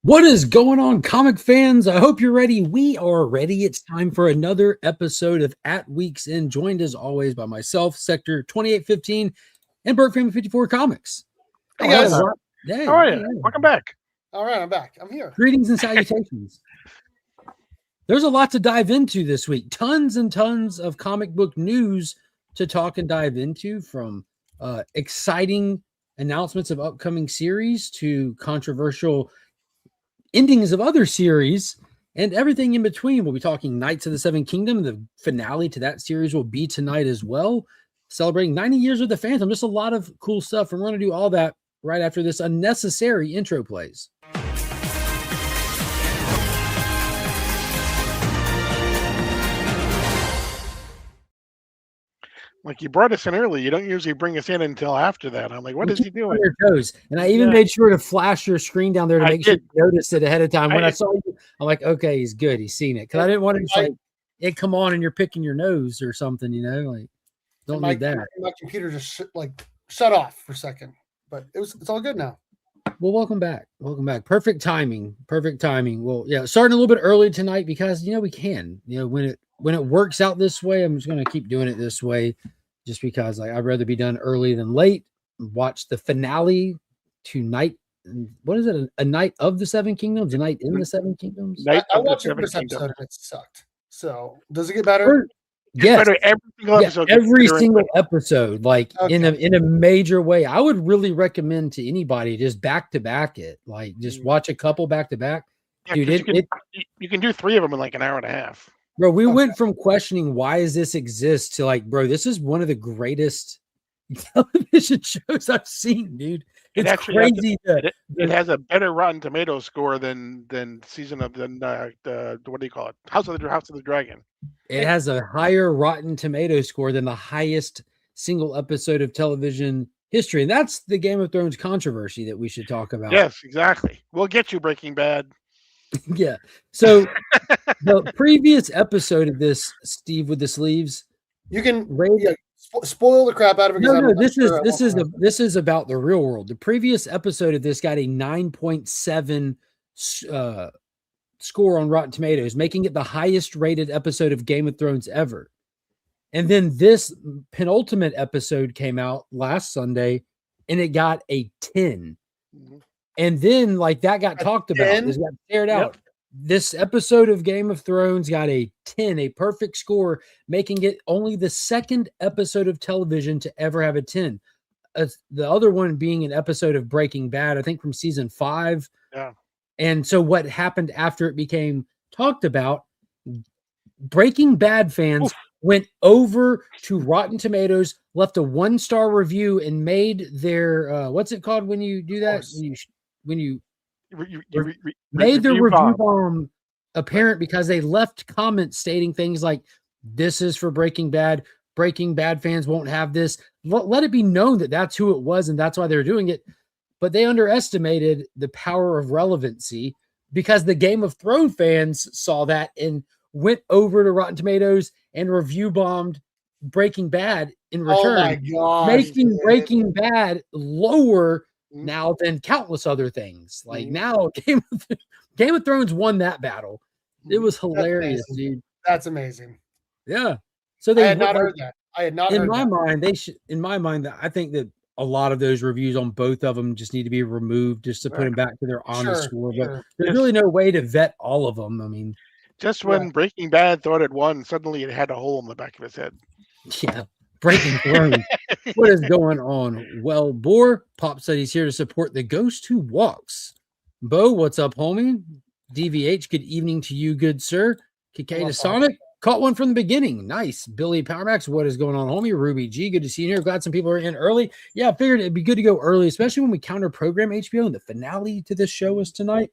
What is going on, comic fans? I hope you're ready. We are ready. It's time for another episode of At Week's End, joined as always by myself, Sector 2815, and Burt Family 54 Comics. Hey guys, Hey, how are you? Welcome back. All right, I'm back. I'm here. Greetings and salutations. There's a lot to dive into this week. Tons and tons of comic book news to talk and dive into, from exciting announcements of upcoming series to controversial endings of other series and everything in between. We'll be talking Knights of the Seven Kingdom. The finale to that series will be tonight as well, celebrating 90 years of the Phantom. Just a lot of cool stuff. And we're going to do all that right after this unnecessary intro plays. Like, you brought us in early. You don't usually bring us in until after that. I'm like, what is he doing? Your toes. And I even made sure to flash your screen down there to make sure you noticed it ahead of time. When I saw you, I'm like, okay, he's good. He's seen it. Because I didn't want it to like it come on and you're picking your nose or something, you know? Like, don't need that. My computer just shut off for a second. But it's all good now. Well, welcome back. Welcome back. Perfect timing. Perfect timing. Well, yeah, starting a little bit early tonight because we can. When it works out this way, I'm just gonna keep doing it this way. Just because I'd rather be done early than late. Watch the finale tonight. What is it? A Night of the Seven Kingdoms? A Night in the Seven Kingdoms? I watched the first episode and it sucked. So does it get better? Yes. Every single better. Episode, in a major way. I would really recommend to anybody just back to back it. Just watch a couple back to back. Dude, you can do 3 of them in like an hour and a half. Bro, we went from questioning why does this exist to bro, this is one of the greatest television shows I've seen, dude. It's crazy. It has a better Rotten Tomatoes score than season of the what do you call it? House of the Dragon. It has a higher Rotten Tomatoes score than the highest single episode of television history. And that's the Game of Thrones controversy that we should talk about. Yes, exactly. We'll get you, Breaking Bad. Yeah. So the previous episode of this, Steve with the sleeves, you can spoil the crap out of it. No, this is about the real world. The previous episode of this got a 9.7 score on Rotten Tomatoes, making it the highest rated episode of Game of Thrones ever. And then this penultimate episode came out last Sunday and it got a 10. Mm-hmm. And then that got talked about. It got aired out. Yep. This episode of Game of Thrones got a 10, a perfect score, making it only the second episode of television to ever have a 10. The other one being an episode of Breaking Bad, I think from season 5. Yeah. And so what happened after it became talked about, Breaking Bad fans went over to Rotten Tomatoes, left a 1-star review, and made their, what's it called when you do that? When you made the review bomb apparent because they left comments stating things like, this is for Breaking Bad. Breaking Bad fans won't have this. Let it be known that that's who it was and that's why they're doing it. But they underestimated the power of relevancy because the Game of Thrones fans saw that and went over to Rotten Tomatoes and review bombed Breaking Bad in return, making Breaking Bad lower now than countless other things. Now Game of Thrones won that battle. It was hilarious, dude. That's amazing. Yeah. So I had not heard that. In my mind, I think that a lot of those reviews on both of them just need to be removed just to put them back to their honest score. But there's really no way to vet all of them. I mean, just when Breaking Bad thought it won, suddenly it had a hole in the back of his head. Yeah. Breaking Thrones. What is going on? Well, Boar Pop said he's here to support the ghost who walks. Bo, what's up, homie? DVH, good evening to you, good sir. Kikeda Sonic, caught one from the beginning. Nice. Billy Powermax, what is going on, homie? Ruby G, good to see you here. Glad some people are in early. Yeah, I figured it'd be good to go early, especially when we counter program HBO and the finale to this show is tonight.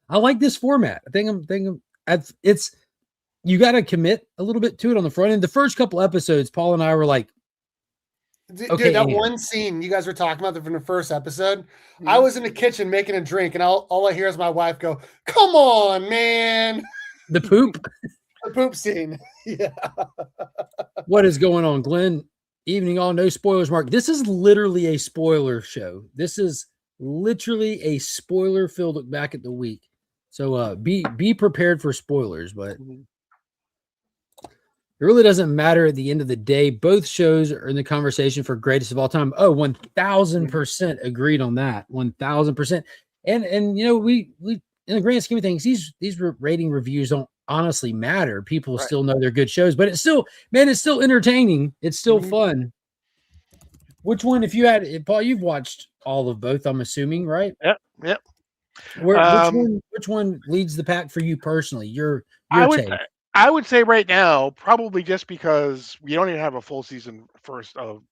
I like this format. I think it's you got to commit a little bit to it on the front end. The first couple episodes, Paul and I were like, dude, that one scene you guys were talking about from the first episode, I was in the kitchen making a drink, and all I hear is my wife go, "Come on, man!" The poop, the poop scene. Yeah. What is going on, Glenn? Evening all, no spoilers, Mark. This is literally a spoiler show. This is literally a spoiler-filled look back at the week. So be prepared for spoilers, but it really doesn't matter at the end of the day. Both shows are in the conversation for greatest of all time. Oh, 1000% agreed on that. 1000%. And we in the grand scheme of things, these rating reviews don't honestly matter. People still know they're good shows, but it's still entertaining. It's still fun. Which one, if you had Paul, you've watched all of both, I'm assuming, right? Yep. Which one leads the pack for you personally? Your take. I would say right now, probably just because we don't even have a full season first of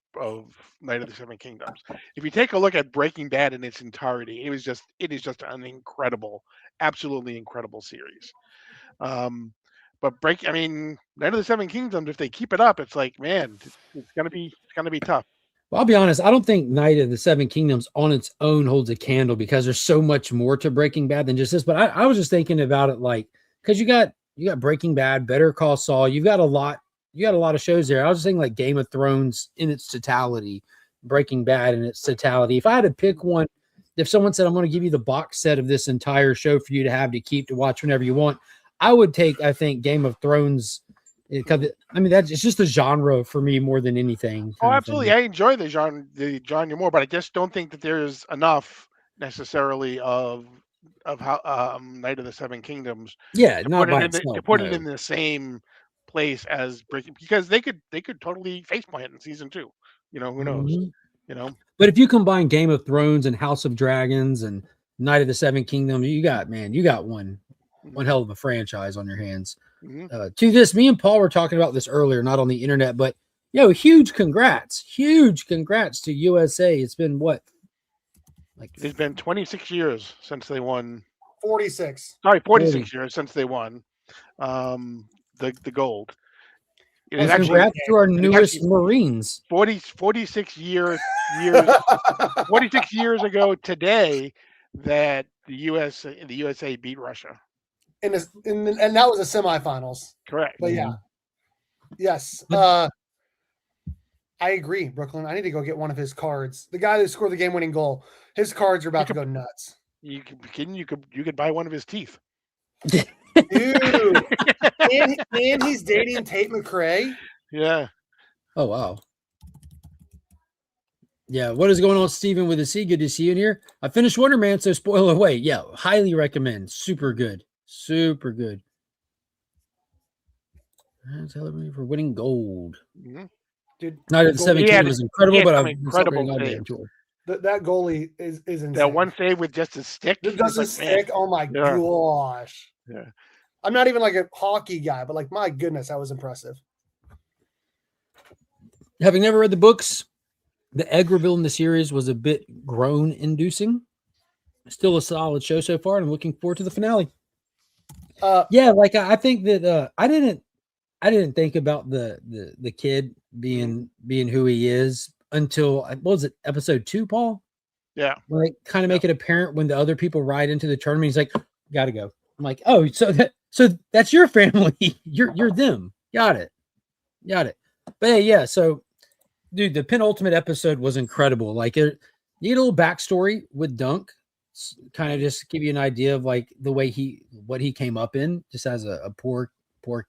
Night of the Seven Kingdoms. If you take a look at Breaking Bad in its entirety, it is just an incredible, absolutely incredible series. But Night of the Seven Kingdoms, if they keep it up, it's like, man, it's gonna be tough. Well, I'll be honest, I don't think Night of the Seven Kingdoms on its own holds a candle because there's so much more to Breaking Bad than just this. But I was just thinking about it like, because you got Breaking Bad, Better Call Saul, you got a lot of shows there. I was just thinking like Game of Thrones in its totality, Breaking Bad in its totality. If I had to pick one, if someone said I'm going to give you the box set of this entire show for you to have to keep to watch whenever you want, I would take, I think, Game of Thrones. It's just a genre for me more than anything. Oh, absolutely. I enjoy the genre more, but I just don't think that there's enough necessarily of how Night of the Seven Kingdoms. Yeah, to not put it in the same place as Breaking, because they could totally faceplant it in season 2. Who knows? But if you combine Game of Thrones and House of Dragons and Night of the Seven Kingdoms, you got one hell of a franchise on your hands. To this, me and Paul were talking about this earlier, not on the internet, but huge congrats to USA. It's been what? It's been 26 years since they won. 46. Sorry, 46 years since they won the gold. It is congrats to our newest Marines. 46 years 46 years ago today that the USA beat Russia. And that was the semifinals. Correct. But yes. I agree, Brooklyn. I need to go get one of his cards. The guy that scored the game-winning goal, his cards are about to go nuts. You could buy one of his teeth. Dude. and he's dating Tate McRae. Yeah. Oh wow. Yeah, what is going on, Steven with a C? Good to see you in here. I finished Wonder Man, so spoil away. Yeah, highly recommend. Super good. Super good. Celebrating for winning gold. Dude, Night of the Seven Kingdoms was incredible, but I'm incredible. That goalie is insane. That one save with just a stick. Just a stick. Oh my gosh. Yeah. I'm not even like a hockey guy, but like my goodness, that was impressive. Having never read the books, the egg reveal in the series was a bit groan-inducing. Still a solid show so far, and I'm looking forward to the finale. I think that I didn't think about the kid being who he is until, what was it, episode 2, Paul? Yeah. Like kind of make it apparent when the other people ride into the tournament. He's like, gotta go. I'm like, oh, so that's your family. You're them. Got it. But hey, yeah, so dude, the penultimate episode was incredible. Like you get a little backstory with Dunk, kind of just give you an idea of like the way what he came up in, just as a poor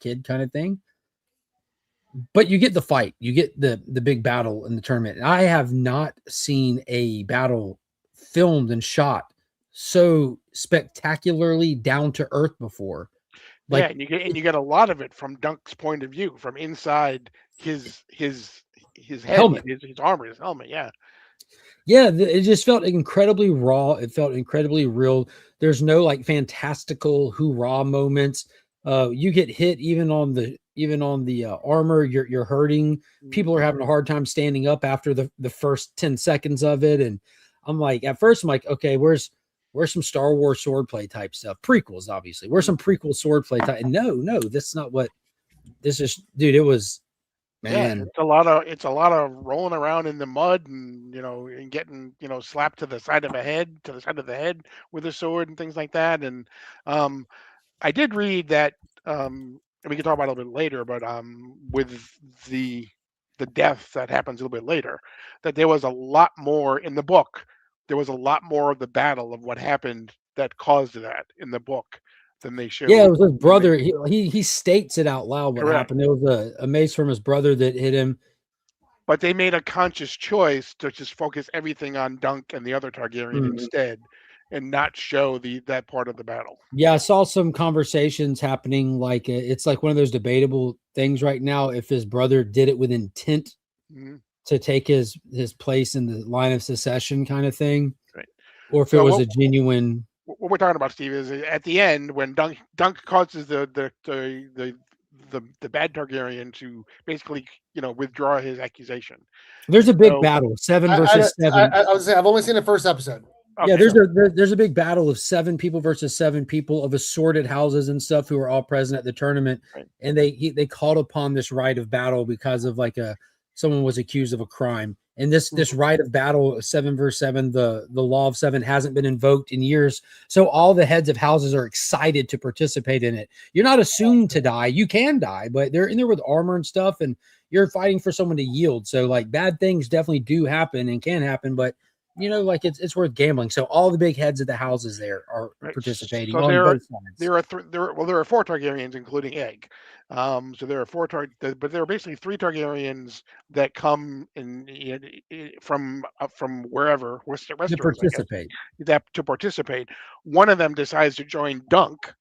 kid kind of thing. But you get the fight, you get the big battle in the tournament. I have not seen a battle filmed and shot so spectacularly down to earth before. Like, yeah, and you get a lot of it from Dunk's point of view, from inside his head, helmet, his armor, his helmet. Yeah. It just felt incredibly raw. It felt incredibly real. There's no like fantastical hoorah moments. You get hit even on the armor. You're hurting. People are having a hard time standing up after the first 10 seconds of it. And I'm like, at first I'm like, okay, where's some Star Wars swordplay type stuff? Prequels, obviously. Where's some prequel swordplay type? And no, that's not what this is, dude. It was, man. Yeah, it's a lot of rolling around in the mud and and getting slapped to the side of the head with a sword and things like that. And I did read that, and we can talk about it a little bit later, but with the death that happens a little bit later, that there was a lot more in the book there was a lot more of the battle of what happened that caused that in the book than they showed. Yeah, it was his brother. He states it out loud what Correct. happened. It was a mace from his brother that hit him. But they made a conscious choice to just focus everything on Dunk and the other Targaryen instead, and not show that part of the battle. Yeah, I saw some conversations happening. Like it's like one of those debatable things right now. If his brother did it with intent to take his place in the line of succession, kind of thing, right? Or if it was a genuine. What we're talking about, Steve, is at the end when Dunk causes the bad Targaryen to basically, withdraw his accusation. There's a big battle, 7 versus 7. I was saying, I've only seen the first episode. Okay. Yeah, there's a big battle of 7 people versus 7 people of assorted houses and stuff who are all present at the tournament, and they called upon this right of battle because of someone was accused of a crime, and this right of battle 7 versus 7, the law of 7 hasn't been invoked in years, so all the heads of houses are excited to participate in it. You're not assumed to die; you can die, but they're in there with armor and stuff, and you're fighting for someone to yield. So bad things definitely do happen and can happen, but it's worth gambling. So all the big heads of the houses there are participating on both sides. There are 4 Targaryens, including Egg. So there are 4 but there are basically 3 Targaryens that come from wherever Westeros to participate. One of them decides to join Dunk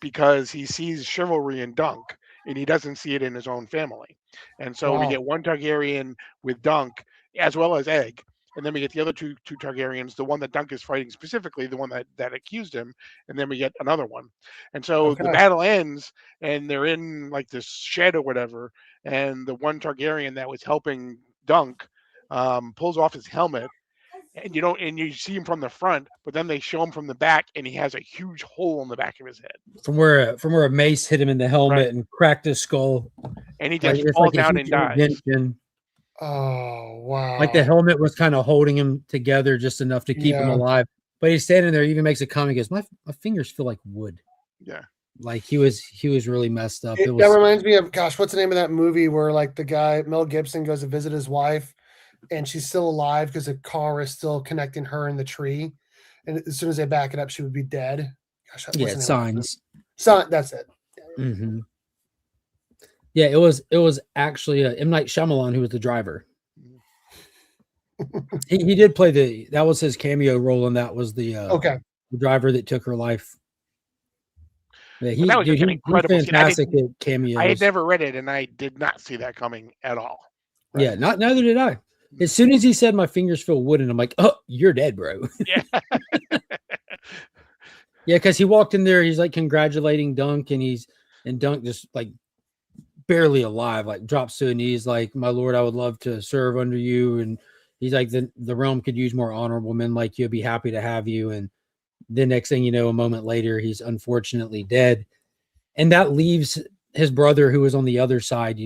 because he sees chivalry in Dunk, and he doesn't see it in his own family. And so we get one Targaryen with Dunk as well as Egg. And then we get the other two Targaryens, the one that Dunk is fighting specifically, the one that accused him, and then we get another one. And so the battle ends, and they're in this shed or whatever, and the one Targaryen that was helping Dunk pulls off his helmet, and you see him from the front, but then they show him from the back, and he has a huge hole in the back of his head. From where a mace hit him in the helmet and cracked his skull. And he just falls down and dies. Oh, wow. Like the helmet was kind of holding him together just enough to keep him alive. But he's standing there, he even makes a comment, he goes, my fingers feel like wood. Yeah. Like he was really messed up. That reminds me of, what's the name of that movie where the guy, Mel Gibson, goes to visit his wife and she's still alive because a car is still connecting her and the tree. And as soon as they back it up, she would be dead. Signs. That's it. Mm-hmm. Yeah, it was actually M. Night Shyamalan who was the driver. he did play that was his cameo role, and that was the driver that took her life. Yeah, he was an incredible fantastic cameo. I had never read it, and I did not see that coming at all. Right? Yeah, neither did I. As soon as he said my fingers feel wooden, I'm like, oh, you're dead, bro. Yeah. Yeah, because he walked in there, he's congratulating Dunk, and Dunk just barely alive, drops to his knees, my lord, I would love to serve under you. And he's like, the realm could use more honorable men like you. I'd be happy to have you. And the next thing you know, a moment later, he's unfortunately dead. And that leaves his brother, who was on the other side,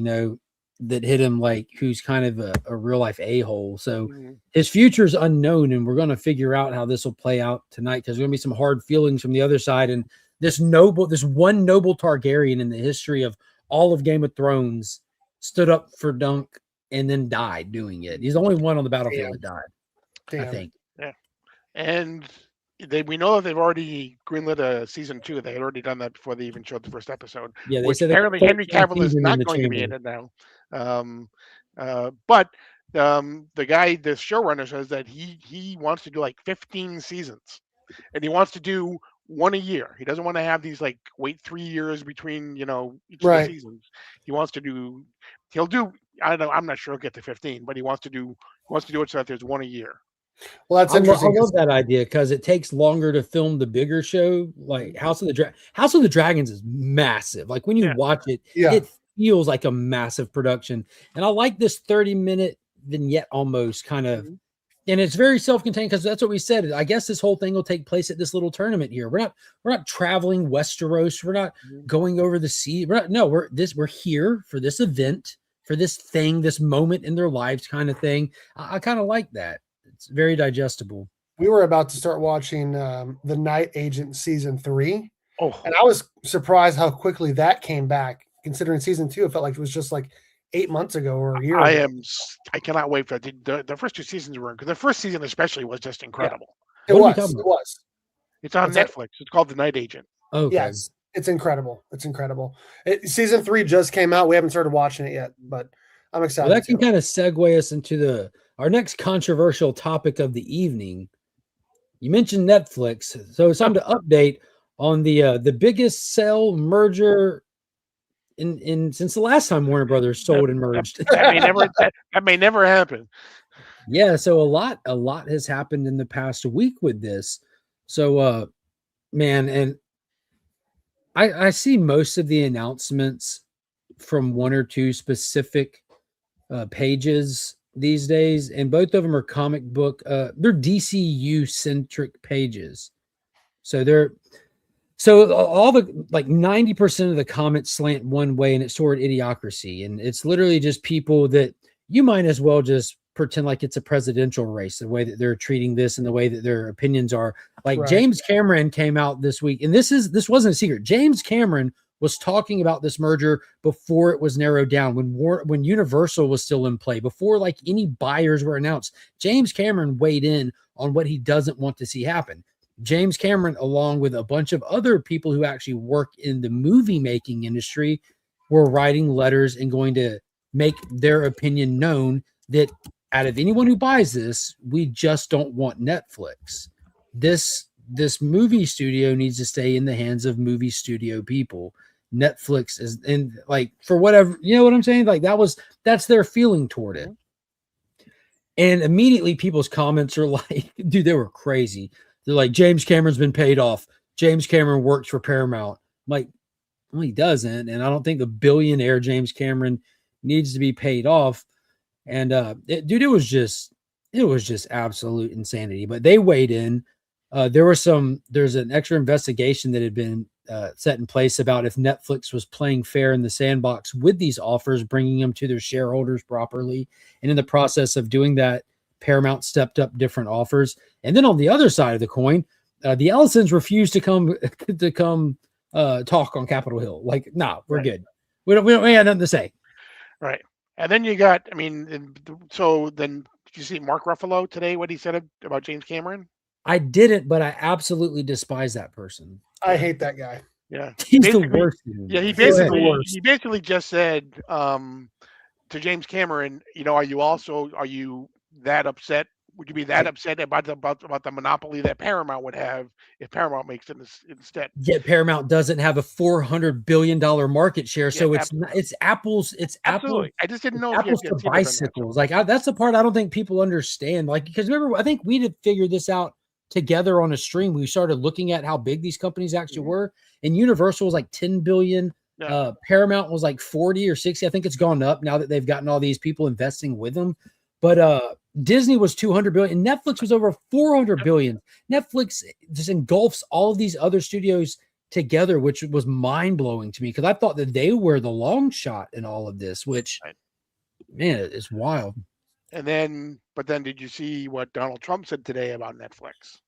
that hit him, who's kind of a real life a-hole. So his future is unknown, and we're going to figure out how this will play out tonight, because there's going to be some hard feelings from the other side. And this one noble Targaryen in the history of all of Game of Thrones stood up for Dunk and then died doing it. He's the only one on the battlefield that died, I think. Yeah. And we know that they've already greenlit a season 2. They had already done that before they even showed the first episode. Yeah, they said apparently Henry Cavill is not going to be in it now. But the guy, the showrunner, says that he wants to do 15 seasons, and he wants to do one a year. He doesn't want to have these wait 3 years between each of the seasons. He wants to do. He'll do. I don't know. I'm not sure he'll get to 15, but he wants to do it so that there's one a year. Well, that's interesting. I love that idea because it takes longer to film the bigger show. House of the Dragons is massive. When you watch it, it feels like a massive production. And I like this 30-minute vignette almost kind of. And it's very self-contained because that's what we said. I guess this whole thing will take place at this little tournament here. We're not traveling Westeros. We're not going over the sea. We're here for this event, for this thing, this moment in their lives kind of thing. I kind of like that. It's very digestible. We were about to start watching The Night Agent season 3. Oh, and I was surprised how quickly that came back. Considering season 2, it felt like it was just 8 months ago or a year I ago. am. I cannot wait for the first 2 seasons were, because the first season especially was just incredible. It What are we was. talking It about? was. It's on What's that? Netflix. It's called The Night Agent. Okay. Yes, it's incredible. It's incredible. Season 3 just came out. We haven't started watching it yet, but I'm excited. Well, that can kind of segue us into our next controversial topic of the evening. You mentioned Netflix, so it's time to update on the biggest sale merger in since the last time Warner Brothers sold and merged. That may never happen. Yeah, so a lot has happened in the past week with this. So man, and I see most of the announcements from one or two specific pages these days, and both of them are comic book. They're DCU centric pages, so all the like 90% of the comments slant one way, and it's toward idiocracy, and it's literally just people that you might as well just pretend like it's a presidential race, the way that they're treating this and the way that their opinions are. Like Right. James Cameron came out this week, and this wasn't a secret. James Cameron was talking about this merger before it was narrowed down, when Universal was still in play, before like any buyers were announced. James Cameron weighed in on what he doesn't want to see happen. James Cameron, along with a bunch of other people who actually work in the movie making industry, were writing letters and going to make their opinion known that out of anyone who buys this, we just don't want Netflix. This movie studio needs to stay in the hands of movie studio people. Netflix is, and like, for whatever, you know what I'm saying? Like that's their feeling toward it. And immediately people's comments are like, dude, they were crazy. They're like, James Cameron's been paid off. James Cameron works for Paramount. I'm like, well, he doesn't. And I don't think the billionaire James Cameron needs to be paid off. And dude, it was just absolute insanity. But they weighed in. There's an extra investigation that had been set in place about if Netflix was playing fair in the sandbox with these offers, bringing them to their shareholders properly. And in the process of doing that, Paramount stepped up different offers. And then on the other side of the coin, the Ellisons refused to come talk on Capitol Hill. Like, nah, we're good. We have nothing to say. Right. And then you got, so then did you see Mark Ruffalo today, what he said about James Cameron? I didn't, but I absolutely despise that person. I hate that guy. Yeah. He's the worst. Yeah, he basically just said to James Cameron, are you that upset? Would you be that upset about the monopoly that Paramount would have if Paramount makes it instead? Yet Paramount doesn't have a $400 billion market share, so it's apples. It's absolutely. Apples. I just didn't know apples if to bicycles. Like that's the part I don't think people understand. Like, because remember, I think we did figure this out together on a stream. We started looking at how big these companies actually were, and Universal was like 10 billion. Yeah. Paramount was like 40 or 60. I think it's gone up now that they've gotten all these people investing with them. But Disney was 200 billion, and Netflix was over 400 billion. Netflix just engulfs all of these other studios together, which was mind blowing to me, because I thought that they were the long shot in all of this, which, man, it's wild. And then, did you see what Donald Trump said today about Netflix?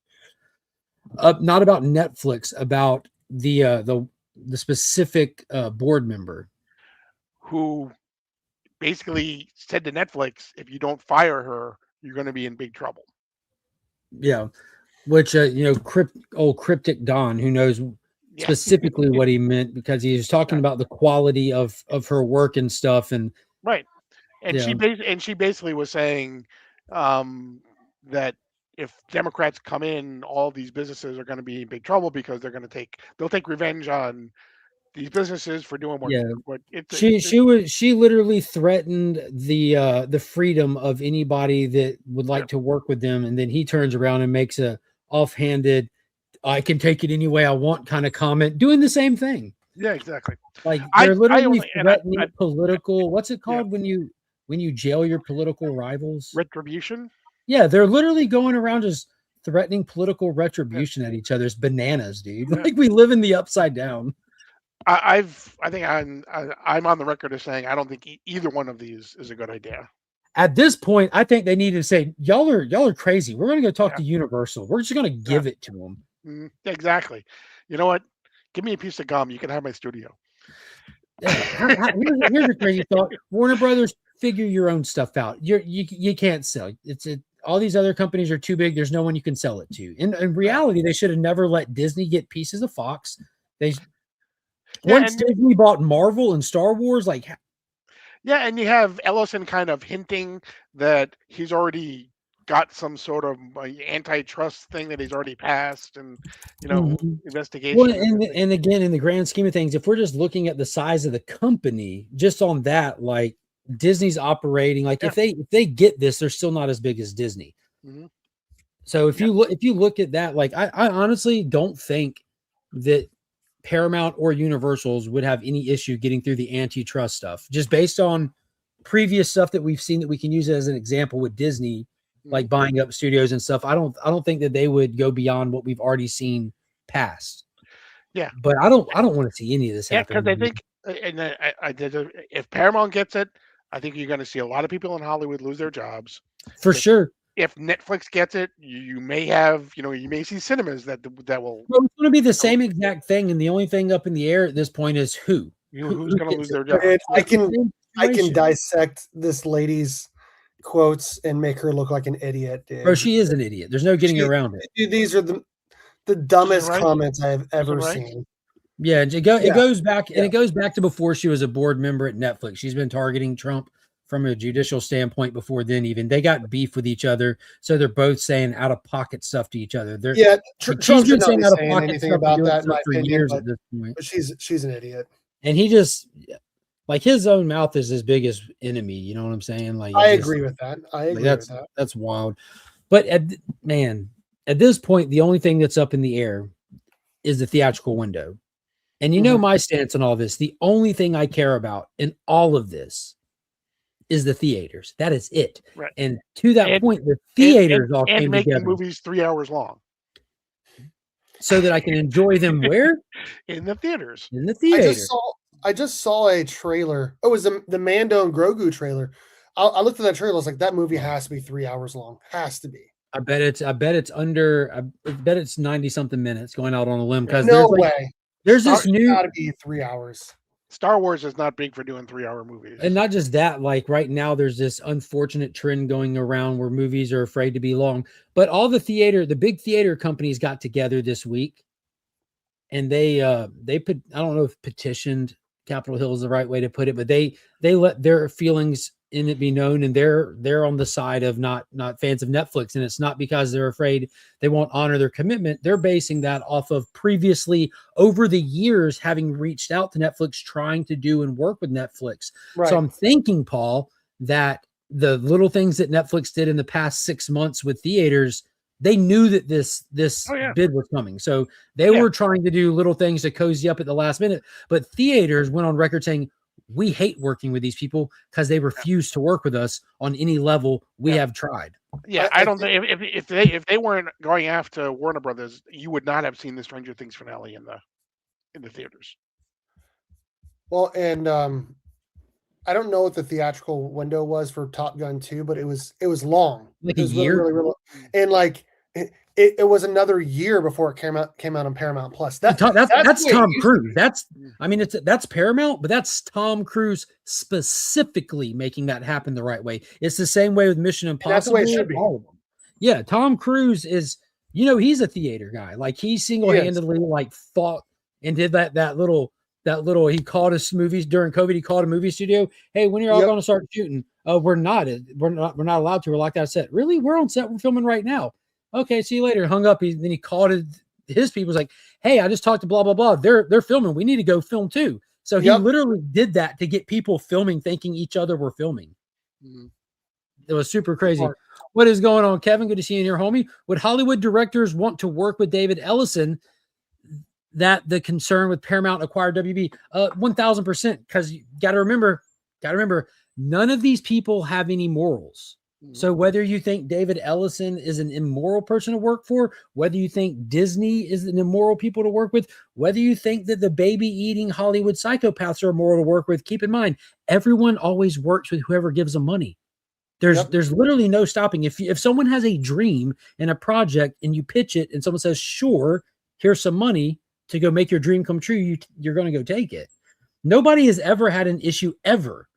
Not about Netflix, about the specific board member who basically said to Netflix, if you don't fire her, you're going to be in big trouble. Yeah. Which, Cryptic Don, who knows specifically what he meant, because he was talking about the quality of her work and stuff. And right. And she basically was saying that if Democrats come in, all these businesses are going to be in big trouble, because they'll take revenge on these businesses for doing what she literally threatened the freedom of anybody that would like to work with them, and then he turns around and makes a offhanded, I can take it any way I want kind of comment, doing the same thing. Yeah, exactly. Like they're literally threatening political. What's it called when you jail your political rivals? Retribution. Yeah, they're literally going around just threatening political retribution at each other. It's bananas, dude. Like we live in the upside down. I think I'm on the record of saying I don't think either one of these is a good idea. At this point, I think they need to say, y'all are crazy. We're going to go talk to Universal. We're just going to give it to them. Exactly. You know what? Give me a piece of gum. You can have my studio. Here's a crazy thought. Warner Brothers, figure your own stuff out. You can't sell. All these other companies are too big. There's no one you can sell it to. In reality, they should have never let Disney get pieces of Fox. Once Disney bought Marvel and Star Wars, like and you have Ellison kind of hinting that he's already got some sort of antitrust thing that he's already passed, and investigation. Well, and again, in the grand scheme of things, if we're just looking at the size of the company, just on that, like Disney's operating, like if they get this, they're still not as big as Disney. Mm-hmm. So if you look at that, like I honestly don't think that Paramount or Universal's would have any issue getting through the antitrust stuff, just based on previous stuff that we've seen that we can use as an example with Disney, like buying up studios and stuff. I don't think that they would go beyond what we've already seen past. Yeah, but I don't want to see any of this happen. Because I think, if Paramount gets it, I think you're going to see a lot of people in Hollywood lose their jobs for sure. If Netflix gets it, you may have, you may see cinemas that will. Well, it's going to be the same exact thing, and the only thing up in the air at this point is who's going to lose their job. I can dissect this lady's quotes and make her look like an idiot, dude. Bro, she is an idiot. There's no getting around it. Dude, these are the dumbest comments I have ever seen. Yeah, it goes back, and it goes back to before she was a board member at Netflix. She's been targeting Trump from a judicial standpoint before then. Even they got beef with each other, so they're both saying out of pocket stuff to each other. Trump's been saying out of pocket anything about that for years at this point. But she's an idiot, and he just like his own mouth is his biggest enemy. You know what I'm saying? Like I agree with that. That's wild. But at this point, the only thing that's up in the air is the theatrical window. And you know my stance on all this. The only thing I care about in all of this is the theaters. That is it. Right. And to that point, the theaters all came making together. Movies 3 hours long, so that I can enjoy them where in the theaters. In the theater. I just saw a trailer. Oh, it was the Mando and Grogu trailer. I looked at that trailer. I was like, that movie has to be 3 hours long. Has to be. I bet it's 90 something minutes, going out on a limb, because no way. There's this new gotta be 3 hours. Star Wars is not big for doing 3 hour movies. And not just that, like right now there's this unfortunate trend going around where movies are afraid to be long. But all the big theater companies got together this week, and they put, I don't know if petitioned, Capitol Hill is the right way to put it, but they let their feelings in it be known, and they're on the side of not fans of Netflix. And it's not because they're afraid they won't honor their commitment. They're basing that off of previously, over the years, having reached out to Netflix, trying to do and work with Netflix. Right. So I'm thinking, Paul, that the little things that Netflix did in the past 6 months with theaters, they knew that this bid was coming. So they were trying to do little things to cozy up at the last minute. But theaters went on record saying, we hate working with these people because they refuse to work with us on any level. We have tried. Yeah, I don't think if they weren't going after Warner Brothers, you would not have seen the Stranger Things finale in the theaters. Well, and I don't know what the theatrical window was for Top Gun 2, but it was long. Like it was a year, really, and like it was another year before it came out on Paramount Plus. That's Tom Cruise. That's Paramount, but that's Tom Cruise specifically making that happen the right way. It's the same way with Mission Impossible. That's the way it should be. All of them. Yeah, Tom Cruise is, he's a theater guy. Like he single-handedly fought and did that little. He called us movies during COVID. He called a movie studio. Hey, when are y'all going to start shooting? We're not allowed to. We're locked out of set. Really? We're on set. We're filming right now. Okay, see you later. Hung up. Then he called his people. Was like, hey, I just talked to blah blah blah. They're filming. We need to go film too. So he literally did that to get people filming, thinking each other were filming. Mm-hmm. It was super crazy. What is going on, Kevin? Good to see you here, homie. Would Hollywood directors want to work with David Ellison? That the concern with Paramount acquired WB, 1000%. Because you got to remember, none of these people have any morals. So whether you think David Ellison is an immoral person to work for, whether you think Disney is an immoral people to work with, whether you think that the baby-eating Hollywood psychopaths are immoral to work with, keep in mind, everyone always works with whoever gives them money. There's literally no stopping. If someone has a dream and a project and you pitch it and someone says, sure, here's some money to go make your dream come true, you're going to go take it. Nobody has ever had an issue ever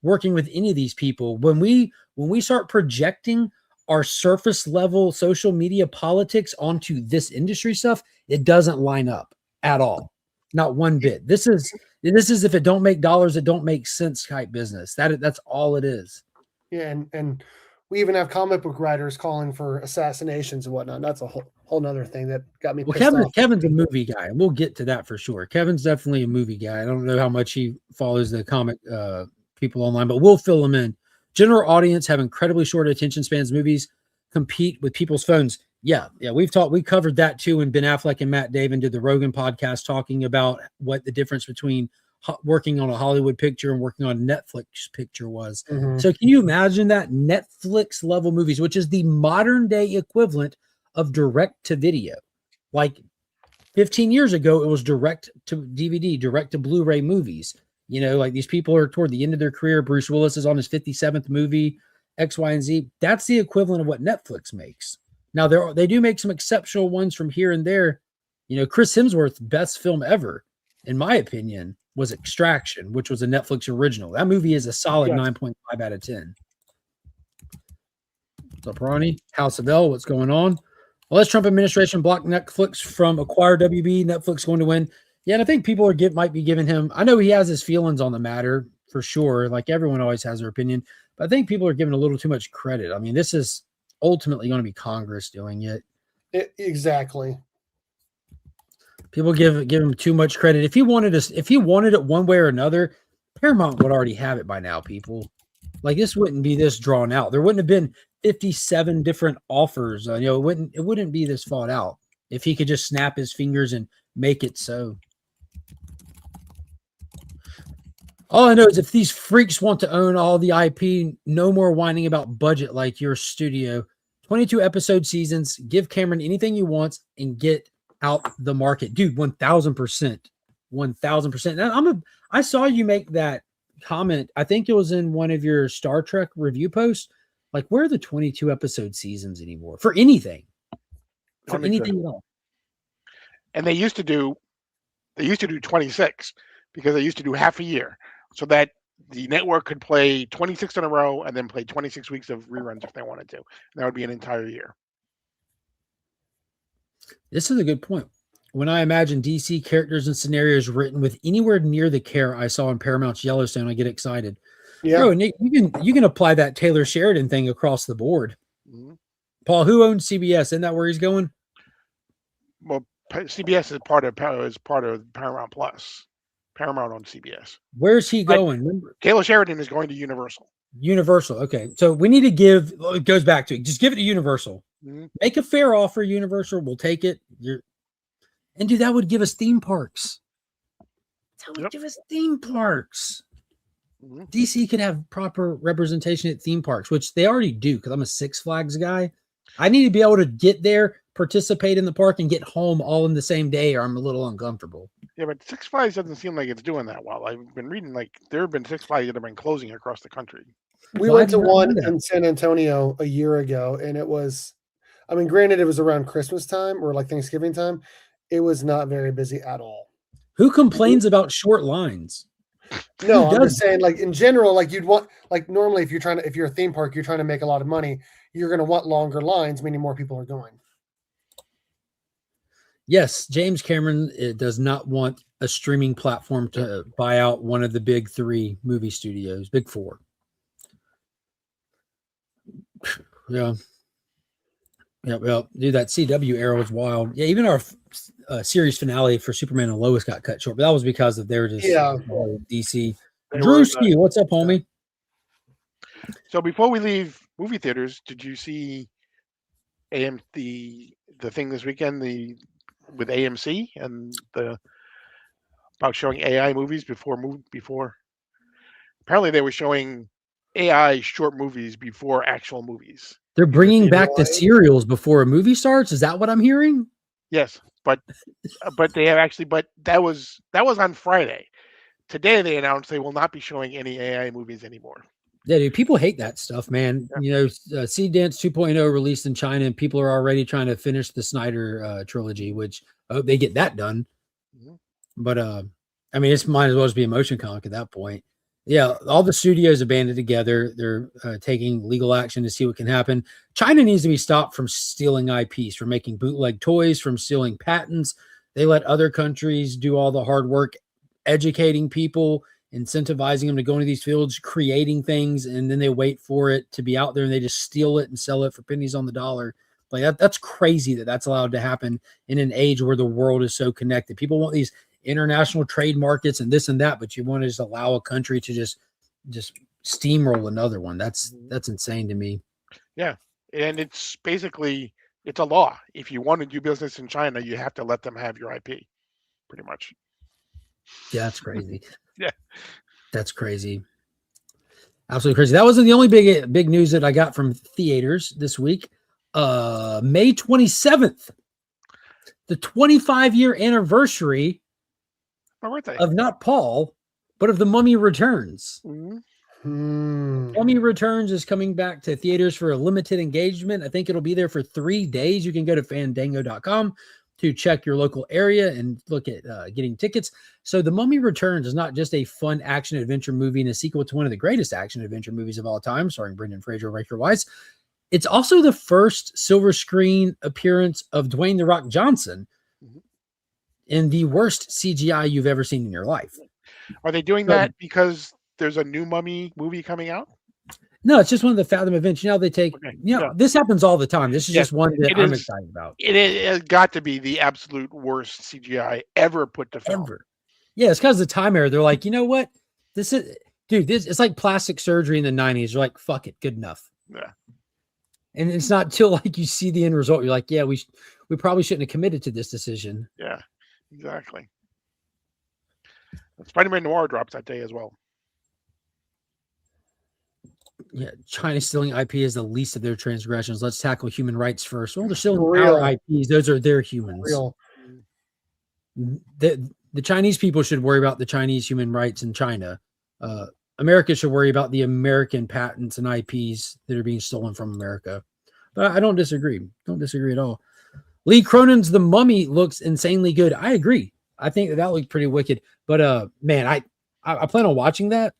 working with any of these people. When we start projecting our surface level social media politics onto this industry stuff, it doesn't line up at all. Not one bit. This is if it don't make dollars, it don't make sense type business. That's all it is. Yeah, and we even have comic book writers calling for assassinations and whatnot. That's a whole nother thing that got me pissed off. Kevin's a movie guy, and we'll get to that for sure. Kevin's definitely a movie guy. I don't know how much he follows the comic people online, but we'll fill him in. General audience have incredibly short attention spans. Movies compete with people's phones. Yeah, we covered that too. And Ben Affleck and Matt Damon did the Rogan podcast talking about what the difference between working on a Hollywood picture and working on a Netflix picture was. Mhm. So can you imagine that? Netflix level movies, which is the modern day equivalent of direct to video. Like 15 years ago, it was direct to DVD, direct to Blu-ray movies. You know, like these people are toward the end of their career. Bruce Willis is on his 57th movie, X, Y, and Z. That's the equivalent of what Netflix makes. Now, they do make some exceptional ones from here and there. You know, Chris Hemsworth's best film ever, in my opinion, was Extraction, which was a Netflix original. That movie is a solid 9.5 out of 10. What's up, Ronnie? House of L, what's going on? Well, this Trump administration blocked Netflix from acquire WB. Netflix going to win. Yeah, and I think people might be giving him. I know he has his feelings on the matter for sure. Like everyone always has their opinion, but I think people are giving a little too much credit. I mean, this is ultimately going to be Congress doing it. Exactly. People give him too much credit. If he wanted it one way or another, Paramount would already have it by now. People, like, this wouldn't be this drawn out. There wouldn't have been 57 different offers. You know, it wouldn't be this thought out if he could just snap his fingers and make it so. All I know is if these freaks want to own all the IP, no more whining about budget like your studio. 22 episode seasons, give Cameron anything he wants and get out the market. Dude, 1000%. 1000%. I saw you make that comment. I think it was in one of your Star Trek review posts. Like, where are the 22 episode seasons anymore? For anything. For anything at all. And they used to do 26 because they used to do half a year so that the network could play 26 in a row and then play 26 weeks of reruns if they wanted to. And that would be an entire year. This is a good point. When I imagine DC characters and scenarios written with anywhere near the care I saw in Paramount's Yellowstone, I get excited. Yeah. Bro, Nick, you can apply that Taylor Sheridan thing across the board. Mm-hmm. Paul, who owns CBS? Isn't that where he's going? Well, CBS is part of Paramount Plus. Paramount on CBS. Where's he going? Taylor Sheridan is going to Universal. Universal. Okay. So we need to give, it goes back to it. Just give it to Universal. Mm-hmm. Make a fair offer, Universal. We'll take it. And dude, that would give us theme parks. That would give us theme parks. Mm-hmm. DC could have proper representation at theme parks, which they already do because I'm a Six Flags guy. I need to be able to get there, participate in the park, and get home all in the same day, or I'm a little uncomfortable. Yeah, but Six Flags doesn't seem like it's doing that well. I've been reading like there have been Six Flags that have been closing across the country. We went to one in San Antonio a year ago, and it was, I mean, granted, it was around Christmas time or like Thanksgiving time. It was not very busy at all. Who complains about short lines? No, I'm just saying, like in general, like you'd want, like normally if you're a theme park, you're trying to make a lot of money, you're going to want longer lines, meaning more people are going. Yes, James Cameron does not want a streaming platform to buy out one of the big three movie studios, big four. Yeah. Yeah, well, dude, that CW era was wild. Yeah, even our series finale for Superman and Lois got cut short, but that was because of their just DC. Drewski, what's up, homie? So before we leave movie theaters, did you see the thing this weekend with AMC and about showing AI movies before? Apparently, they were showing AI short movies before actual movies. They're bringing back the serials before a movie starts. Is that what I'm hearing? Yes, but they have actually. But that was on Friday. Today they announced they will not be showing any AI movies anymore. Yeah, dude, people hate that stuff, man. Yeah. You know, Seed Dance 2.0 released in China, and people are already trying to finish the Snyder trilogy, which I hope they get that done. Mm-hmm. But I mean, it might as well just be a motion comic at that point. Yeah, all the studios have banded together. They're taking legal action to see what can happen. China needs to be stopped from stealing IPs, from making bootleg toys, from stealing patents. They let other countries do all the hard work, educating people, incentivizing them to go into these fields, creating things, and then they wait for it to be out there and they just steal it and sell it for pennies on the dollar. Like that's crazy that that's allowed to happen in an age where the world is so connected. People want these international trade markets and this and that, but you want to just allow a country to just steamroll another one. That's insane to me. Yeah, and it's basically it's a law. If you want to do business in China, you have to let them have your IP, pretty much. Yeah, that's crazy. Yeah, that's crazy. Absolutely crazy. That wasn't the only big news that I got from theaters this week. May 27th, the 25-year anniversary my birthday of not Paul, but of The Mummy Returns. Mummy Returns is coming back to theaters for a limited engagement. I think it'll be there for 3 days. You can go to fandango.com to check your local area and look at getting tickets. So The Mummy Returns is not just a fun action adventure movie and a sequel to one of the greatest action adventure movies of all time, starring Brendan Fraser and Rachel Weisz. It's also the first silver screen appearance of Dwayne "The Rock" Johnson in the worst CGI you've ever seen in your life. Are they doing that because there's a new Mummy movie coming out? No, it's just one of the Fandom events. You know, they take, this happens all the time. This is just one that I'm excited about. It has got to be the absolute worst CGI ever put to film. Ever. Yeah, it's because of the time era. They're like, you know what? This it's like plastic surgery in the 90s. You're like, fuck it, good enough. Yeah. And it's not till like you see the end result, you're like, yeah, we probably shouldn't have committed to this decision. Yeah, exactly. Spider-Man Noir drops that day as well. Yeah, China stealing IP is the least of their transgressions. Let's tackle human rights first. Well, they're stealing our IPs. Those are their humans. The Chinese people should worry about the Chinese human rights in China. America should worry about the American patents and IPs that are being stolen from America. But I don't disagree. Don't disagree at all. Lee Cronin's The Mummy looks insanely good. I agree. I think that looked pretty wicked. But man, I plan on watching that.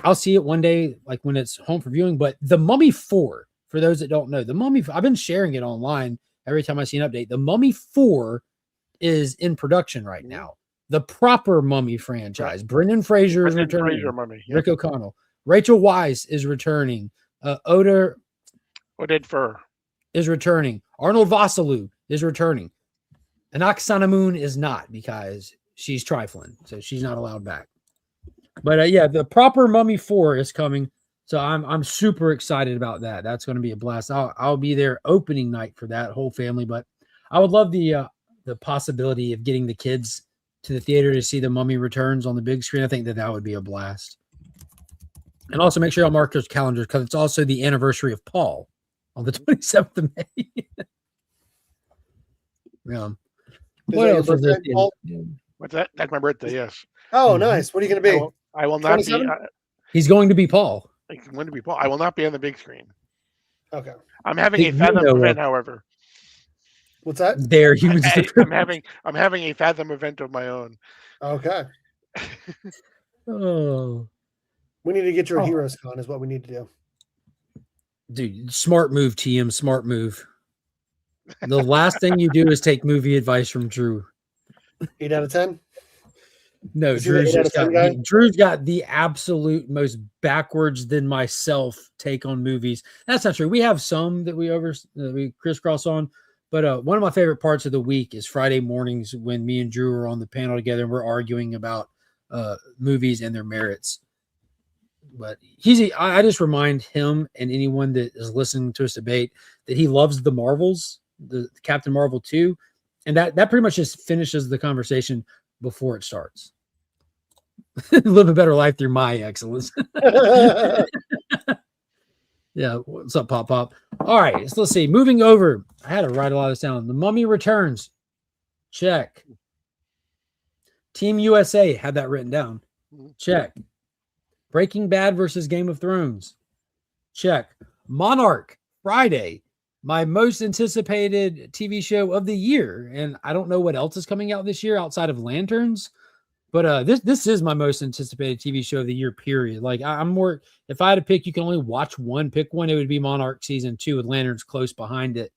I'll see it one day, like when it's home for viewing. But The Mummy 4, for those that don't know, The Mummy, I've been sharing it online every time I see an update. The Mummy 4 is in production right now. The proper Mummy franchise. Brendan Fraser is returning. Rick O'Connell. Rachel Weisz is returning. Oded Fur is returning. Arnold Vosloo is returning. Anak Sanamoon is not, because she's trifling, so she's not allowed back. But yeah, the proper Mummy 4 is coming, so I'm super excited about that. That's going to be a blast. I'll be there opening night for that whole family. But I would love the possibility of getting the kids to the theater to see The Mummy Returns on the big screen. I think that would be a blast. And also make sure y'all mark those calendars, because it's also the anniversary of Paul on the 27th of May. Yeah. What else is there? What's that? That's my birthday, yes. Oh, nice. What are you going to be? I will not 27? Be. He's going to be Paul. I'm going to be Paul. I will not be on the big screen. Okay. I'm having a Fathom event, however. What's that? There, humans. I'm having a Fathom event of my own. Okay. Oh. We need to get your Heroes Con is what we need to do. Dude, smart move, TM. Smart move. The last thing you do is take movie advice from Drew. 8 out of 10? No, Drew's got the absolute most backwards than myself take on movies. That's not true. We have some that we crisscross on, but one of my favorite parts of the week is Friday mornings when me and Drew are on the panel together and we're arguing about movies and their merits. But I just remind him and anyone that is listening to us debate that he loves the Marvels, the Captain Marvel 2, and that pretty much just finishes the conversation before it starts. Live a better life through my excellence. Yeah, what's up, Pop? All right, so let's see. Moving over, I had to write a lot of this down. The Mummy Returns, check. Team USA, had that written down, check. Breaking Bad versus Game of Thrones, check. Monarch, Friday, my most anticipated TV show of the year, and I don't know what else is coming out this year outside of Lanterns, But this is my most anticipated TV show of the year, period. Like I'm more, if I had to pick, you can only watch one, pick one, it would be Monarch season 2 with Lanterns close behind it.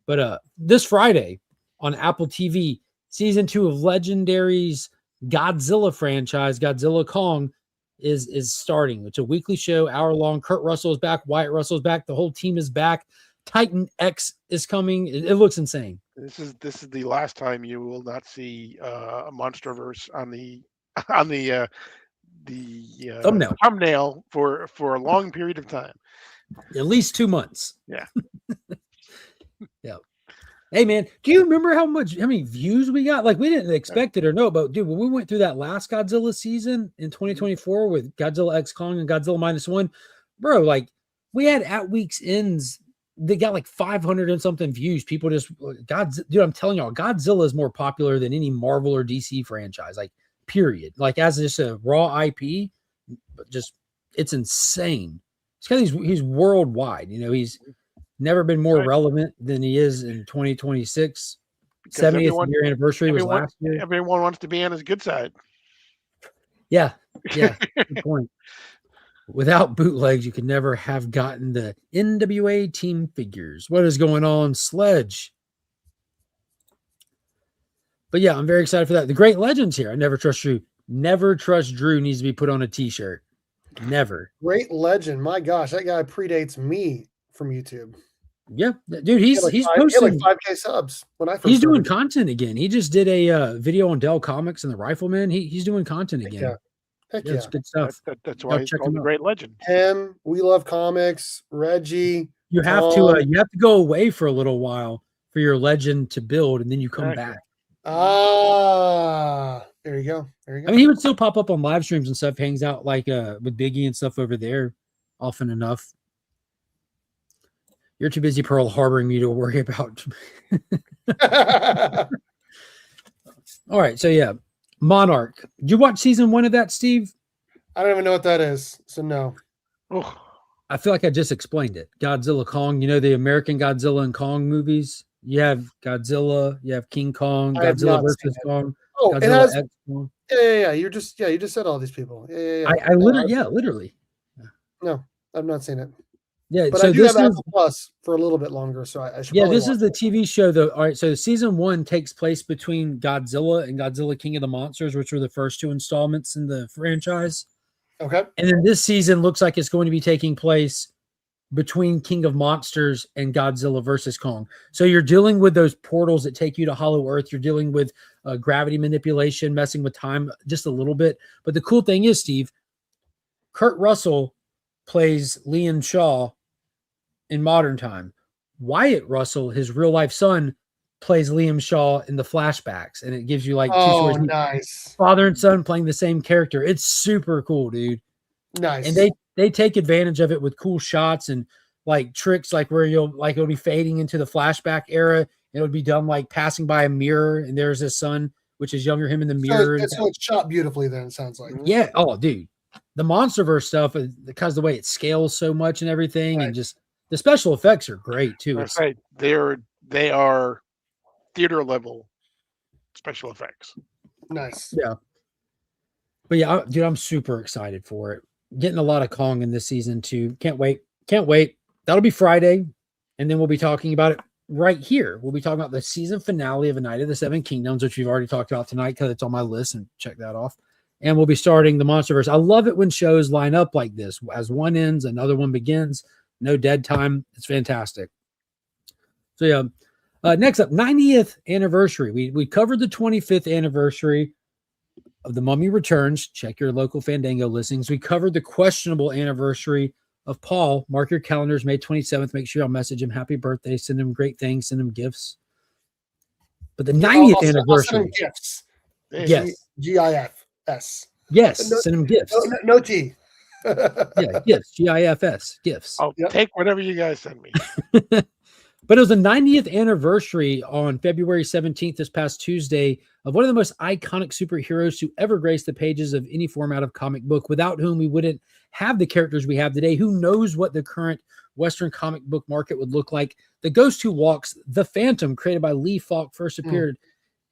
But this Friday on Apple TV, season 2 of Legendary's Godzilla franchise, Godzilla Kong, is starting. It's a weekly show, hour long. Kurt Russell is back, Wyatt Russell is back, the whole team is back. Titan X is coming. It looks insane. This is the last time you will not see a MonsterVerse on the on the thumbnail for a long period of time. At least 2 months. Yeah. Yeah. Hey man, do you remember how many views we got? Like we didn't expect it or know, but dude, when we went through that last Godzilla season in 2024 with Godzilla X Kong and Godzilla -1, bro, like we had at week's ends, they got like 500 and something views. People just dude, I'm telling y'all, Godzilla is more popular than any Marvel or DC franchise, like period. Like as just a raw IP, but just it's insane. It's kind of he's worldwide, you know, he's never been more relevant than he is in 2026. 70th year anniversary was last year. Everyone wants to be on his good side. Yeah. Good point. Without bootlegs, you could never have gotten the NWA team figures. What is going on, Sledge? But yeah, I'm very excited for that. The Great Legends here. I never trust Drew. Never trust Drew needs to be put on a t-shirt. Never. Great Legend. My gosh, that guy predates me from YouTube. Yeah, dude, he's posting like 5K subs when I first he's doing content again. He just did a video on Dell Comics and the Rifleman. He's doing content again. Heck yeah. It's good stuff. That's why he's called the Great Legend. Him, We Love Comics, Reggie. You have to go away for a little while for your legend to build, and then you come back. There you go. I mean, he would still pop up on live streams and stuff, hangs out like with Biggie and stuff over there often enough. You're too busy Pearl Harboring me to worry about. All right, so yeah, Monarch. Did you watch season 1 of that, Steve? I don't even know what that is, so no. Oh. I feel like I just explained it. Godzilla Kong, you know the American Godzilla and Kong movies? You have Godzilla, you have King Kong, Godzilla versus Kong. Oh, Godzilla X Kong. Yeah. You just said all these people. Yeah. I literally. No, I've not seen it. Yeah, but so I do have Apple Plus for a little bit longer, so I should. Yeah, this is the TV show though. All right, so season 1 takes place between Godzilla and Godzilla King of the Monsters, which were the first 2 installments in the franchise. Okay. And then this season looks like it's going to be taking place between King of Monsters and Godzilla versus Kong. So you're dealing with those portals that take you to Hollow Earth. You're dealing with gravity manipulation, messing with time just a little bit. But the cool thing is, Steve, Kurt Russell plays Liam Shaw in modern time. Wyatt Russell, his real life son, plays Liam Shaw in the flashbacks, and it gives you like two stories. Nice. Father and son playing the same character. It's super cool, dude. Nice. And they take advantage of it with cool shots and like tricks, like where it'll be fading into the flashback era. It'll be done like passing by a mirror, and there's his son, which is younger him in the mirror. So it's shot beautifully. Then it sounds like. Yeah. Oh, dude, the MonsterVerse stuff, because of the way it scales so much and everything, and just the special effects are great too. That's right. They are theater level special effects. Nice. Yeah. But yeah, dude, I'm super excited for it. Getting a lot of Kong in this season too. Can't wait. That'll be Friday. And then we'll be talking about it right here. We'll be talking about the season finale of A Night of the Seven Kingdoms, which we've already talked about tonight because it's on my list, and check that off. And we'll be starting the MonsterVerse. I love it when shows line up like this. As one ends, another one begins. No dead time. It's fantastic. So yeah. Next up, 90th anniversary. We covered the 25th anniversary of The Mummy Returns. Check your local Fandango listings. We covered the questionable anniversary of Paul. Mark your calendars, May 27th. Make sure y'all message him happy birthday. Send him great things. Send him gifts. But the 90th anniversary. Send him gifts. Yes. GIFS. Yes. Send him gifts. No T. Yeah, gifts. GIFS. Gifts. I'll take whatever you guys send me. But it was the 90th anniversary on February 17th, this past Tuesday, of one of the most iconic superheroes to ever grace the pages of any format of comic book, without whom we wouldn't have the characters we have today. Who knows what the current Western comic book market would look like? The Ghost Who Walks, the Phantom, created by Lee Falk, first appeared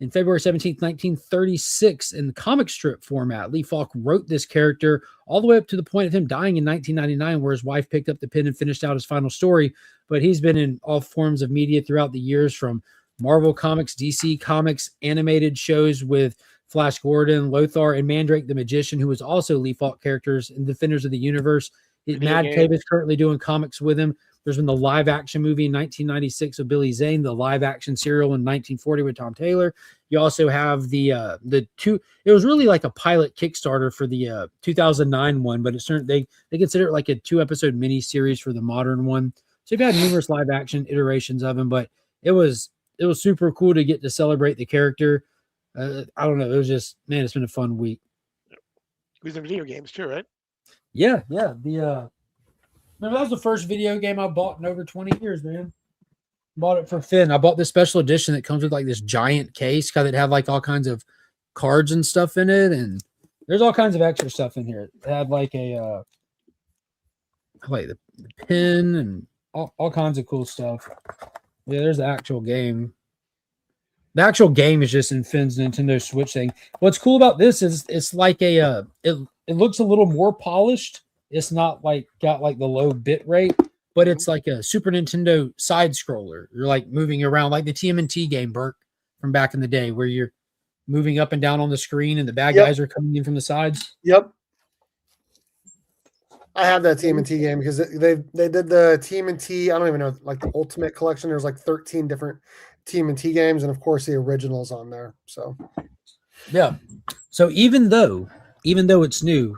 In February 17th, 1936, in the comic strip format, Lee Falk wrote this character all the way up to the point of him dying in 1999, where his wife picked up the pen and finished out his final story. But he's been in all forms of media throughout the years, from Marvel Comics, DC Comics, animated shows with Flash Gordon, Lothar, and Mandrake the Magician, who was also Lee Falk characters in Defenders of the Universe. Mad Cave is currently doing comics with him. There's been the live action movie in 1996 with Billy Zane, the live action serial in 1940 with Tom Taylor. You also have the two. It was really like a pilot Kickstarter for the 2009 one, but it's they consider it like a 2-episode mini series for the modern one. So you've had numerous live action iterations of him, but it was super cool to get to celebrate the character. I don't know. It was just, man, it's been a fun week. He was in video games too, right? Yeah. Remember, that was the first video game I bought in over 20 years, man. Bought it for Finn. I bought this special edition that comes with like this giant case that had like all kinds of cards and stuff in it, and there's all kinds of extra stuff in here. It had like the pin and all kinds of cool stuff. Yeah, there's the actual game. The actual game is just in Finn's Nintendo Switch thing. What's cool about this is it's like it looks a little more polished. It's not like got like the low bit rate, but it's like a Super Nintendo side scroller. You're like moving around like the TMNT game, Burke, from back in the day, where you're moving up and down on the screen and the bad guys are coming in from the sides. Yep. I have that TMNT game because they did the TMNT, I don't even know, like the Ultimate Collection. There's like 13 different TMNT games, and of course the original's on there. So yeah. So even though it's new,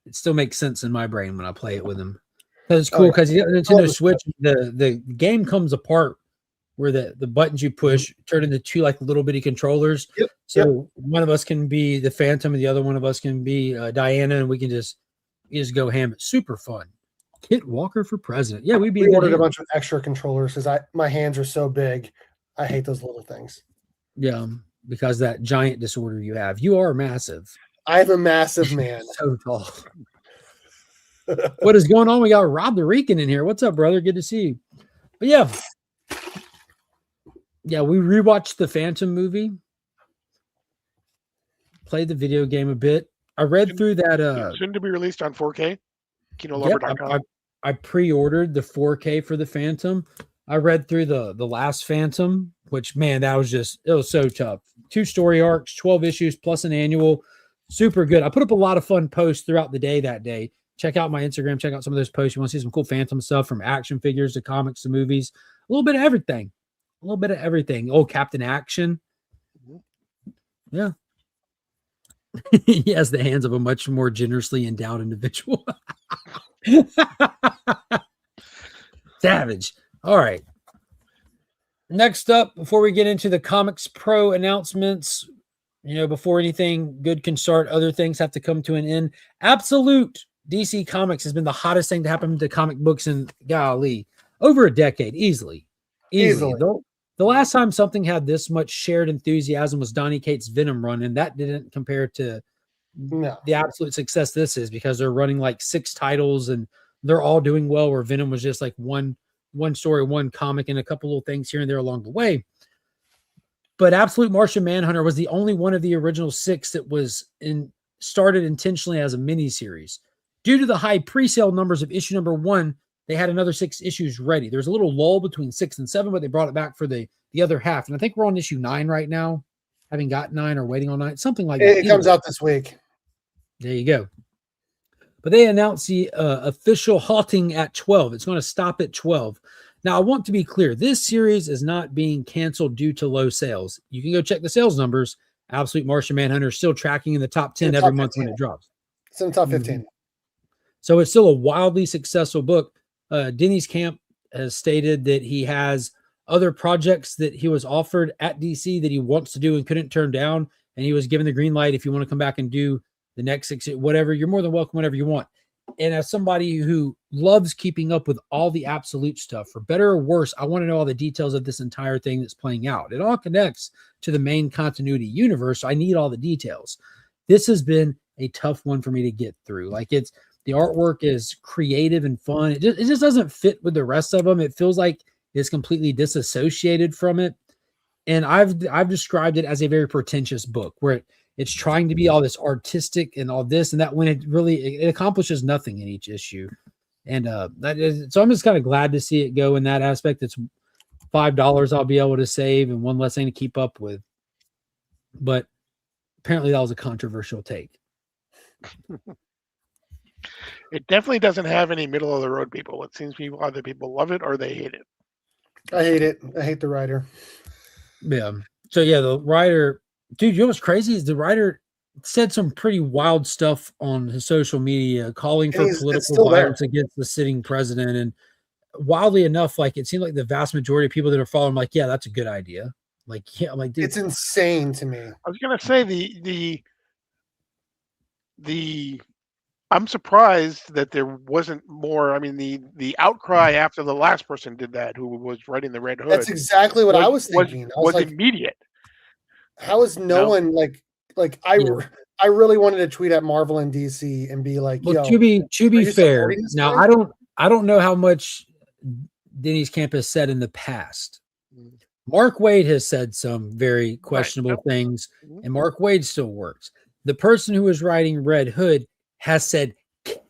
it still makes sense in my brain when I play it with him. Because it's cool because Nintendo Switch, the game comes apart where the buttons you push turn into two like little bitty controllers. Yep. So one of us can be the Phantom and the other one of us can be Diana, and we can just go ham. It's super fun. Kit Walker for president. Yeah, we ordered a bunch of extra controllers because my hands are so big. I hate those little things. Yeah, because that giant disorder you have. You are massive. I have a massive man. So tall. What is going on? We got Rob the Rican in here. What's up, brother? Good to see you. But yeah, we rewatched the Phantom movie. Played the video game a bit. I read through that. Soon to be released on 4K. KinoLover.com. I pre-ordered the 4K for the Phantom. I read through the last Phantom, which, man, it was so tough. 2 story arcs, 12 issues plus an annual. Super good. I put up a lot of fun posts throughout the day that day. Check out my Instagram. Check out some of those posts. You want to see some cool Phantom stuff, from action figures to comics to movies. A little bit of everything. Oh, Captain Action. Yeah. He has the hands of a much more generously endowed individual. Savage. All right. Next up, before we get into the Comics Pro announcements, before anything good can start, other things have to come to an end. Absolute DC Comics has been the hottest thing to happen to comic books in, golly, over a decade, easily. The last time something had this much shared enthusiasm was Donny Cates' Venom run, and that didn't compare to the absolute success this is, because they're running like 6 titles and they're all doing well, where Venom was just like one story, one comic, and a couple little things here and there along the way. But Absolute Martian Manhunter was the only one of the original 6 that was started intentionally as a miniseries. Due to the high pre-sale numbers of issue number 1, they had another 6 issues ready. There's a little lull between 6 and 7, but they brought it back for the other half. And I think we're on issue 9 right now, having got 9 or waiting on 9, something like that. It comes out this week. There you go. But they announced the official halting at 12. It's going to stop at 12. Now, I want to be clear. This series is not being canceled due to low sales. You can go check the sales numbers. Absolute Martian Manhunter is still tracking in the top 10 every month when it drops. It's in the top 15. Mm-hmm. So it's still a wildly successful book. Denny's Camp has stated that he has other projects that he was offered at DC that he wants to do and couldn't turn down. And he was given the green light. If you want to come back and do the next 6, whatever, you're more than welcome whenever you want. And as somebody who loves keeping up with all the absolute stuff, for better or worse, I want to know all the details of this entire thing that's playing out. It all connects to the main continuity universe. So I need all the details. This has been a tough one for me to get through. Like, the artwork is creative and fun. It just doesn't fit with the rest of them. It feels like it's completely disassociated from it. and I've described it as a very pretentious book where it's trying to be all this artistic and all this and that when it accomplishes nothing in each issue. And so I'm just kind of glad to see it go in that aspect. It's $5 I'll be able to save and one less thing to keep up with. But apparently that was a controversial take. It definitely doesn't have any middle of the road people. It seems either people love it or they hate it. I hate it. I hate the writer. Yeah. So yeah, the writer, dude, you know what's crazy is the writer said some pretty wild stuff on his social media, calling for political violence against the sitting president. And wildly enough, like it seemed like the vast majority of people that are following, like, yeah, that's a good idea. Like, yeah, I'm like, dude, it's insane to me. I was gonna say the I'm surprised that there wasn't more. I mean, the outcry after the last person did that, who was writing the Red Hood. That's exactly what I was thinking. I was like, immediate. How is no one like I really wanted to tweet at Marvel and DC and be like, well, to be fair, now I don't know how much Denny's Camp has said in the past. Mark Waid has said some very questionable things, and Mark Waid still works. The person who was writing Red Hood has said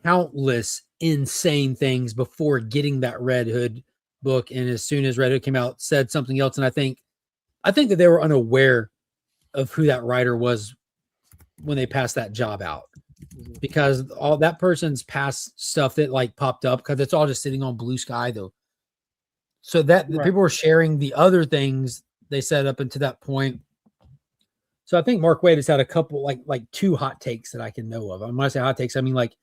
countless insane things before getting that Red Hood book, and as soon as Red Hood came out, said something else. And I think that they were unaware of who that writer was when they passed that job out, because all that person's past stuff that like popped up, because it's all just sitting on Blue Sky though. So that people were sharing the other things they said up until that point. So I think Mark Waid has had a couple, like 2 hot takes that I can know of. When I say hot takes, I mean like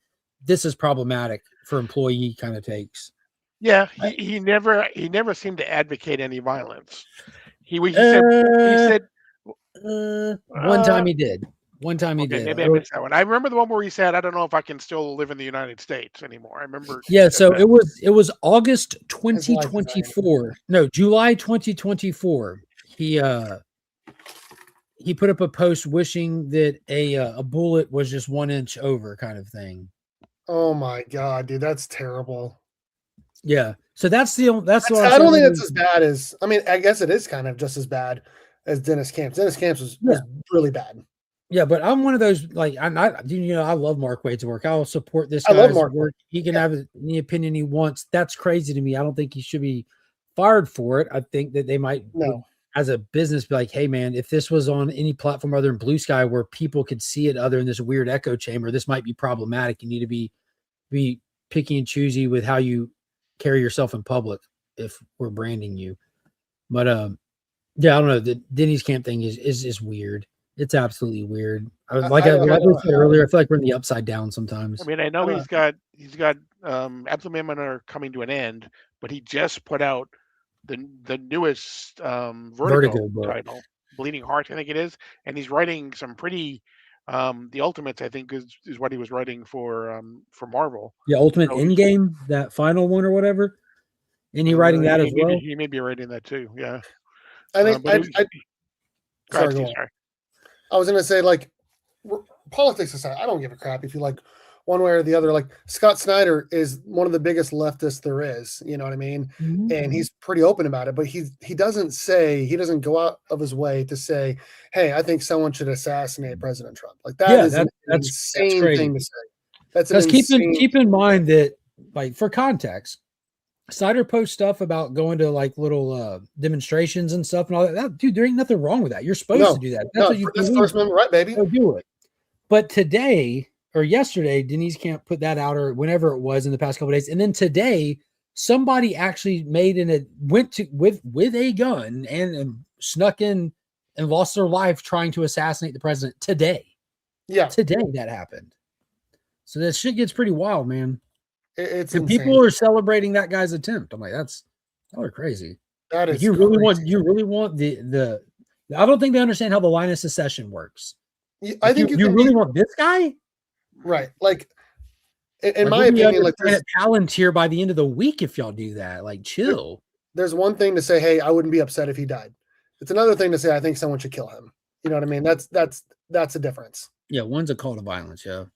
this is problematic for employee kind of takes. Yeah, he never seemed to advocate any violence. He said one time he did. One time he did. Maybe I missed that one. I remember the one where he said, "I don't know if I can still live in the United States anymore." I remember. Yeah, so it was August 2024. No, July 2024. He put up a post wishing that a bullet was just 1 inch over, kind of thing. Oh my god, dude, that's terrible. Yeah, so that's I don't think that's as bad as. I mean, I guess it is kind of just as bad as Dennis Camps. Dennis Camps was really bad. Yeah, but I'm one of those, like, I love Mark Waid's work. I'll support this guy's I love Mark work. He can have any opinion he wants. That's crazy to me. I don't think he should be fired for it. I think that they might, as a business, be like, hey, man, if this was on any platform other than Blue Sky where people could see it other than this weird echo chamber, this might be problematic. You need to be picky and choosy with how you carry yourself in public if we're branding you. But, yeah, I don't know. The Denny's Camp thing is weird. It's absolutely weird. Like I said earlier, I feel like we're in the upside down sometimes. I mean, I know he's got Absolute Man are coming to an end, but he just put out the newest Vertigo title, Bleeding Heart, I think it is, and he's writing some pretty the Ultimates, I think, is what he was writing for Marvel. Yeah, Ultimate Endgame, that final one or whatever. And he writing that as well. He may be writing that too. Yeah, I think. Sorry. I was going to say, like, politics aside, I don't give a crap if you like one way or the other. Like, Scott Snyder is one of the biggest leftists there is, you know what I mean? Mm-hmm. And he's pretty open about it, but he doesn't go out of his way to say, hey, I think someone should assassinate President Trump. Like, that's an insane thing to say. That's because keep in mind that, like, for context, Snyder posts stuff about going to like little demonstrations and stuff and all that. Dude, there ain't nothing wrong with that. You're supposed to do that. That's what you that's First Amendment right, baby. Go do it. But today or yesterday, Denise Camp put that out, or whenever it was in the past couple of days, and then today somebody actually went with a gun and snuck in and lost their life trying to assassinate the president today. Yeah, today that happened. So that shit gets pretty wild, man. It's and people are celebrating that guy's attempt. I'm like, y'all are crazy. That is you really want the I don't think they understand how the line of secession works. I think you really want this guy, right? Like, in my opinion, like Palantir by the end of the week if y'all do that. Like, chill. There's one thing to say, hey, I wouldn't be upset if he died. It's another thing to say, I think someone should kill him. You know what I mean? That's a difference. Yeah, one's a call to violence. Yeah.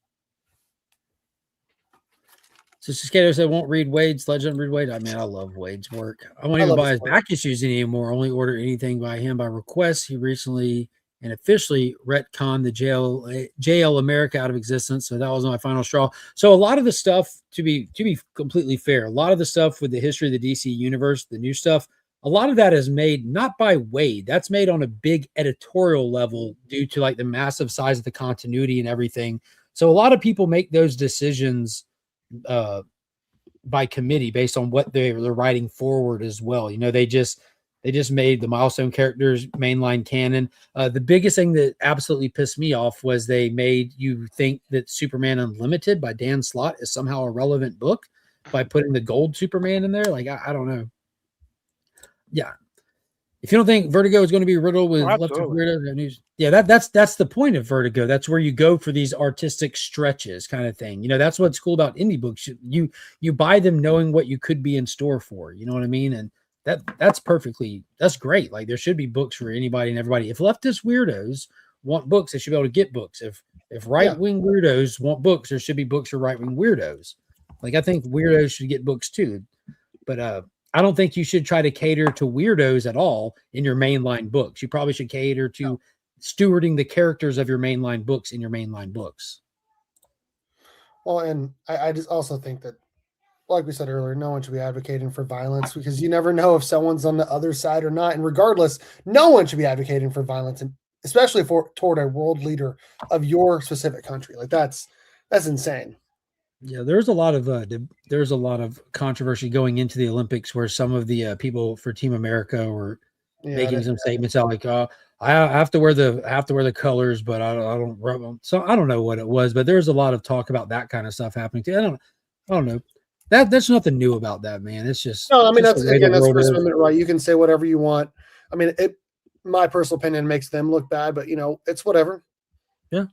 So Cicados said won't read Wade's Legend. Read Wade. I mean, I love Wade's work. I won't even buy his back issues anymore. Only order anything by him by request. He recently and officially retconned the JL America out of existence. So that was my final straw. So a lot of the stuff, to be completely fair, a lot of the stuff with the history of the DC universe, the new stuff, a lot of that is made not by Wade. That's made on a big editorial level due to like the massive size of the continuity and everything. So a lot of people make those decisions by committee based on what they're writing forward as well. You know, they just made the milestone characters mainline canon. The biggest thing that absolutely pissed me off was they made you think that Superman Unlimited by Dan Slott is somehow a relevant book by putting the gold Superman in there. Like, I don't know. Yeah. If you don't think Vertigo is going to be riddled with weirdo, yeah, that's the point of Vertigo. That's where you go for these artistic stretches, kind of thing. You know, that's what's cool about indie books. You buy them knowing what you could be in store for. You know what I mean? And that's great. Like there should be books for anybody and everybody. If leftist weirdos want books, they should be able to get books. If right-wing weirdos want books, there should be books for right-wing weirdos. Like I think weirdos should get books too. But I don't think you should try to cater to weirdos at all in your mainline books. You probably should cater to stewarding the characters of your mainline books in your mainline books. Well, and I just also think that, like we said earlier, no one should be advocating for violence because you never know if someone's on the other side or not. And regardless, no one should be advocating for violence, and especially toward a world leader of your specific country. Like that's insane. Yeah, there's a lot of controversy going into the Olympics where some of the people for Team America were making some statements out like, I have to wear the colors, but I don't rub them. So I don't know what it was, but there's a lot of talk about that kind of stuff happening too. I don't know. That's nothing new about that, man. It's just no. I mean, that's First Amendment right. You can say whatever you want. I mean, my personal opinion makes them look bad, but it's whatever. Yeah.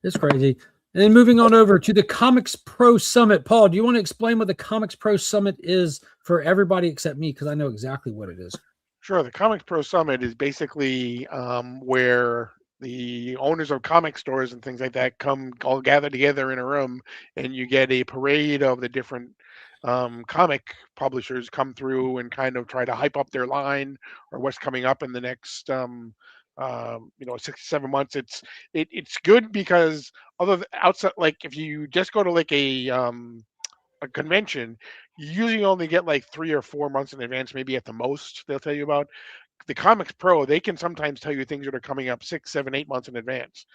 It's crazy. And then moving on over to the Comics Pro Summit. Paul, do you want to explain what the Comics Pro Summit is for everybody except me? Because I know exactly what it is. Sure. The Comics Pro Summit is basically where the owners of comic stores and things like that come all gather together in a room, and you get a parade of the different comic publishers come through and kind of try to hype up their line or what's coming up in the next 6 to 7 months. It's good because outside, like if you just go to like a convention, you usually only get like 3 or 4 months in advance, maybe at the most. They'll tell you about the Comics Pro. They can sometimes tell you things that are coming up 6, 7, 8 months in advance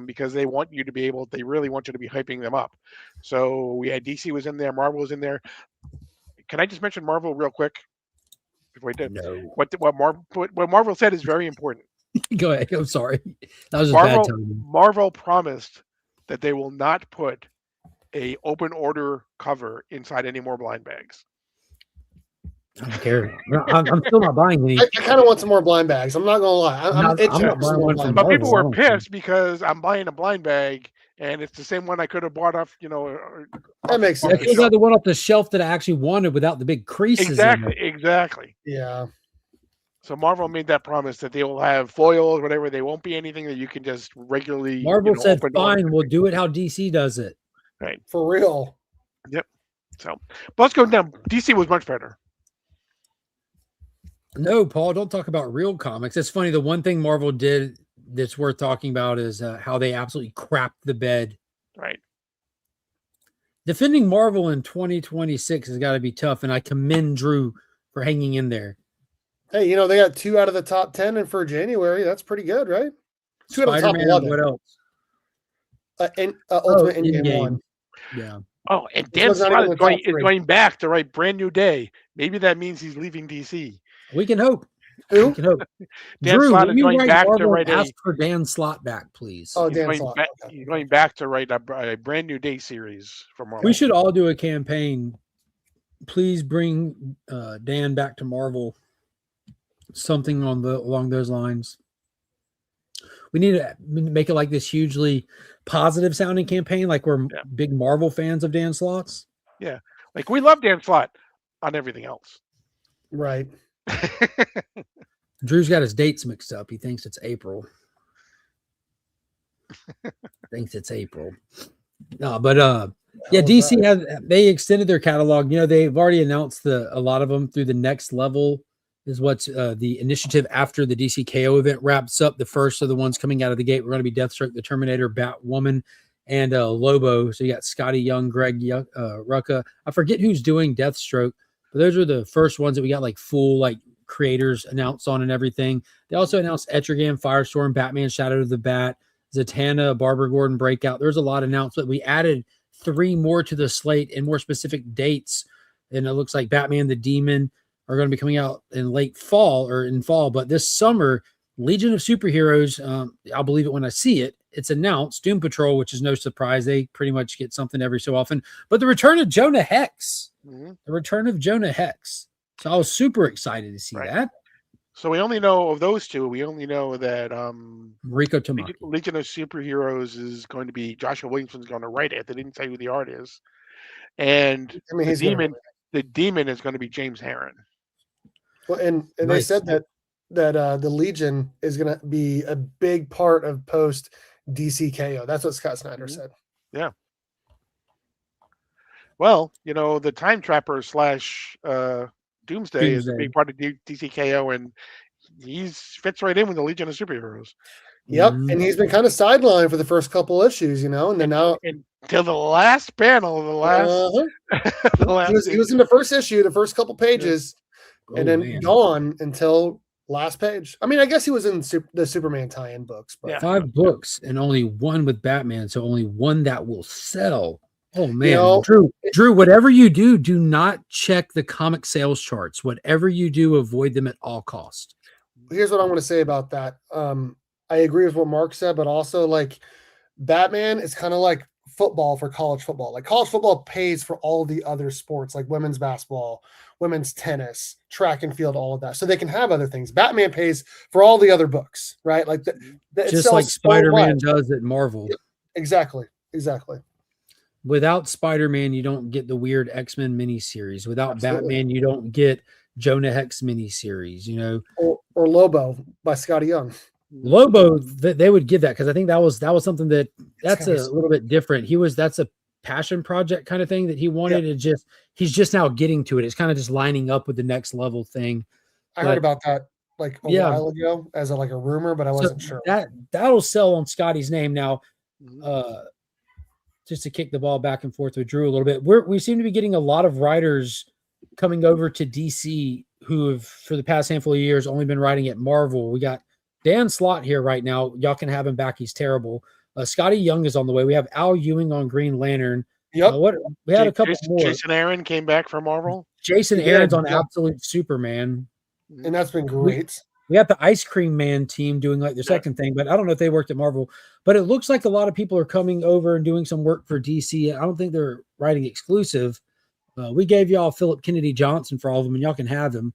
because they want you to be able. They really want you to be hyping them up. So we had DC was in there, Marvel was in there. Can I just mention Marvel real quick before we did? No. What Marvel said is very important. Go ahead. I'm sorry. That was bad timing. Marvel promised that they will not put a open order cover inside any more blind bags. I don't care. I'm still not buying any. I kind of want some more blind bags. I'm not gonna lie. I'm not buying one. But people were pissed because I'm buying a blind bag and it's the same one I could have bought off. That makes sense. It's like the one off the shelf that I actually wanted without the big creases. Exactly. Yeah. So Marvel made that promise that they will have foils, whatever. They won't be anything that you can just regularly. Marvel said, "Fine, we'll do it how DC does it." Right. For real. Yep. So, but let's go down. DC was much better. No, Paul, don't talk about real comics. It's funny. The one thing Marvel did that's worth talking about is how they absolutely crapped the bed. Right. Defending Marvel in 2026 has got to be tough, and I commend Drew for hanging in there. Hey, they got 2 out of the top 10 and for January. That's pretty good, right? 2 out of the top 11. What else? Ultimate Endgame 1. Yeah. Oh, and Dan Slott is going back to write Brand New Day. Maybe that means he's leaving DC. We can hope. Who? We can hope. Dan Drew, Slott is going back to write ask for Dan Slott back, please. Oh, Dan Slott. He's going back to write a Brand New Day series for Marvel. We should all do a campaign. Please bring Dan back to Marvel. Something along those lines. We need to make it like this hugely positive sounding campaign, like we're big Marvel fans of Dan Slott's. Yeah, like we love Dan Slott on everything else. Right. Drew's got his dates mixed up. He thinks it's April. No, but yeah, Hell is DC that? they extended their catalog. You know, they've already announced a lot of them through the next level is what's the initiative after the DC KO event wraps up. The first of the ones coming out of the gate, we're going to be Deathstroke, the Terminator, Batwoman, and Lobo. So you got Scotty Young, Greg Rucka. I forget who's doing Deathstroke, but those are the first ones that we got like full like creators announced on and everything. They also announced Etrigan, Firestorm, Batman, Shadow of the Bat, Zatanna, Barbara Gordon Breakout. There's a lot of announcements. We added 3 more to the slate and more specific dates. And it looks like Batman the Demon are going to be coming out in late fall or in fall. But this summer, Legion of Superheroes, I'll believe it when I see it. It's announced. Doom Patrol, which is no surprise. They pretty much get something every so often. But the return of Jonah Hex. The return of Jonah Hex. So I was super excited to see that. So we only know of those two. We only know that Rico Tamaki. Legion of Superheroes is going to be Joshua Williamson's going to write it. They didn't say who the art is, and I mean, the demon is going to be James Herron. Well, and they said that the Legion is going to be a big part of post DC KO. That's what Scott Snyder said. Yeah. Well, you know, the Time Trapper / Doomsday is a big part of DC KO, and he fits right in with the Legion of Superheroes. Yep, and he's been kind of sidelined for the first couple issues, you know, and then now until the last panel, he was in the first issue, the first couple pages, and then gone until last page. I mean, I guess he was in the Superman tie-in books, but 5 books and only 1 with Batman, so only 1 that will sell. Oh man, you know, Drew, whatever you do, do not check the comic sales charts. Whatever you do, avoid them at all costs. Here's what I want to say about that. I agree with what Mark said, but also like Batman is kind of like football for college football. Like college football pays for all the other sports, like women's basketball, women's tennis, track and field, all of that. So they can have other things. Batman pays for all the other books, right? Like just like Spider-Man does at Marvel. Exactly. Without Spider-Man, you don't get the weird X-Men miniseries. Without Batman, you don't get Jonah Hex miniseries, you know. Or Lobo by Scotty Young. Lobo, they would give that because I think that was something that's a little bit different. That's a passion project kind of thing that he wanted. Yeah. He's just now getting to it. It's kind of just lining up with the next level thing. I heard about that like a while ago as a rumor, but I wasn't sure. That'll sell on Scotty's name now. Just to kick the ball back and forth with Drew a little bit, we seem to be getting a lot of writers coming over to DC who have, for the past handful of years, only been writing at Marvel. We got Dan Slott here right now. Y'all can have him back. He's terrible. Scotty Young is on the way. We have Al Ewing on Green Lantern. Yep. We had a couple more. Jason Aaron came back from Marvel. Jason Aaron's on Absolute Superman. And that's been great. We got the Ice Cream Man team doing like the second thing, but I don't know if they worked at Marvel. But it looks like a lot of people are coming over and doing some work for DC. I don't think they're writing exclusive. We gave y'all Philip Kennedy Johnson for all of them, and y'all can have them.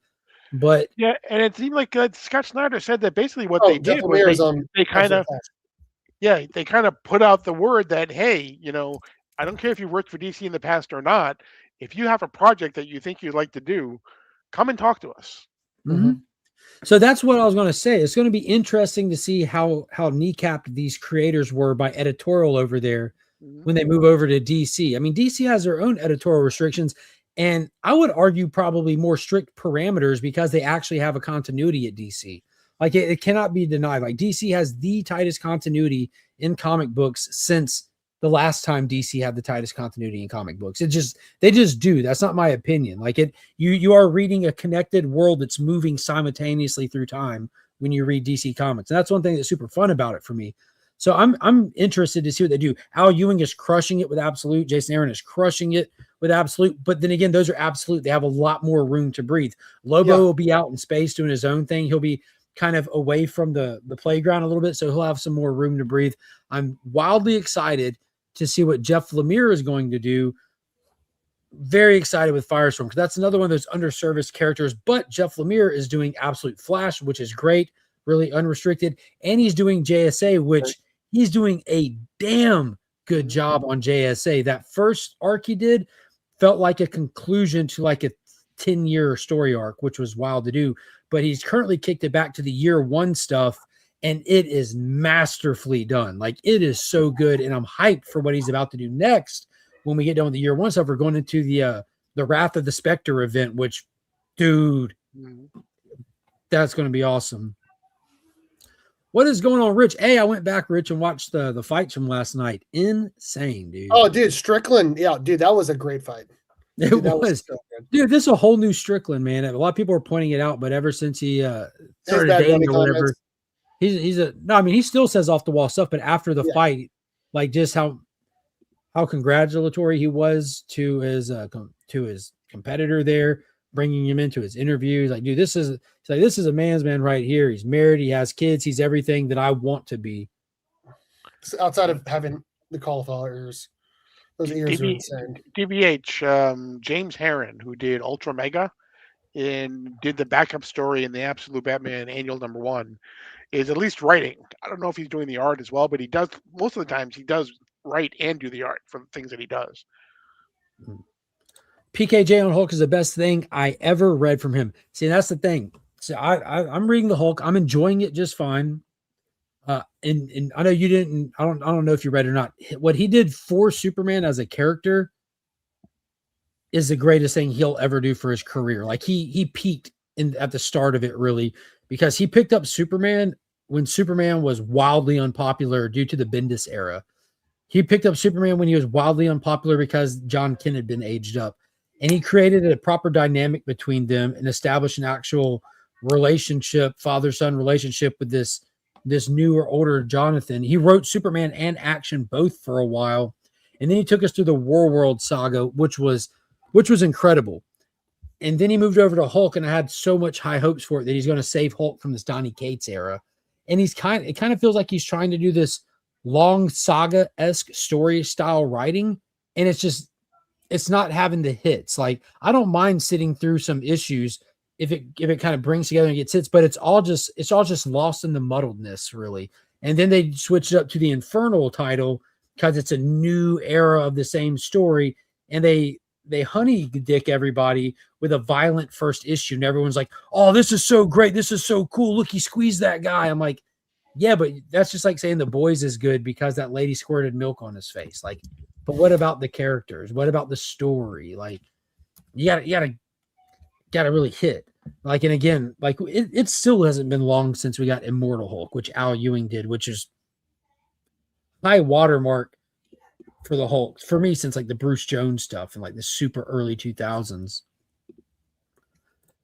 But yeah, and it seemed like Scott Snyder said that basically what they did was they kind of put out the word that, hey, you know, I don't care if you worked for DC in the past or not. If you have a project that you think you'd like to do, come and talk to us. Mm-hmm. So that's what I was going to say. It's going to be interesting to see how kneecapped these creators were by editorial over there when they move over to DC. I mean, DC has their own editorial restrictions, and I would argue probably more strict parameters because they actually have a continuity at DC. Like it cannot be denied. Like DC has the tightest continuity in comic books since the last time DC had the tightest continuity in comic books. They just do. That's not my opinion. Like you are reading a connected world that's moving simultaneously through time when you read DC comics. And that's one thing that's super fun about it for me. So I'm interested to see what they do. Al Ewing is crushing it with Absolute. Jason Aaron is crushing it with Absolute. But then again, those are Absolute. They have a lot more room to breathe. Lobo will be out in space doing his own thing. He'll be kind of away from the playground a little bit, so he'll have some more room to breathe. I'm wildly excited to see what Jeff Lemire is going to do. Very excited with Firestorm because that's another one of those underserviced characters. But Jeff Lemire is doing Absolute Flash, which is great, really unrestricted. And he's doing JSA, which he's doing a damn good job on JSA. That first arc he did felt like a conclusion to like a 10-year story arc, which was wild to do. But he's currently kicked it back to the year 1 stuff. and it is masterfully done. Like, it is so good, and I'm hyped for what he's about to do next when we get done with the year one stuff. We're going into the Wrath of the Spectre event, which, dude, that's going to be awesome. What is going on, Rich? Hey, I went back, Rich, and watched the fights from last night. Insane, dude. Oh, dude, Strickland. Yeah, dude, that was a great fight. It was. So dude, this is a whole new Strickland, man. A lot of people are pointing it out, but ever since he started dating or whatever, he still says off the wall stuff, but after the fight, like just how congratulatory he was to his competitor there, bringing him into his interview. He's like, dude, this is a man's man right here. He's married, he has kids, he's everything that I want to be. Outside of having the cauliflowers. Those ears are insane. DBH, James Herron, who did Ultra Mega and did the backup story in the Absolute Batman Annual #1, is at least writing. I don't know if he's doing the art as well, but he does, most of the times he does write and do the art for the things that he does. PKJ on Hulk is the best thing I ever read from him. See, that's the thing. So I'm reading the Hulk. I'm enjoying it just fine. And I know you didn't. I don't know if you read it or not. What he did for Superman as a character is the greatest thing he'll ever do for his career. Like he peaked at the start of it, really, because he picked up Superman when Superman was wildly unpopular due to the Bendis era. He picked up Superman when he was wildly unpopular because John Kent had been aged up, and he created a proper dynamic between them and established an actual relationship, father-son relationship with this newer, older Jonathan. He wrote Superman and Action both for a while, and then he took us through the War World saga, which was incredible. And then he moved over to Hulk, and I had so much high hopes for it that he's going to save Hulk from this Donny Cates era. And it kind of feels like he's trying to do this long saga-esque story style writing, and it's not having the hits. Like, I don't mind sitting through some issues if it kind of brings together and gets hits, but it's all just lost in the muddledness, really. And then they switched it up to the Infernal title because it's a new era of the same story, and they honey dick everybody with a violent first issue, and everyone's like, "Oh, this is so great! This is so cool! Look, he squeezed that guy." I'm like, yeah, but that's just like saying The Boys is good because that lady squirted milk on his face. Like, but what about the characters? What about the story? Like, you gotta really hit. Like, and again, like it still hasn't been long since we got Immortal Hulk, which Al Ewing did, which is high watermark for the Hulk for me since like the Bruce Jones stuff and like the super early 2000s.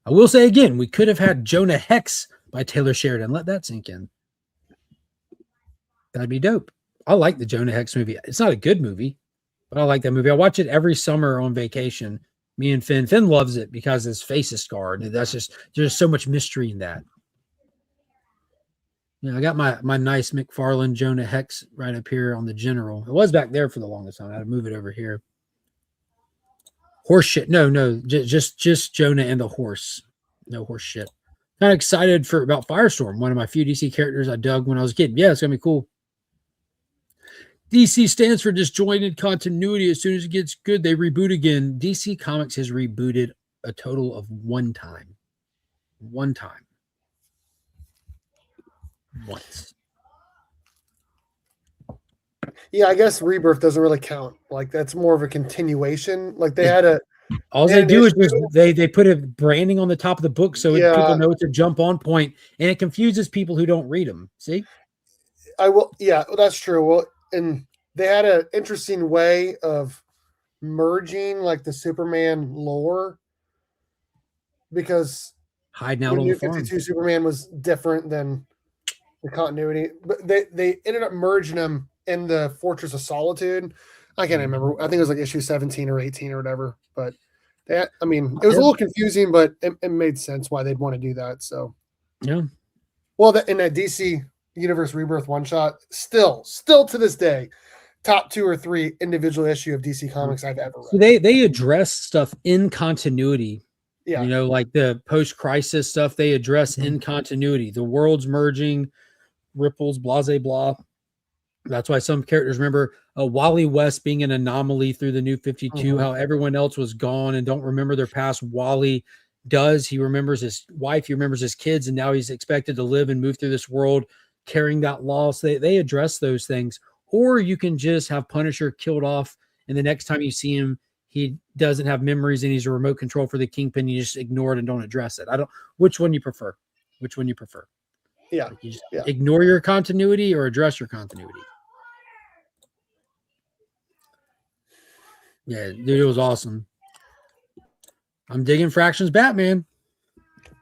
I will say again, we could have had Jonah Hex by Taylor Sheridan. Let that sink in. That'd be dope. I like the Jonah Hex movie. It's not a good movie, but I like that movie. I watch it every summer on vacation. Me and Finn. Finn loves it because his face is scarred. There's so much mystery in that. Yeah, I got my nice McFarlane Jonah Hex right up here on the general. It was back there for the longest time. I had to move it over here. Horse shit. No, just Jonah and the horse. No horse shit. Kind of excited about Firestorm, one of my few DC characters I dug when I was a kid. Yeah, it's gonna be cool. DC stands for disjointed continuity. As soon as it gets good, they reboot again. DC Comics has rebooted a total of one time. Once. Yeah, I guess Rebirth doesn't really count. Like, that's more of a continuation. Like, they had a... All they do is they put a branding on the top of the book so people know it's a jump on point, and it confuses people who don't read them. See? Yeah, that's true. Well, and they had an interesting way of merging like the Superman lore, because hiding out on the farm. 52 Superman was different than the continuity, but they ended up merging them in the Fortress of Solitude. I can't remember. I think it was like issue 17 or 18 or whatever. But it was a little confusing, but it made sense why they'd want to do that. So yeah. Well, in that DC Universe Rebirth one shot, still to this day, top 2 or 3 individual issue of DC Comics I've ever read. So they address stuff in continuity. Yeah. You know, like the post-crisis stuff, they address in continuity. The world's merging, ripples, blah, blah, blah. That's why some characters remember Wally West being an anomaly through the New 52, how everyone else was gone and don't remember their past. Wally does. He remembers his wife, he remembers his kids, and now he's expected to live and move through this world carrying that loss. They address those things. Or you can just have Punisher killed off, and the next time you see him, he doesn't have memories and he's a remote control for the Kingpin. You just ignore it and don't address it. Which one you prefer? Yeah. Like you just Yeah. ignore your continuity or address your continuity. Yeah, dude, it was awesome. I'm digging Fractions Batman.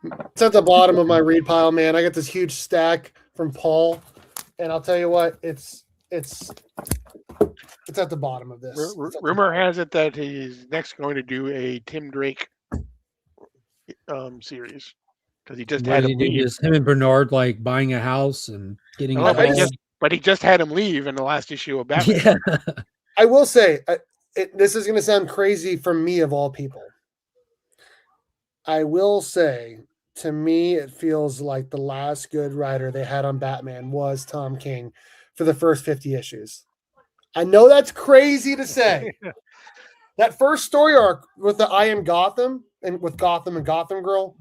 It's at the bottom of my read pile, man. I got this huge stack from Paul, and I'll tell you what, it's at the bottom of this. Rumor has it that he's next going to do a Tim Drake series because he just had him leave. Just him and Bernard like buying a house and getting. But he just had him leave in the last issue of Batman. Yeah. I will say, this is going to sound crazy from me of all people. I will say, to me, it feels like the last good writer they had on Batman was Tom King for the first 50 issues. I know that's crazy to say. That first story arc with the I Am Gotham and with Gotham and Gotham Girl,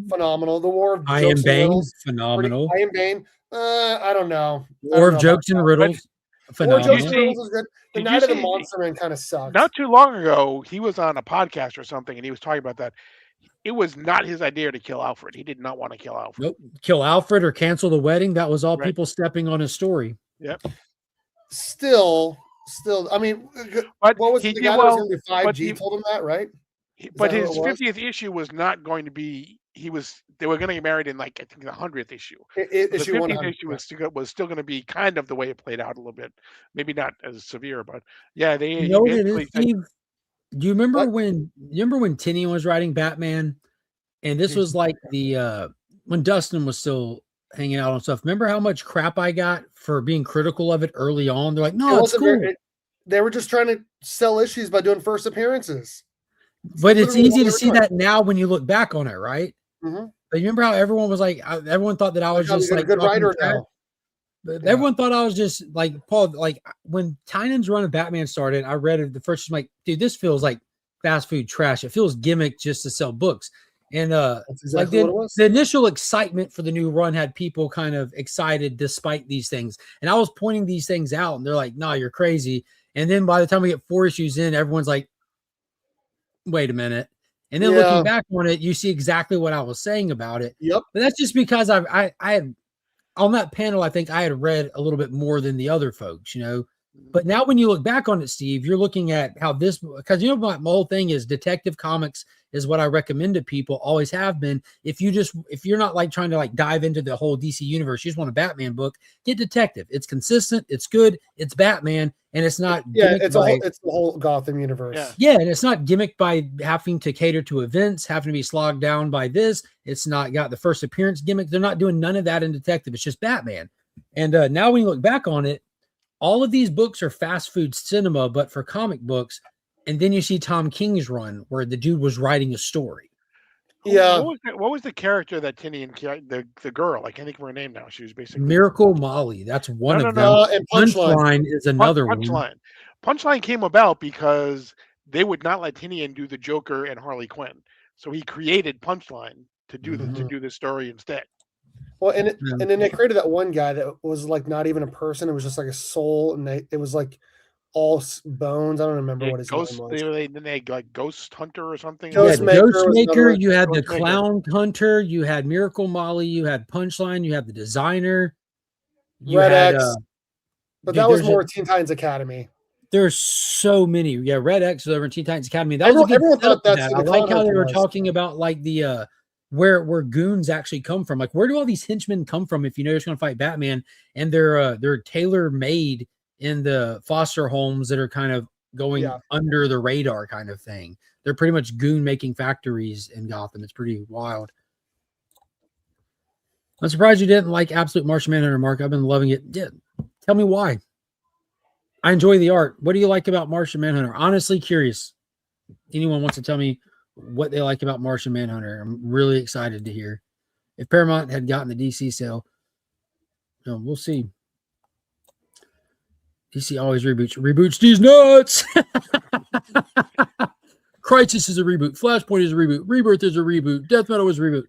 phenomenal. The War of I Am Bane, phenomenal. I Am Bane, I don't know. War of Jokes and Riddles, phenomenal. War of Jokes and Riddles is good. The Night of the Monster Man kind of sucks. Not too long ago, he was on a podcast or something, and he was talking about that. It was not his idea to kill Alfred. He did not want to kill Alfred. Nope. Kill Alfred or cancel the wedding. That was all people stepping on his story. Yep. Still, I mean, what was the guy that was going to do 5G told him that, right? But his 50th issue was not going to be. They were going to get married in like I think the 100th issue. The 50th issue was still going to be kind of the way it played out a little bit. Maybe not as severe, but yeah, they. Do you remember when Tinian was writing Batman, and this was like when Dustin was still hanging out on stuff? Remember how much crap I got for being critical of it early on? They're like, no, it's cool. They were just trying to sell issues by doing first appearances. But it's easy to see that now when you look back on it, right? Mm-hmm. But you remember how everyone was like, everyone thought that I was just like a good writer now. Everyone thought I was just like Paul. Like when Tynan's run of Batman started, I read it the first. I'm like, dude, this feels like fast food trash. It feels gimmick just to sell books. And that's exactly what it was. The initial excitement for the new run had people kind of excited despite these things. And I was pointing these things out, and they're like, "No, you're crazy." And then by the time we get 4 issues in, everyone's like, "Wait a minute." And then looking back on it, you see exactly what I was saying about it. Yep. But that's just because I had. On that panel, I think I had read a little bit more than the other folks, But now when you look back on it, Steve, you're looking at how this, because my whole thing is Detective Comics is what I recommend to people, always have been. If you're not like trying to like dive into the whole DC universe, you just want a Batman book, get Detective. It's consistent, it's good, it's Batman, and it's not it's the whole Gotham universe. Yeah, and it's not gimmicked by having to cater to events, having to be slogged down by this. It's not got the first appearance gimmick. They're not doing none of that in Detective. It's just Batman. And now when you look back on it, all of these books are fast food cinema, but for comic books. And then you see Tom King's run where the dude was writing a story. Yeah. What was the character that Tinian, the girl? I can't think of her name now. She was basically Miracle Molly. That's one of them. And Punchline is another one. Punchline came about because they would not let Tinian do the Joker and Harley Quinn, so he created Punchline to do the story instead. Well, and then they created that one guy that was like not even a person; it was just like a soul, and it was like all bones. I don't remember what his name was. They like Ghost Hunter or something. Ghostmaker. You had the Clown Hunter. You had Miracle Molly. You had Punchline. You had the Designer. Red X. But that was more Teen Titans Academy. There's so many. Yeah, Red X was over in Teen Titans Academy. That was everyone thought that. I like how they were talking about like the where goons actually come from. Like, where do all these henchmen come from? If you know you're going to fight Batman, and they're tailor made in the foster homes that are kind of going under the radar kind of thing. They're pretty much goon making factories in Gotham. It's pretty wild. I'm surprised you didn't like Absolute Martian Manhunter, Mark. I've been loving it. Yeah, tell me why. I enjoy the art. What do you like about Martian Manhunter? Honestly curious. Anyone wants to tell me what they like about Martian Manhunter? I'm really excited to hear. If Paramount had gotten the DC sale, we'll see. DC always reboots these nuts. Crisis is a reboot. Flashpoint is a reboot. Rebirth is a reboot. Death Metal is a reboot.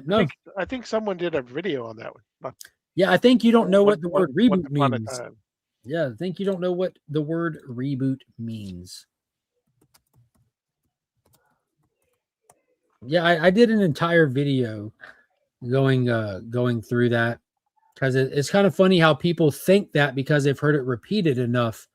No, I think someone did a video on that one. Yeah, I think you don't know what the word Once reboot upon a means. time. Yeah, I think you don't know what the word reboot means. Yeah, I did an entire video going through that because it's kind of funny how people think that because they've heard it repeated enough.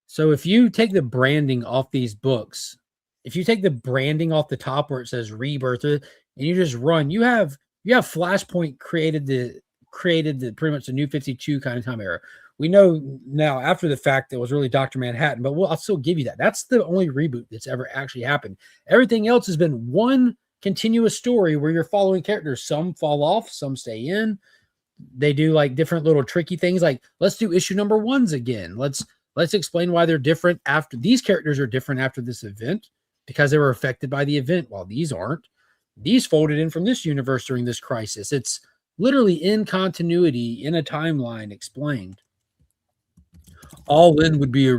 So if you take the branding off these books, if you take the branding off the top where it says rebirth and you just run, you have Flashpoint created the pretty much the new 52 kind of time era. We know now after the fact it was really Dr. Manhattan, but I'll still give you that. That's the only reboot that's ever actually happened. Everything else has been one continuous story where you're following characters. Some fall off, some stay in. They do like different little tricky things like let's do issue number ones again. Let's explain why they're different after these characters are different after this event because they were affected by the event while these aren't. These folded in from this universe during this crisis. It's literally in continuity in a timeline explained. All in would be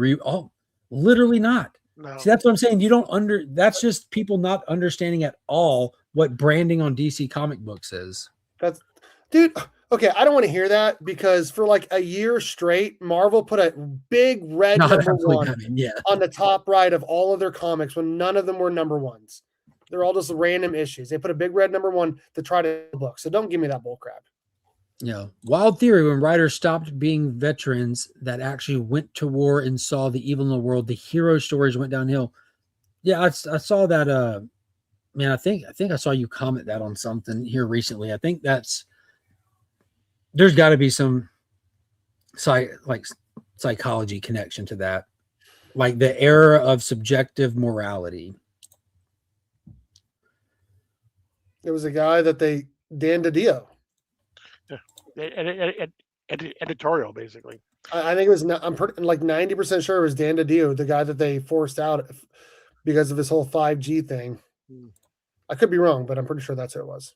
literally not. No. See, that's what I'm saying. That's just people not understanding at all what branding on DC comic books is. Dude, okay, I don't want to hear that because for like a year straight, Marvel put a big red number one on the top right of all of their comics when none of them were number ones. They're all just random issues. They put a big red number one to try to book. So don't give me that bull crap. Yeah. Wild theory when writers stopped being veterans that actually went to war and saw the evil in the world, the hero stories went downhill. Yeah, I saw that. Man, I think I saw you comment that on something here recently. I think there's got to be some psychology connection to that, like the era of subjective morality. It was a guy that Dan DiDio. Editorial, basically. I think it was. I'm like 90% sure it was Dan DiDio, the guy that they forced out because of this whole 5G thing. I could be wrong, but I'm pretty sure that's who it was.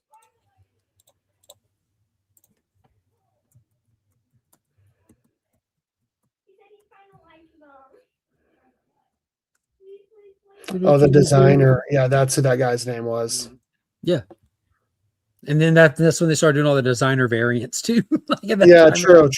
Oh, the designer. Yeah, that's who that guy's name was. Yeah. And then that's when they started doing all the designer variants too. Yeah, true.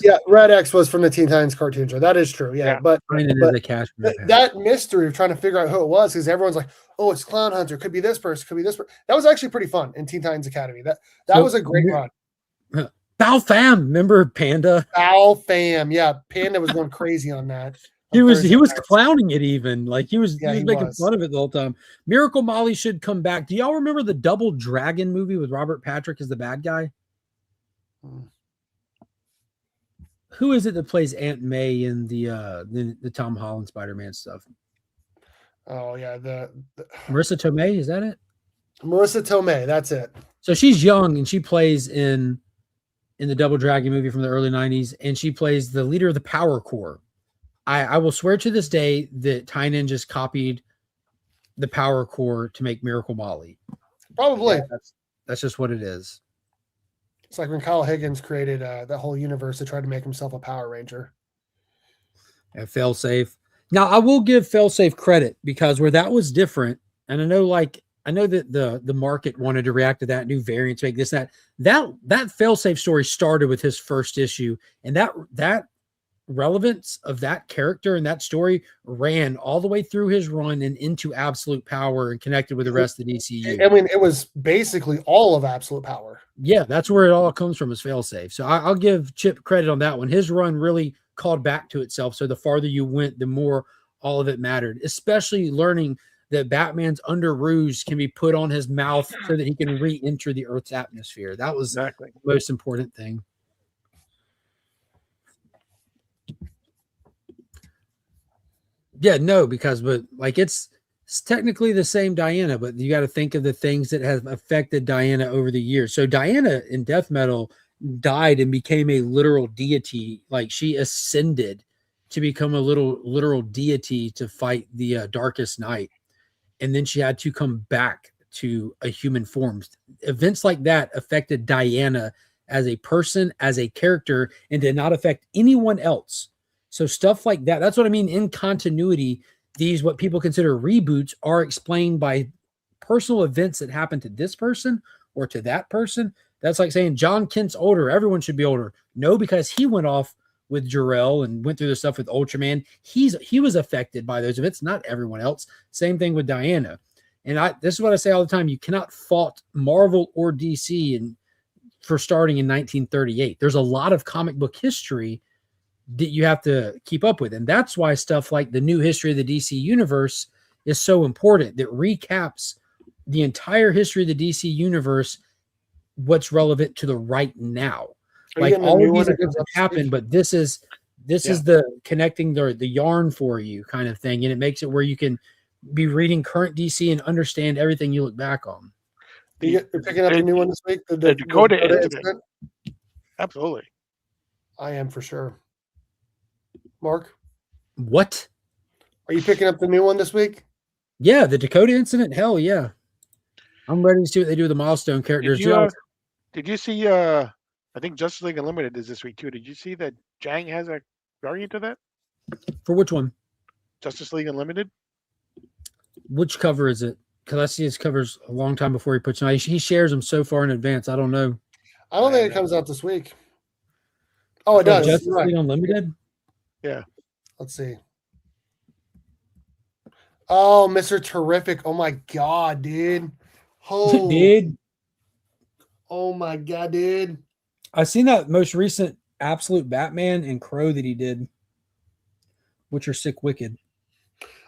Yeah, Red X was from the Teen Titans cartoon show. That is true. Yeah. But that mystery of trying to figure out who it was, because everyone's like, oh, it's Clown Hunter. Could be this person. Could be this person. That was actually pretty fun in Teen Titans Academy. That was a great run. Bao Fam, remember Panda? Bao Fam, yeah. Panda was going crazy on that. He was clowning it even. Like he was making fun of it the whole time. Miracle Molly should come back. Do y'all remember the Double Dragon movie with Robert Patrick as the bad guy? Who is it that plays Aunt May in the Tom Holland Spider-Man stuff? Oh yeah, the Marissa Tomei, is that it? Marissa Tomei, that's it. So she's young and she plays in the Double Dragon movie from the early 90s, and she plays the leader of the Power Corps. I will swear to this day that Tynan just copied the Power Corps to make Miracle Molly. Probably. Yeah, that's just what it is. It's like when Kyle Higgins created that whole universe to try to make himself a Power Ranger. And Failsafe. Now, I will give Failsafe credit because where that was different, and I know that the market wanted to react to that, new variants, make this, that Failsafe story started with his first issue, and that relevance of that character and that story ran all the way through his run and into Absolute Power and connected with the rest of the DCU. I mean, it was basically all of Absolute Power. Yeah, that's where it all comes from, is Failsafe. So I'll give Chip credit on that one. His run really called back to itself. So the farther you went, the more all of it mattered, especially learning that Batman's under rouge can be put on his mouth so that he can re-enter the Earth's atmosphere. That was exactly the most important thing. Yeah, no, because it's technically the same Diana, but you got to think of the things that have affected Diana over the years. So Diana in Death Metal died and became a literal deity. Like she ascended to become a literal deity to fight the darkest night. And then she had to come back to a human form. Events like that affected Diana as a person, as a character, and did not affect anyone else. So stuff like that, that's what I mean. In continuity, these, what people consider reboots, are explained by personal events that happen to this person or to that person, That's like saying John Kent's older. Everyone should be older. No, because he went off with Jor-El and went through the stuff with Ultraman. He was affected by those events, not everyone else. Same thing with Diana. And this is what I say all the time. You cannot fault Marvel or DC for starting in 1938. There's a lot of comic book history that you have to keep up with. And that's why stuff like the new history of the DC universe is so important. That recaps the entire history of the DC universe, what's relevant to the right now. Like all of these events have happened, but this is the connecting the yarn for you kind of thing. And it makes it where you can be reading current DC and understand everything you look back on. You're picking up the new one this week? The Dakota incident. Absolutely. I am for sure. Mark? What? Are you picking up the new one this week? Yeah, the Dakota incident? Hell yeah. I'm ready to see what they do with the milestone characters. Did you see I think Justice League Unlimited is this week too. Did you see that Jang has a variant of that? For which one? Justice League Unlimited. Which cover is it? Because I see his covers a long time before he puts them out. He shares them so far in advance. I don't know. I don't think it comes out this week. Oh, it does. Justice League Unlimited? Yeah. Let's see. Oh, Mr. Terrific. Oh my God, dude. Oh, dude. Oh my God, dude. I seen that most recent Absolute Batman and Crow that he did, which are sick wicked.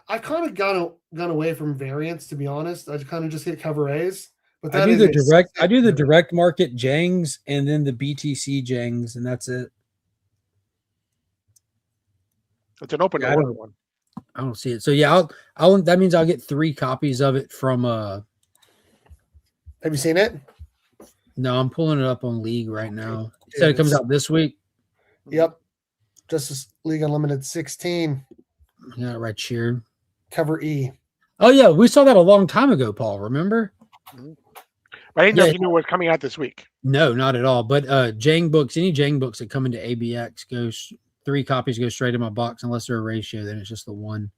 I kind of gone away from variants, to be honest. I kind of just get cover A's. But I do the direct market Jangs and then the BTC Jangs, and that's it. It's an open order one. I don't see it. So yeah, I'll that means I'll get 3 copies of it from Have you seen it? No, I'm pulling it up on League right now. You said it comes out this week? Yep. Justice League Unlimited 16. I got it right here. Cover E. Oh yeah, we saw that a long time ago, Paul. Remember? Mm-hmm. But I didn't know if you knew what was coming out this week. No, not at all. But Jang books, any Jang books that come into ABX goes 3 copies go straight in my box unless they're a ratio. Then it's just the one.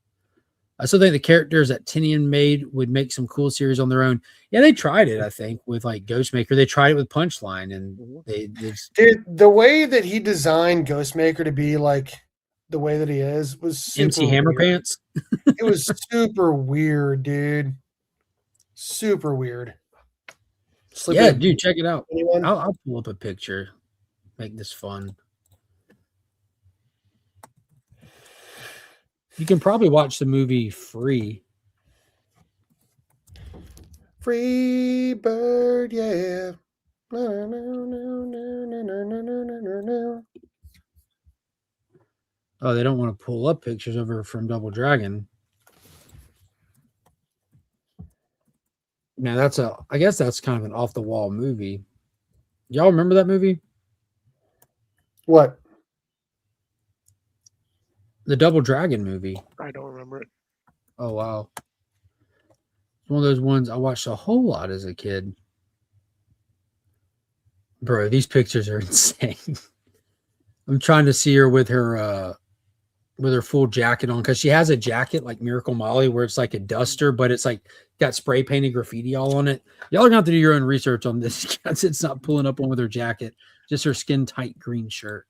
I still think the characters that Tinian made would make some cool series on their own. Yeah, they tried it. I think with like Ghostmaker, they tried it with Punchline, and dude, the way that he designed Ghostmaker to be like the way that he is was super MC Hammer weird. Pants. It was super weird, dude. Super weird. Yeah, dude, check it out. I'll pull up a picture. Make this fun. You can probably watch the movie free. Free bird, yeah. Oh, they don't want to pull up pictures of her from Double Dragon. Now I guess that's kind of an off the wall movie. Y'all remember that movie? What? The Double Dragon movie. I don't remember it. Oh wow. It's one of those ones I watched a whole lot as a kid. Bro, these pictures are insane. I'm trying to see her with her full jacket on, because she has a jacket like Miracle Molly where it's like a duster, but it's like got spray painted graffiti all on it. Y'all are gonna have to do your own research on this because it's not pulling up on with her jacket, just her skin tight green shirt.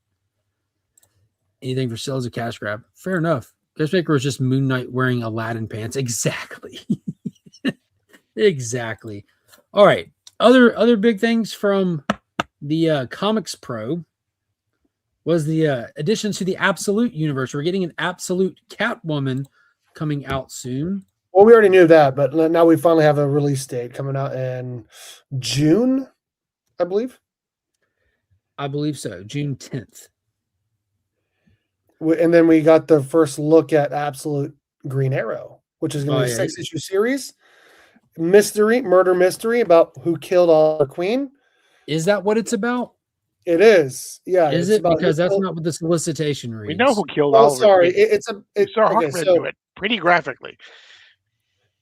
Anything for sale is a cash grab. Fair enough. Ghostmaker was just Moon Knight wearing Aladdin pants. Exactly. Exactly. All right. Other big things from the Comics Pro was the additions to the Absolute universe. We're getting an Absolute Catwoman coming out soon. Well, we already knew that, but now we finally have a release date coming out in June, I believe. I believe so. June 10th. And then we got the first look at Absolute Green Arrow, which is going to be a 6-issue series. Murder mystery about who killed Oliver Queen. Is that what it's about? It is. Yeah. Is it? Because that's not what the solicitation reads. We know who killed Oliver Queen. Sorry. Do it pretty graphically.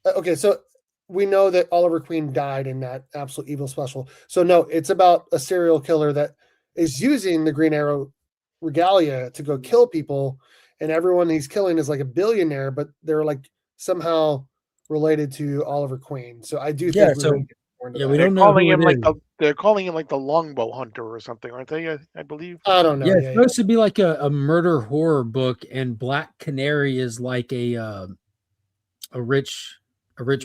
Okay, so we know that Oliver Queen died in that Absolute Evil special. So no, it's about a serial killer that is using the Green Arrow regalia to go kill people, and everyone he's killing is like a billionaire, but they're like somehow related to Oliver Queen. So I do think into Yeah, that. we They're don't know calling who him it like is. they're calling him like the longbow hunter or something, aren't they? I believe. I don't know. Yeah, it's Yeah, supposed to be like a murder horror book, and Black Canary is like a rich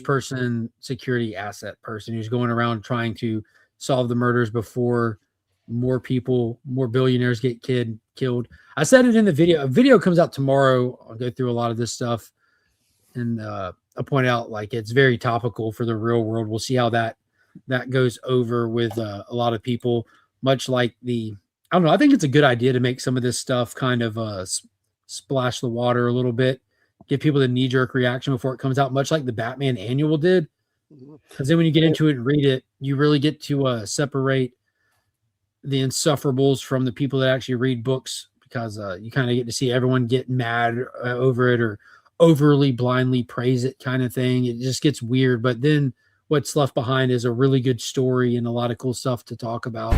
person security asset person who's going around trying to solve the murders before more billionaires get killed. I said it in the video. A video comes out tomorrow. I'll go through a lot of this stuff and I'll point out like it's very topical for the real world. We'll see how that goes over with a lot of people. Much like I don't know. I think it's a good idea to make some of this stuff kind of splash the water a little bit, give people the knee jerk reaction before it comes out, much like the Batman annual did. Because then when you get into it and read it, you really get to separate the insufferables from the people that actually read books, because you kind of get to see everyone get mad over it or overly blindly praise it kind of thing. It just gets weird. But then what's left behind is a really good story and a lot of cool stuff to talk about.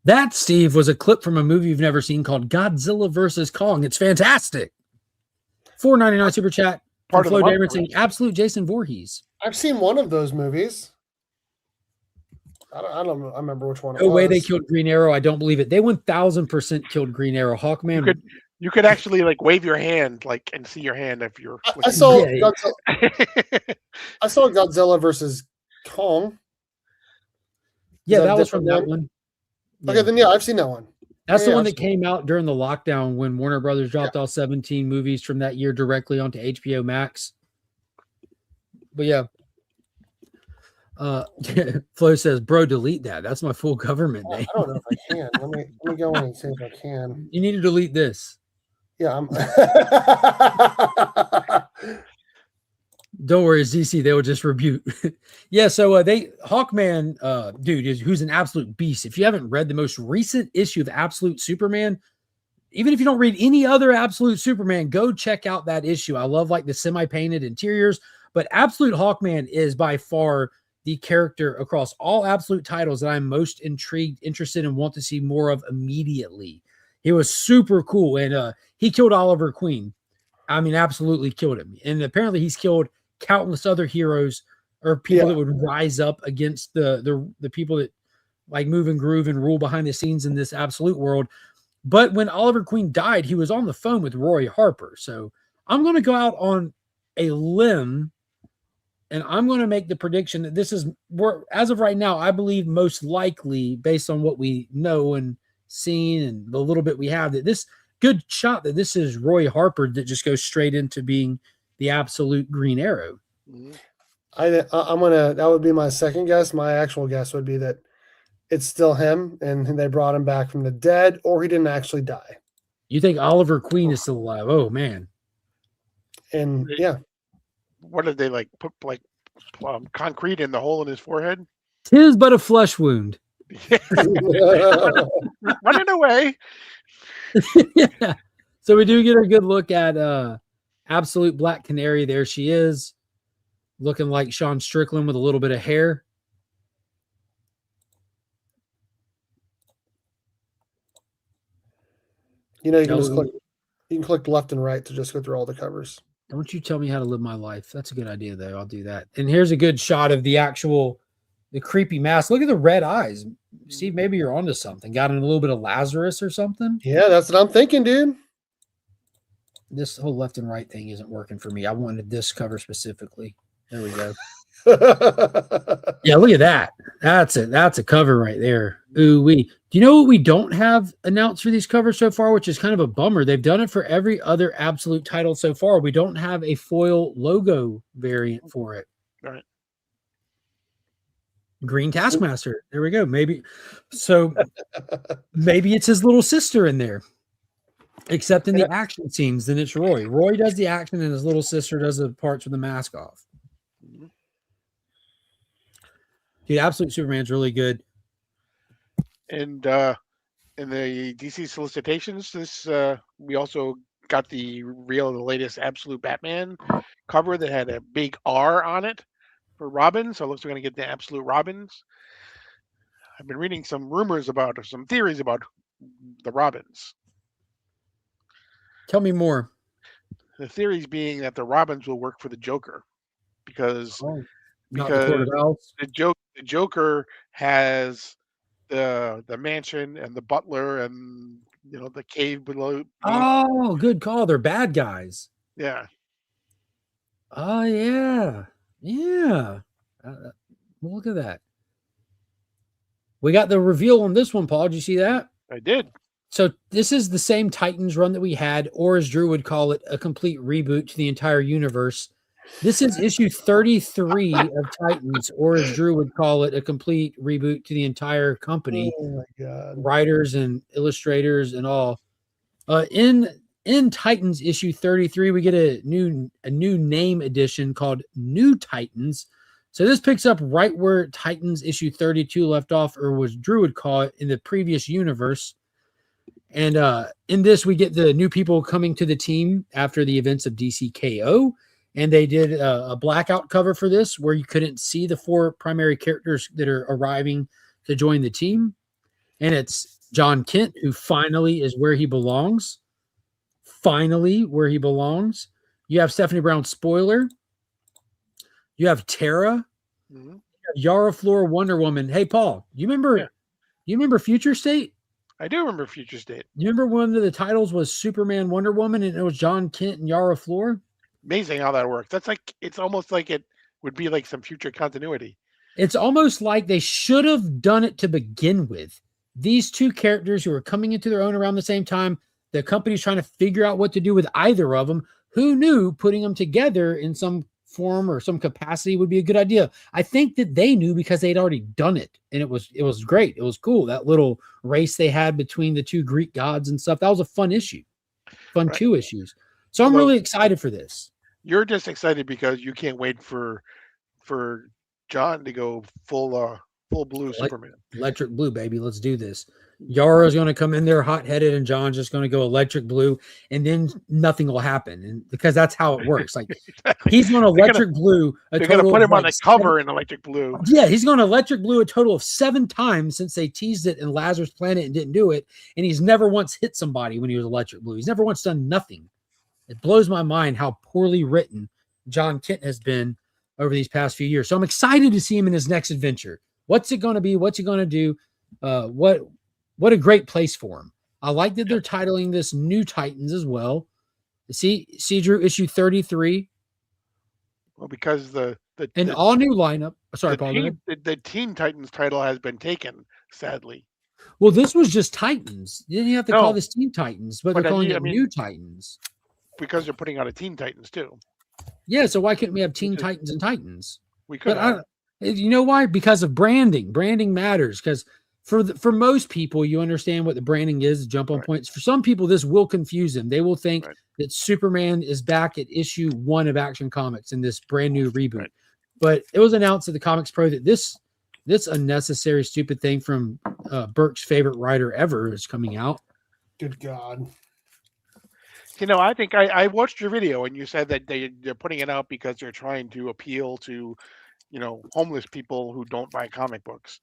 That, Steve, was a clip from a movie you've never seen called Godzilla vs. Kong. It's fantastic. $4.99 super chat from Flo Dameron saying absolute Jason Voorhees. I've seen one of those movies. I don't remember which one. No way they killed Green Arrow. I don't believe it. They 1000% killed Green Arrow. Hawkman. You could actually like wave your hand like and see your hand if you're. I saw I saw Godzilla versus Kong. Yeah, that was from that one. Okay, then yeah, I've seen that one. That's the one that came out during the lockdown when Warner Brothers dropped all 17 movies from that year directly onto HBO Max. But yeah. Flo says, bro, delete that. That's my full government name. I don't know if I can. Let me go in and see if I can. You need to delete this. Yeah, Don't worry, ZC, they will just rebuke. Yeah, so Hawkman, dude, who's an absolute beast. If you haven't read the most recent issue of Absolute Superman, even if you don't read any other Absolute Superman, go check out that issue. I love like the semi-painted interiors, but Absolute Hawkman is by far the character across all Absolute titles that I'm most interested and want to see more of immediately. He was super cool, and he killed Oliver Queen. I mean, absolutely killed him. And apparently he's killed countless other heroes or people that would rise up against the people that like move and groove and rule behind the scenes in this Absolute world. But when Oliver Queen died, he was on the phone with Roy Harper. So I'm going to go out on a limb and I'm going to make the prediction that this is, as of right now, I believe most likely, based on what we know and seen and the little bit we have, that this good shot that this is Roy Harper that just goes straight into being the absolute Green Arrow. That would be my second guess. My actual guess would be that it's still him and they brought him back from the dead, or he didn't actually die. You think Oliver Queen is still alive? Oh man. And yeah. What did they like put like concrete in the hole in his forehead? 'Tis but a flesh wound. Running away. Yeah. So we do get a good look at Absolute Black Canary. There she is, looking like Sean Strickland with a little bit of hair. You know, you can click left and right to just go through all the covers. Don't you tell me how to live my life. That's a good idea, though. I'll do that. And here's a good shot of the creepy mask. Look at the red eyes. Steve, maybe you're onto something. Got in a little bit of Lazarus or something? Yeah, that's what I'm thinking, dude. This whole left and right thing isn't working for me. I wanted this cover specifically. There we go. Yeah, look at that. That's it. That's a cover right there. Ooh wee. Do you know what we don't have announced for these covers so far, which is kind of a bummer? They've done it for every other Absolute title so far. We don't have a foil logo variant for it. All right. Green Taskmaster. There we go. Maybe it's his little sister in there. Except in the action scenes, then it's Roy. Roy does the action and his little sister does the parts with the mask off. Dude, Absolute Superman's really good. And in the DC solicitations, we also got the latest Absolute Batman cover that had a big R on it for Robin. So it looks like we're going to get the Absolute Robins. I've been reading some rumors about or some theories about the Robins. Tell me more. The theories being that the Robins will work for the Joker because Oh, not the Court of Owls. the Joker has the mansion and the butler and the cave below. Oh, good call. They're bad guys. Yeah. Oh, yeah. Yeah. Well, look at that. We got the reveal on this one, Paul. Did you see that? I did. So this is the same Titans run that we had, or as Drew would call it, a complete reboot to the entire universe. This is issue 33 of Titans, or as Drew would call it, a complete reboot to the entire company. Oh my god! Writers and illustrators and all. In Titans issue 33, we get a new name edition called New Titans. So this picks up right where Titans issue 32 left off, or was Drew would call it in the previous universe. And in this, we get the new people coming to the team after the events of DCKO. And they did a blackout cover for this where you couldn't see the 4 primary characters that are arriving to join the team. And it's John Kent, who finally is where he belongs. Finally, where he belongs. You have Stephanie Brown Spoiler. You have Tara. Mm-hmm. You have Yara Flor Wonder Woman. Hey, Paul, you remember Future State? I do remember Future State. You remember one of the titles was Superman Wonder Woman and it was John Kent and Yara Flor? Amazing how that works. That's it's almost like it would be like some future continuity. It's almost like they should have done it to begin with. These 2 characters who are coming into their own around the same time, the company's trying to figure out what to do with either of them. Who knew putting them together in some form or some capacity would be a good idea? I think that they knew because they'd already done it, and it was great. It was cool. That little race they had between the 2 Greek gods and stuff. That was a fun issue. Fun right. 2 issues. So I'm really excited for this. You're just excited because you can't wait for John to go full blue Superman. Electric blue, baby. Let's do this. Yara's going to come in there hot-headed, and John's just going to go electric blue, and then nothing will happen. And because that's how it works. Like exactly. He's going to electric blue. They're going to put him on the cover in electric blue. Yeah, he's going to electric blue a total of 7 times since they teased it in Lazarus Planet and didn't do it. And he's never once hit somebody when he was electric blue. He's never once done nothing. It blows my mind how poorly written John Kent has been over these past few years. So I'm excited to see him in his next adventure. What's it going to be? What's he going to do? What a great place for him. I like that they're titling this New Titans as well. See Drew, issue 33. Well, because the all new lineup. Sorry, Paul. The Teen Titans title has been taken, sadly. Well, this was just Titans. You didn't have to call this Teen Titans, but they're calling it New Titans. Because they're putting out a Teen Titans too. Yeah, so why couldn't we have Teen Titans and Titans? We could. You know why? Because of branding. Branding matters. Because for most people, you understand what the branding is, jump on points. For some people, this will confuse them. They will think that Superman is back at issue 1 of Action Comics in this brand new reboot. Right. But it was announced at the Comics Pro that this unnecessary, stupid thing from Burke's favorite writer ever is coming out. Good God. I think I watched your video and you said that they're putting it out because they're trying to appeal to, homeless people who don't buy comic books.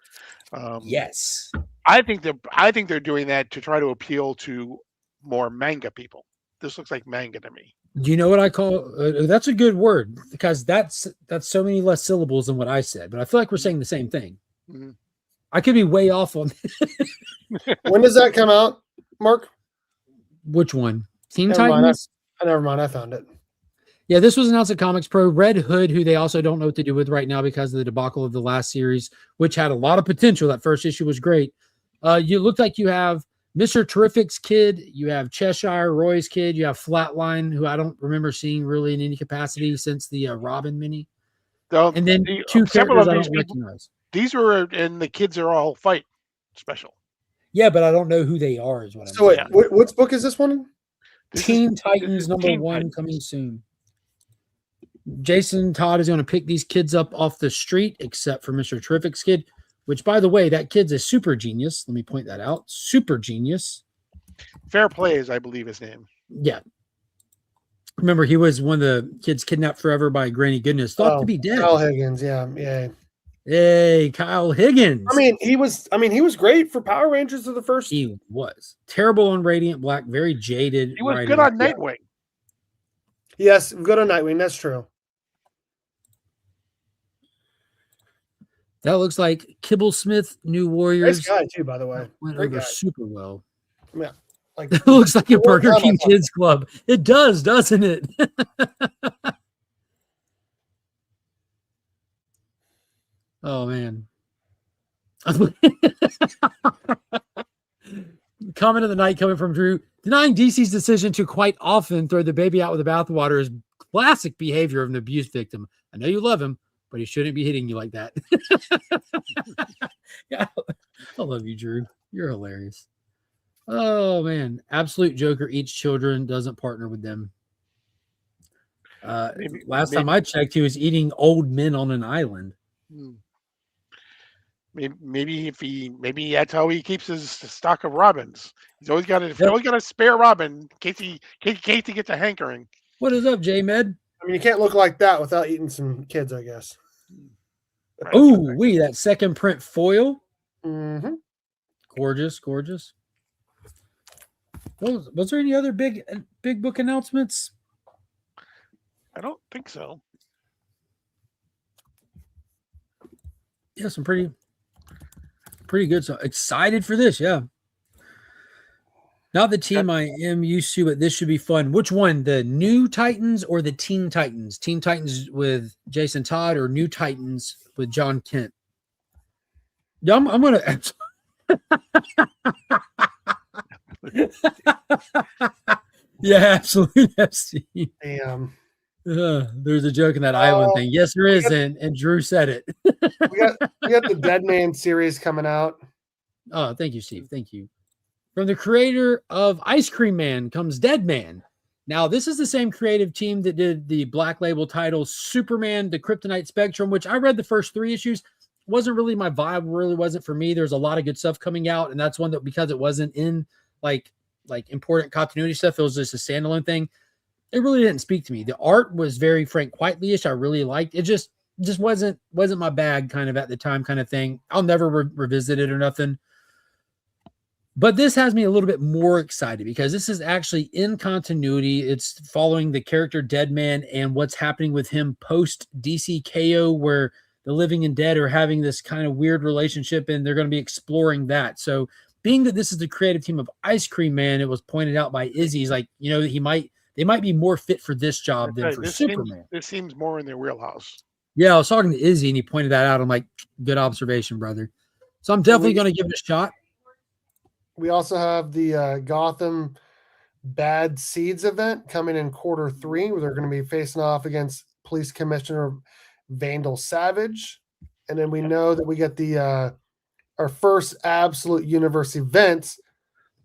Yes, I think they're doing that to try to appeal to more manga people. This looks like manga to me. Do you know what I call? That's a good word because that's so many less syllables than what I said. But I feel like we're saying the same thing. Mm-hmm. I could be way off on. When does that come out, Mark? Which one? Teen Titans? Never mind. I found it. Yeah, this was announced at Comics Pro. Red Hood, who they also don't know what to do with right now because of the debacle of the last series, which had a lot of potential. That first issue was great. You look like you have Mr. Terrific's kid. You have Cheshire Roy's kid. You have Flatline, who I don't remember seeing really in any capacity since the Robin mini. And then 2 characters I don't recognize. These were, and the kids are all fight special. Yeah, but I don't know who they are is what I'm saying. So wait, which book is this one? Teen Titans #1 coming soon. Jason Todd is going to pick these kids up off the street, except for Mr. Terrific's kid, which, by the way, that kid's a super genius. Let me point that out. Super genius. Fair Play is, I believe, his name. Yeah. Remember, he was one of the kids kidnapped forever by Granny Goodness, thought to be dead. Al Higgins, yeah. Hey, Kyle Higgins. I mean, he was great for Power Rangers of the first. He was terrible on Radiant Black, very jaded. He was writing. good on Nightwing. Yes, good on Nightwing. That's true. That looks like Kibble Smith, New Warriors. Nice guy too, by the way. Went Great over guy. super well. Yeah, like It looks like a Burger King Kids Club. It does, doesn't it? Oh man. Comment of the night coming from Drew. Denying DC's decision to quite often throw the baby out with the bathwater is classic behavior of an abuse victim. I know you love him, but he shouldn't be hitting you like that. Yeah, I love you, Drew. You're hilarious. Oh man, absolute joker eats children, doesn't partner with them. Last time I checked, he was eating old men on an island. Maybe that's how he keeps his stock of robins. He's always got a spare robin in case he gets a hankering. What is up, J-Med? I mean, you can't look like that without eating some kids, I guess. Oh, that second print foil. Mm-hmm. Gorgeous. Was there any other big book announcements? I don't think so. Yeah, some pretty good. So excited for this, yeah. Not the team I am used to, but this should be fun. Which one? The New Titans or the Teen Titans? Teen Titans with Jason Todd or New Titans with John Kent? Yeah, I'm gonna. Yeah, absolutely. Damn. There's a joke in that island thing. Yes, there is, and Drew said it. we got the Dead Man series coming out. Oh, thank you, Steve. Thank you. From the creator of Ice Cream Man comes Dead Man. Now, this is the same creative team that did the Black Label title Superman, the Kryptonite Spectrum, which I read the first 3 issues. Wasn't really my vibe, really wasn't for me. There's a lot of good stuff coming out, and that's one that because it wasn't in like important continuity stuff, it was just a standalone thing. It really didn't speak to me. The art was very Frank Quitely-ish. I really liked it. Just wasn't my bag kind of at the time kind of thing. I'll never revisit it or nothing. But this has me a little bit more excited because this is actually in continuity. It's following the character Deadman and what's happening with him post DC KO, where the living and dead are having this kind of weird relationship, and they're going to be exploring that. So being that this is the creative team of Ice Cream Man, it was pointed out by Izzy, he's like, they might be more fit for this job than for Superman. This seems more in their wheelhouse. Yeah, I was talking to Izzy, and he pointed that out. I'm like, good observation, brother. So I'm definitely going to give it a shot. We also have the Gotham Bad Seeds event coming in Q3, where they're going to be facing off against Police Commissioner Vandal Savage. And then we know that we get the our first Absolute Universe event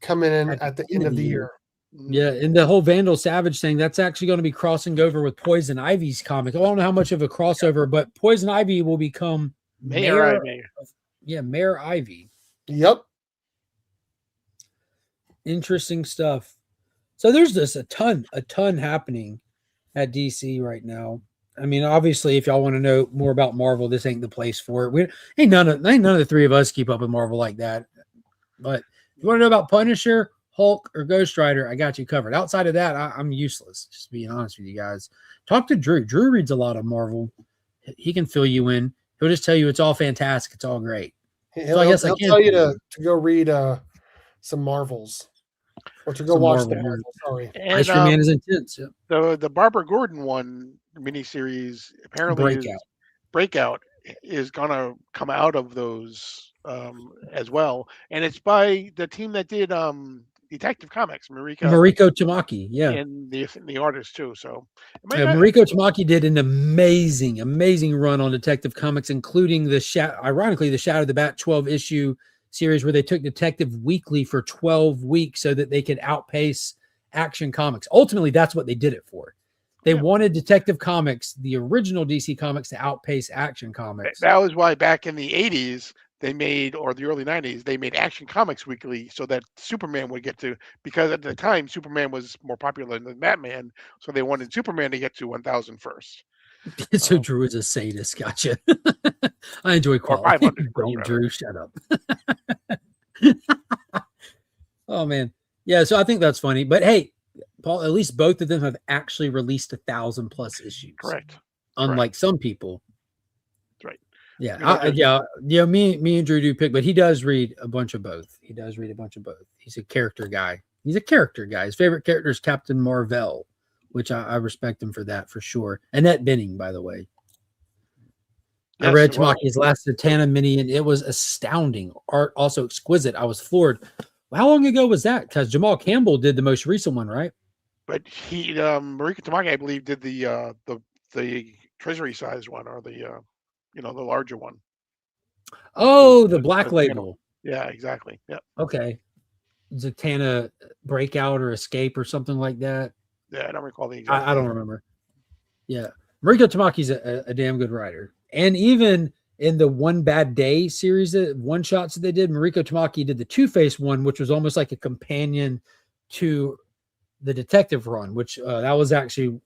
coming in at the end of the year. Yeah, and the whole Vandal Savage thing, that's actually going to be crossing over with Poison Ivy's comic. I don't know how much of a crossover, but Poison Ivy will become Mayor Ivy. Mayor Ivy. Yep. Interesting stuff. So there's just a ton happening at DC right now. I mean, obviously, if y'all want to know more about Marvel, this ain't the place for it. Ain't none of the 3 of us keep up with Marvel like that. But if you want to know about Punisher, Hulk, or Ghost Rider, I got you covered. Outside of that, I'm useless, just being honest with you guys. Talk to Drew. Drew reads a lot of Marvel. He can fill you in. He'll just tell you it's all fantastic. It's all great. He'll tell you to go read some Marvels. Or to go watch the Marvel. Sorry. And, Ice Cream Man is intense. Yeah. The Barbara Gordon one miniseries apparently Breakout is gonna come out of those as well, and it's by the team that did Detective Comics, Mariko Tamaki, yeah, and the artist too. So Mariko Tamaki did an amazing run on Detective Comics, including ironically the Shadow of the Bat 12-issue series where they took Detective Weekly for 12 weeks so that they could outpace Action Comics. Ultimately, that's what they did it for. They wanted Detective Comics, the original DC Comics, to outpace Action Comics. That was why back in the 80s, or the early 90s, they made Action Comics Weekly so that Superman would get to, because at the time, Superman was more popular than Batman, so they wanted Superman to get to 1,000 first. So Drew is a sadist. Gotcha. I enjoy Or quality. 500, Don't, rather. Drew. Shut up. Oh man, yeah. So I think that's funny. But hey, Paul, at least both of them have actually released 1,000+ issues. Correct. Unlike some people. That's right. Yeah, I mean, yeah. Me and Drew do pick, but he does read a bunch of both. He does read a bunch of both. He's a character guy. He's a character guy. His favorite character is Captain Marvel, which I respect him for that for sure. Annette Bening, by the way. I Yes, read it was. Tamaki's last Zatanna mini, and it was astounding. Art also exquisite. I was floored. How long ago was that? Because Jamal Campbell did the most recent one, right? But he, Marika Tamaki, I believe, did the treasury size one, or the the larger one. Oh, the black label. Yeah, exactly. Yeah. Okay. Zatanna Breakout or Escape or something like that. Yeah, I don't recall the exact. I don't remember. Yeah. Mariko Tamaki's a damn good writer. And even in the One Bad Day series, one shots that they did, Mariko Tamaki did the Two-Face one, which was almost like a companion to the detective run, which that was actually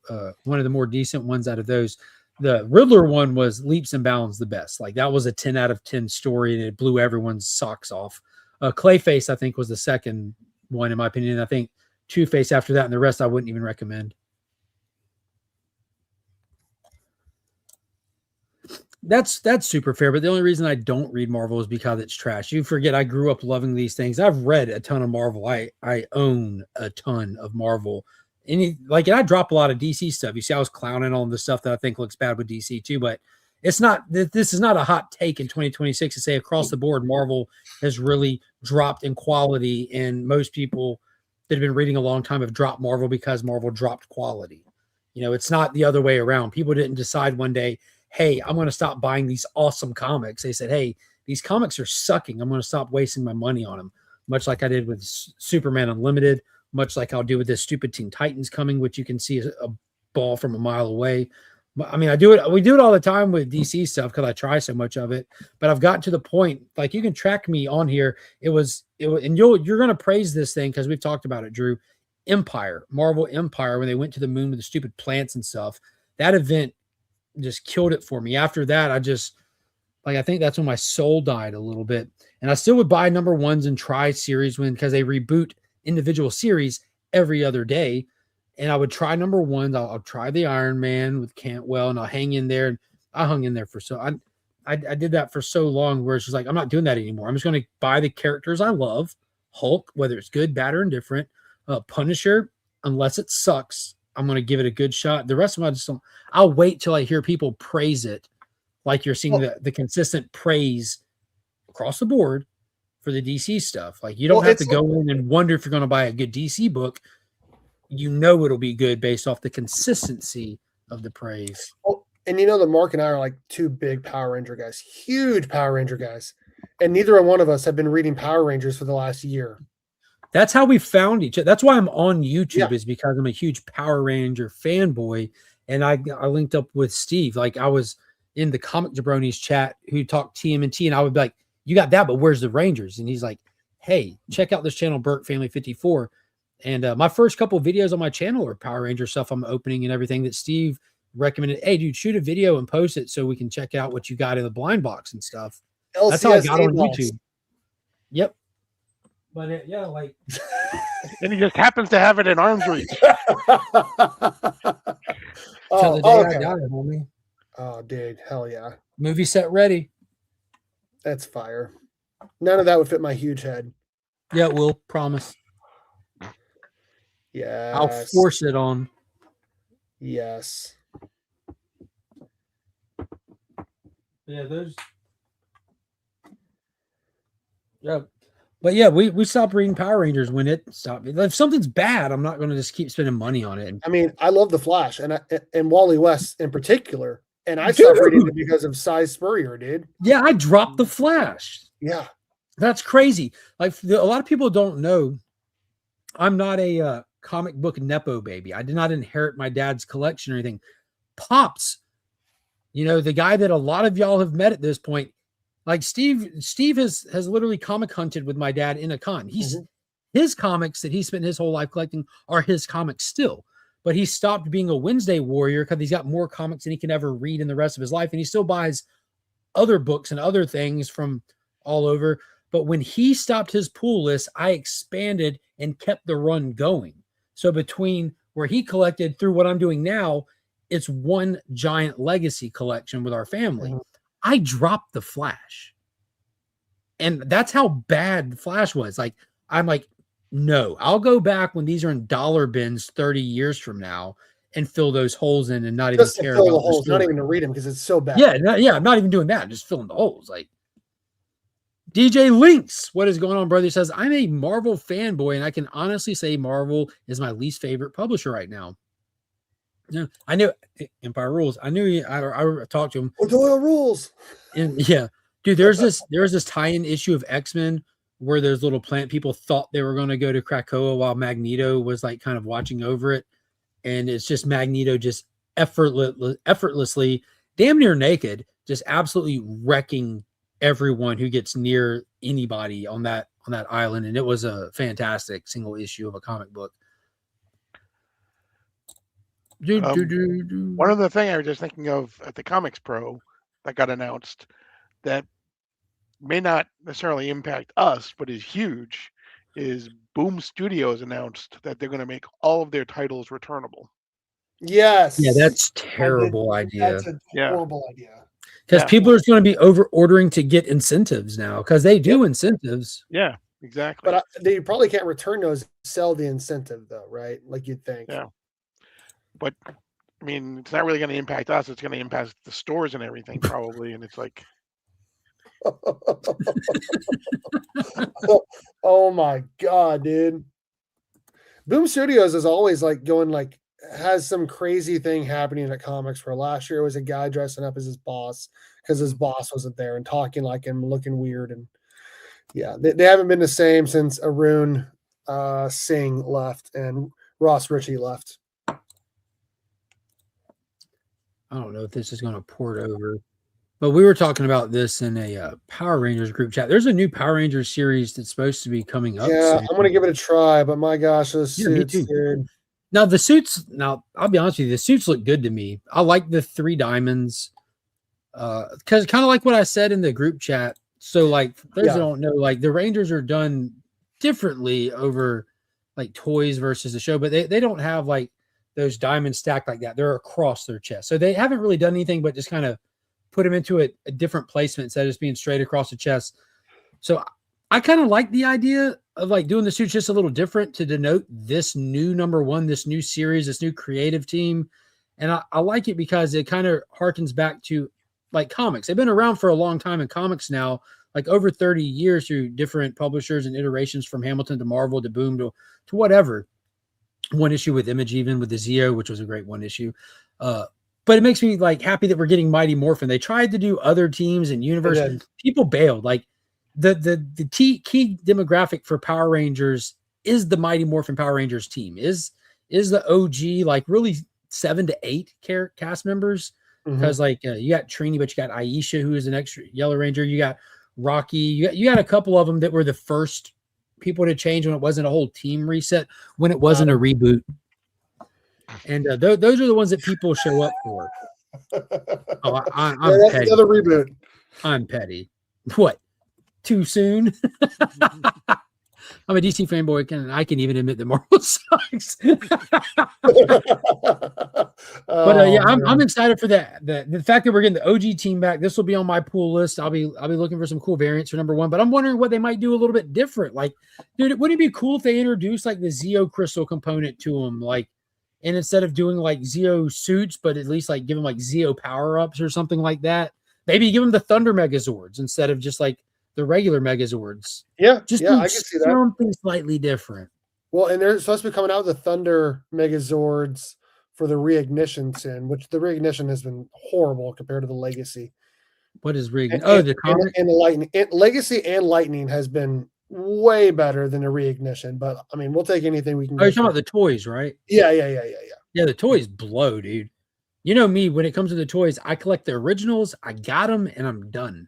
one of the more decent ones out of those. The Riddler one was leaps and bounds the best. Like that was a 10 out of 10 story, and it blew everyone's socks off. Clayface, I think, was the second one, in my opinion. I think Two-Face after that, and the rest I wouldn't even recommend. That's super fair, but the only reason I don't read Marvel is because it's trash. You forget I grew up loving these things. I've read a ton of Marvel. I own a ton of Marvel. And I drop a lot of DC stuff. You see, I was clowning on the stuff that I think looks bad with DC too, but it's not. This is not a hot take in 2026 to say across the board Marvel has really dropped in quality, and most people that have been reading a long time have dropped Marvel because Marvel dropped quality. It's not the other way around. People didn't decide one day, hey, I'm going to stop buying these awesome comics. They said, hey, these comics are sucking. I'm going to stop wasting my money on them, much like I did with Superman Unlimited, much like I'll do with this stupid Teen Titans coming, which you can see a ball from a mile away. I mean, we do it all the time with DC stuff because I try so much of it, but I've gotten to the point, like you can track me on here. It was and you're going to praise this thing because we've talked about it, Drew. Marvel Empire, when they went to the moon with the stupid plants and stuff, that event just killed it for me. After that, I think that's when my soul died a little bit. And I still would buy number ones and try series because they reboot individual series every other day. And I would try number ones. I'll try the Iron Man with Cantwell, and I'll hang in there. And I hung in there for I did that for so long, where it's just like, I'm not doing that anymore. I'm just going to buy the characters I love. Hulk, whether it's good, bad, or indifferent. Punisher, unless it sucks, I'm going to give it a good shot. The rest of them, I just don't. I'll wait till I hear people praise it, like you're seeing the consistent praise across the board for the DC stuff. Like you don't have to go in and wonder if you're going to buy a good DC book. It'll be good based off the consistency of the praise. Well, and that Mark and I are like two big Power Ranger guys, huge Power Ranger guys, and neither one of us have been reading Power Rangers for the last year. That's how we found each other. That's why I'm on YouTube, is because I'm a huge Power Ranger fanboy. And I linked up with Steve. Like I was in the Comic Jabronis chat who talked TMNT, and I would be like, you got that, but where's the Rangers? And he's like, hey, check out this channel, Burke Family 54. And my first couple of videos on my channel are Power Ranger stuff I'm opening and everything that Steve recommended. Hey, dude, shoot a video and post it so we can check out what you got in the blind box and stuff. LCS That's how I got on YouTube. Yep. But and he just happens to have it in arm's reach. Oh, okay. I got it, homie. Oh, dude, hell yeah! Movie set ready. That's fire. None of that would fit my huge head. Yeah, we'll promise. Yeah, I'll force it on. Yes. Yeah, those. Yeah. But yeah, we stopped reading Power Rangers when it stopped. If something's bad, I'm not going to just keep spending money on it. I mean, I love the Flash and Wally West in particular, and I stopped reading it because of Cy Spurrier, dude. Yeah, I dropped the Flash. Yeah, that's crazy. Like a lot of people don't know, I'm not a comic book nepo baby. I did not inherit my dad's collection or anything. Pops, the guy that a lot of y'all have met at this point. Like Steve has literally comic hunted with my dad in a con. His comics that he spent his whole life collecting are his comics still. but he stopped being a Wednesday warrior because he's got more comics than he can ever read in the rest of his life. And he still buys other books and other things from all over. But when he stopped his pool list, I expanded and kept the run going. So between where he collected through what I'm doing now, it's one giant legacy collection with our family. I dropped the Flash. And that's how bad the Flash was. Like, I'm like, no, I'll go back when these are in dollar bins 30 years from now and fill those holes in and not even Just to care fill about the holes, not even to read them because it's so bad. Yeah, I'm not even doing that. Just filling the holes. Like, DJ Links, what is going on, brother? He says, I'm a Marvel fanboy, and I can honestly say Marvel is my least favorite publisher right now. Yeah, I knew Empire Rules. I knew I talked to him. Odoya rules. And yeah, dude, there's this tie-in issue of X-Men where those little plant people thought they were going to go to Krakoa while Magneto was like kind of watching over it. And it's just Magneto just effortlessly, damn near naked, just absolutely wrecking everyone who gets near anybody on that island. And it was a fantastic single issue of a comic book. One other thing I was just thinking of at the Comics Pro that got announced that may not necessarily impact us, but is huge, is Boom Studios announced that they're going to make all of their titles returnable. Yes. Yeah, that's terrible idea. That's a horrible idea. Because people are going to be over ordering to get incentives now because they do incentives. Yeah, exactly. But they probably can't return those, sell the incentive though, right? Like you'd think. Yeah. But I mean, it's not really going to impact us. It's going to impact the stores and everything probably. And it's like, oh my God, dude. Boom Studios is always like going like has some crazy thing happening at comics where last year it was a guy dressing up as his boss because his boss wasn't there and talking like him, looking weird. And yeah, they haven't been the same since Arun Singh left and Ross Ritchie left. I don't know if this is going to port over, but we were talking about this in a Power Rangers group chat. There's a new Power Rangers series that's supposed to be coming up. Yeah, I'm going to give it a try, but my gosh, those suits, dude. Now, the suits, I'll be honest with you, the suits look good to me. I like the 3 diamonds because kind of like what I said in the group chat. So, like, those that don't know, like, the Rangers are done differently over, like, toys versus the show, but they don't have, like, those diamonds stacked like that. They're across their chest. So they haven't really done anything but just kind of put them into a different placement instead of just being straight across the chest. So I kind of like the idea of like doing the suits just a little different to denote this new number one, this new series, this new creative team. And I like it because it kind of harkens back to like comics. They've been around for a long time in comics now, like over 30 years through different publishers and iterations from Hamilton to Marvel to Boom to whatever. One issue with Image, even with the Zeo, which was a great one issue. But it makes me like happy that we're getting Mighty Morphin. They tried to do other teams and universe. People bailed. Like the key demographic for Power Rangers is the Mighty Morphin Power Rangers team. Is the OG like really 7 to 8 cast members? Because like you got Trini, but you got Aisha, who is an extra Yellow Ranger. You got Rocky. You got a couple of them that were the first people to change when it wasn't a whole team reset, when it wasn't a reboot. And those are the ones that people show up for. Oh, I'm petty. Another reboot. I'm petty. What? Too soon? I'm a DC fanboy, and I can even admit that Marvel sucks. But yeah, I'm excited for that. The fact that we're getting the OG team back. This will be on my pool list. I'll be looking for some cool variants for number one. But I'm wondering what they might do a little bit different. Like, dude, wouldn't it be cool if they introduced like the Zeo crystal component to them? Like, and instead of doing like Zeo suits, but at least like give them like Zeo power ups or something like that. Maybe give them the Thunder Megazords instead of just like the regular Megazords. Yeah, just I can see that. Something slightly different. Well, and they're supposed to be coming out with the Thunder Megazords for the Reignition sin, which the Reignition has been horrible compared to the Legacy. What is Reignition? The comic? And the Lightning. Legacy and Lightning has been way better than the Reignition, but I mean, we'll take anything we can. Oh, you're talking about the toys, right? Yeah. Yeah, the toys blow, dude. You know me, when it comes to the toys, I collect the originals, I got them, and I'm done.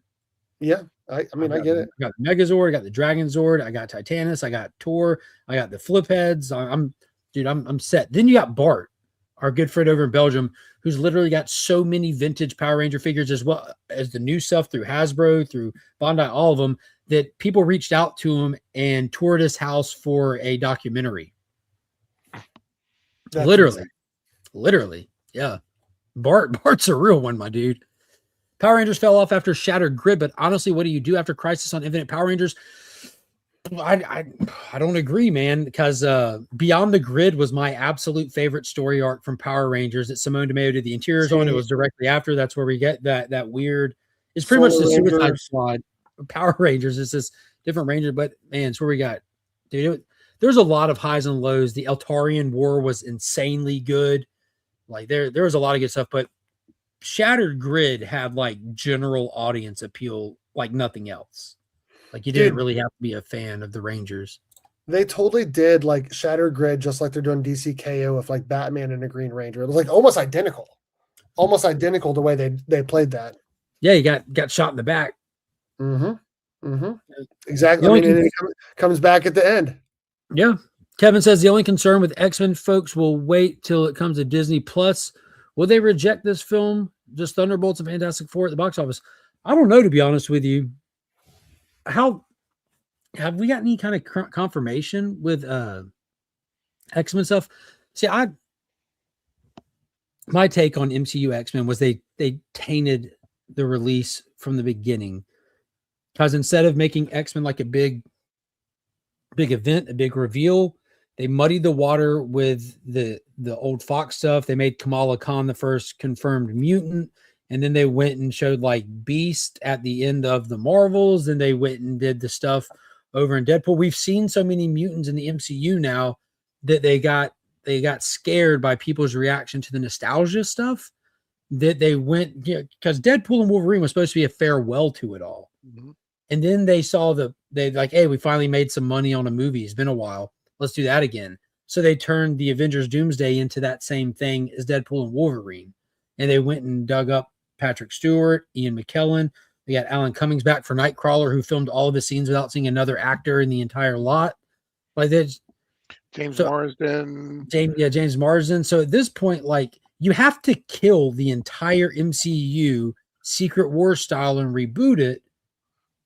Yeah, I mean, I get it. I got the Megazord, I got the Dragon Zord, I got Titanus, I got Tor, I got the Flip Heads. I'm set. Then you got Bart. our good friend over in Belgium, who's literally got so many vintage Power Ranger figures as well as the new stuff through Hasbro, through Bandai, all of them, that people reached out to him and toured his house for a documentary. That's Literally. insane. Literally. Yeah. Bart's a real one, my dude. Power Rangers fell off after Shattered Grid, but honestly, what do you do after Crisis on Infinite Power Rangers? I don't agree, man, because Beyond the Grid was my absolute favorite story arc from Power Rangers that Simone DeMeo did the interiors on. It was directly after. That's where we get that weird. It's pretty much the Suicide Squad. Power Rangers is this different Ranger, but man, it's where we got, dude. There's a lot of highs and lows. The Eltarian War was insanely good. Like there was a lot of good stuff, but Shattered Grid had like general audience appeal like nothing else. Like you didn't really have to be a fan of the Rangers. They totally did like Shattered Grid just like they're doing DCKO with like Batman and a Green Ranger. It was like almost identical the way they played that. Yeah, you got shot in the back. Exactly. I mean, and it comes back at the end. Yeah. Kevin says the only concern with X-Men folks will wait till it comes to Disney Plus. Will they reject this film, just Thunderbolts and Fantastic Four at the box office? I don't know, to be honest with you. How have we got any kind of confirmation with X-Men stuff? See, my take on MCU X-Men was they tainted the release from the beginning, because instead of making X-Men like a big event, a big reveal, they muddied the water with the old Fox stuff. They made Kamala Khan the first confirmed mutant, and then they went and showed like Beast at the end of the Marvels, and they went and did the stuff over in Deadpool. We've seen so many mutants in the MCU now that they got scared by people's reaction to the nostalgia stuff, that they went, because Deadpool and Wolverine was supposed to be a farewell to it all. Mm-hmm. And then they saw they like, hey, we finally made some money on a movie. It's been a while. Let's do that again. So they turned the Avengers Doomsday into that same thing as Deadpool and Wolverine. And they went and dug up Patrick Stewart, Ian McKellen. They got Alan Cummings back for Nightcrawler, who filmed all of his scenes without seeing another actor in the entire lot. Like that. James Marsden. James Marsden. So at this point, like, you have to kill the entire MCU Secret War style and reboot it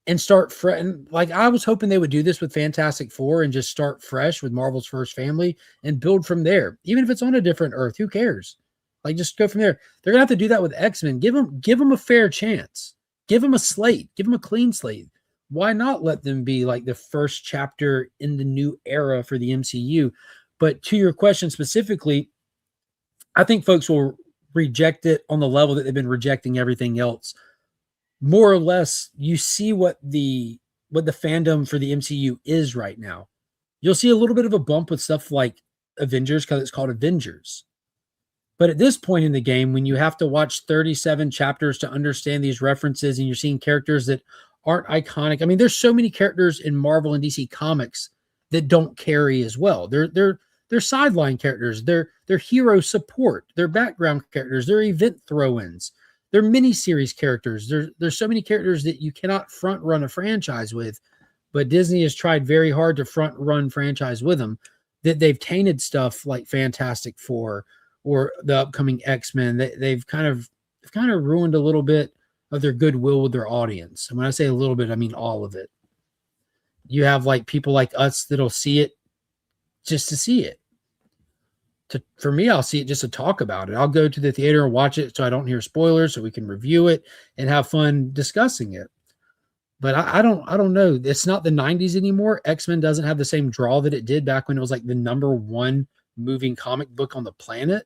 and start fresh. Like, I was hoping they would do this with Fantastic Four and just start fresh with Marvel's First Family and build from there. Even if it's on a different Earth, who cares? Like, just go from there. They're gonna have to do that with X-Men. Give them a fair chance. Give them a slate. Give them a clean slate. Why not let them be like the first chapter in the new era for the MCU? But to your question specifically, I think folks will reject it on the level that they've been rejecting everything else. More or less, you see what the fandom for the MCU is right now. You'll see a little bit of a bump with stuff like Avengers because it's called Avengers. But at this point in the game, when you have to watch 37 chapters to understand these references and you're seeing characters that aren't iconic. I mean, there's so many characters in Marvel and DC comics that don't carry as well. They're sideline characters. They're hero support. They're background characters. They're event throw-ins. They're miniseries characters. There's so many characters that you cannot front run a franchise with, but Disney has tried very hard to front run franchise with them, that they've tainted stuff like Fantastic Four or the upcoming X-Men. They've kind of ruined a little bit of their goodwill with their audience. And when I say a little bit, I mean all of it. You have like people like us that'll see it just to see it. For me, I'll see it just to talk about it. I'll go to the theater and watch it so I don't hear spoilers, so we can review it and have fun discussing it. But I don't know. It's not the 90s anymore. X-Men doesn't have the same draw that it did back when it was like the #1 moving comic book on the planet.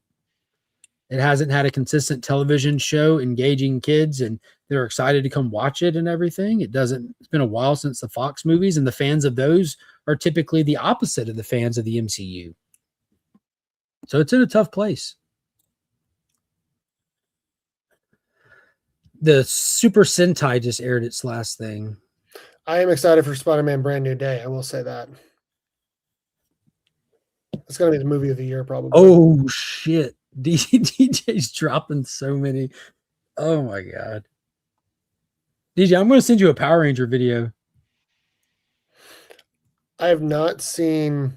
It hasn't had a consistent television show engaging kids and they're excited to come watch it and everything. It's been a while since the Fox movies, and the fans of those are typically the opposite of the fans of the MCU. So it's in a tough place. The Super Sentai just aired its last thing. I am excited for Spider-Man Brand New Day. I will say that. It's going to be the movie of the year, probably. Oh, shit. DJ's dropping so many. Oh, my God. DJ, I'm going to send you a Power Ranger video. I have not seen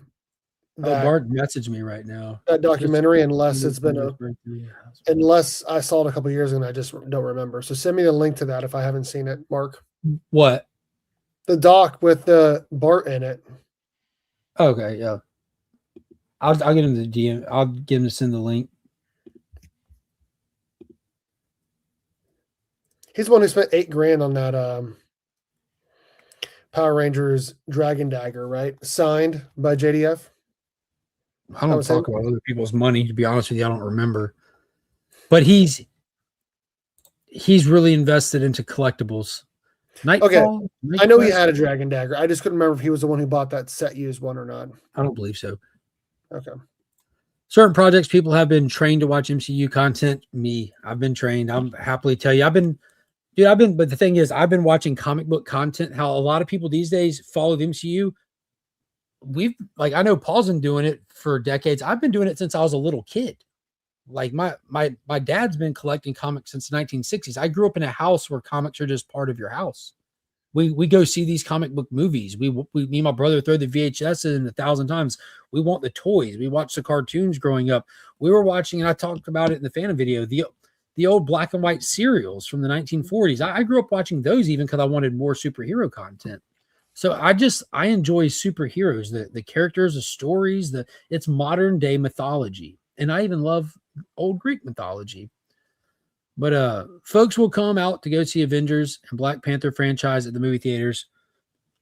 Bart messaged me right now. That documentary, unless I saw it a couple of years ago and I just don't remember. So send me the link to that if I haven't seen it, Mark. What? The doc with Bart in it. Okay, yeah. I'll get him the DM. I'll get him to send the link. He's the one who spent $8,000 on that Power Rangers Dragon Dagger, right? Signed by JDF. I don't talk about other people's money, to be honest with you. I don't remember. But he's really invested into collectibles. Nightfall? I know he had a Dragon Dagger. I just couldn't remember if he was the one who bought that set used one or not. I don't believe so. Okay. Certain projects, people have been trained to watch MCU content. Me, I've been trained. I'm happily tell you, but the thing is, I've been watching comic book content. How a lot of people these days follow the MCU. I know Paul's been doing it for decades. I've been doing it since I was a little kid. Like my dad's been collecting comics since the 1960s. I grew up in a house where comics are just part of your house. We go see these comic book movies. Me and my brother throw the VHS in 1,000 times. We want the toys. We watched the cartoons growing up. We were watching, and I talked about it in the Fandom video, the old black and white serials from the 1940s. I grew up watching those even because I wanted more superhero content. So I enjoy superheroes, the characters, the stories, it's modern day mythology. And I even love old Greek mythology. But folks will come out to go see Avengers and Black Panther franchise at the movie theaters.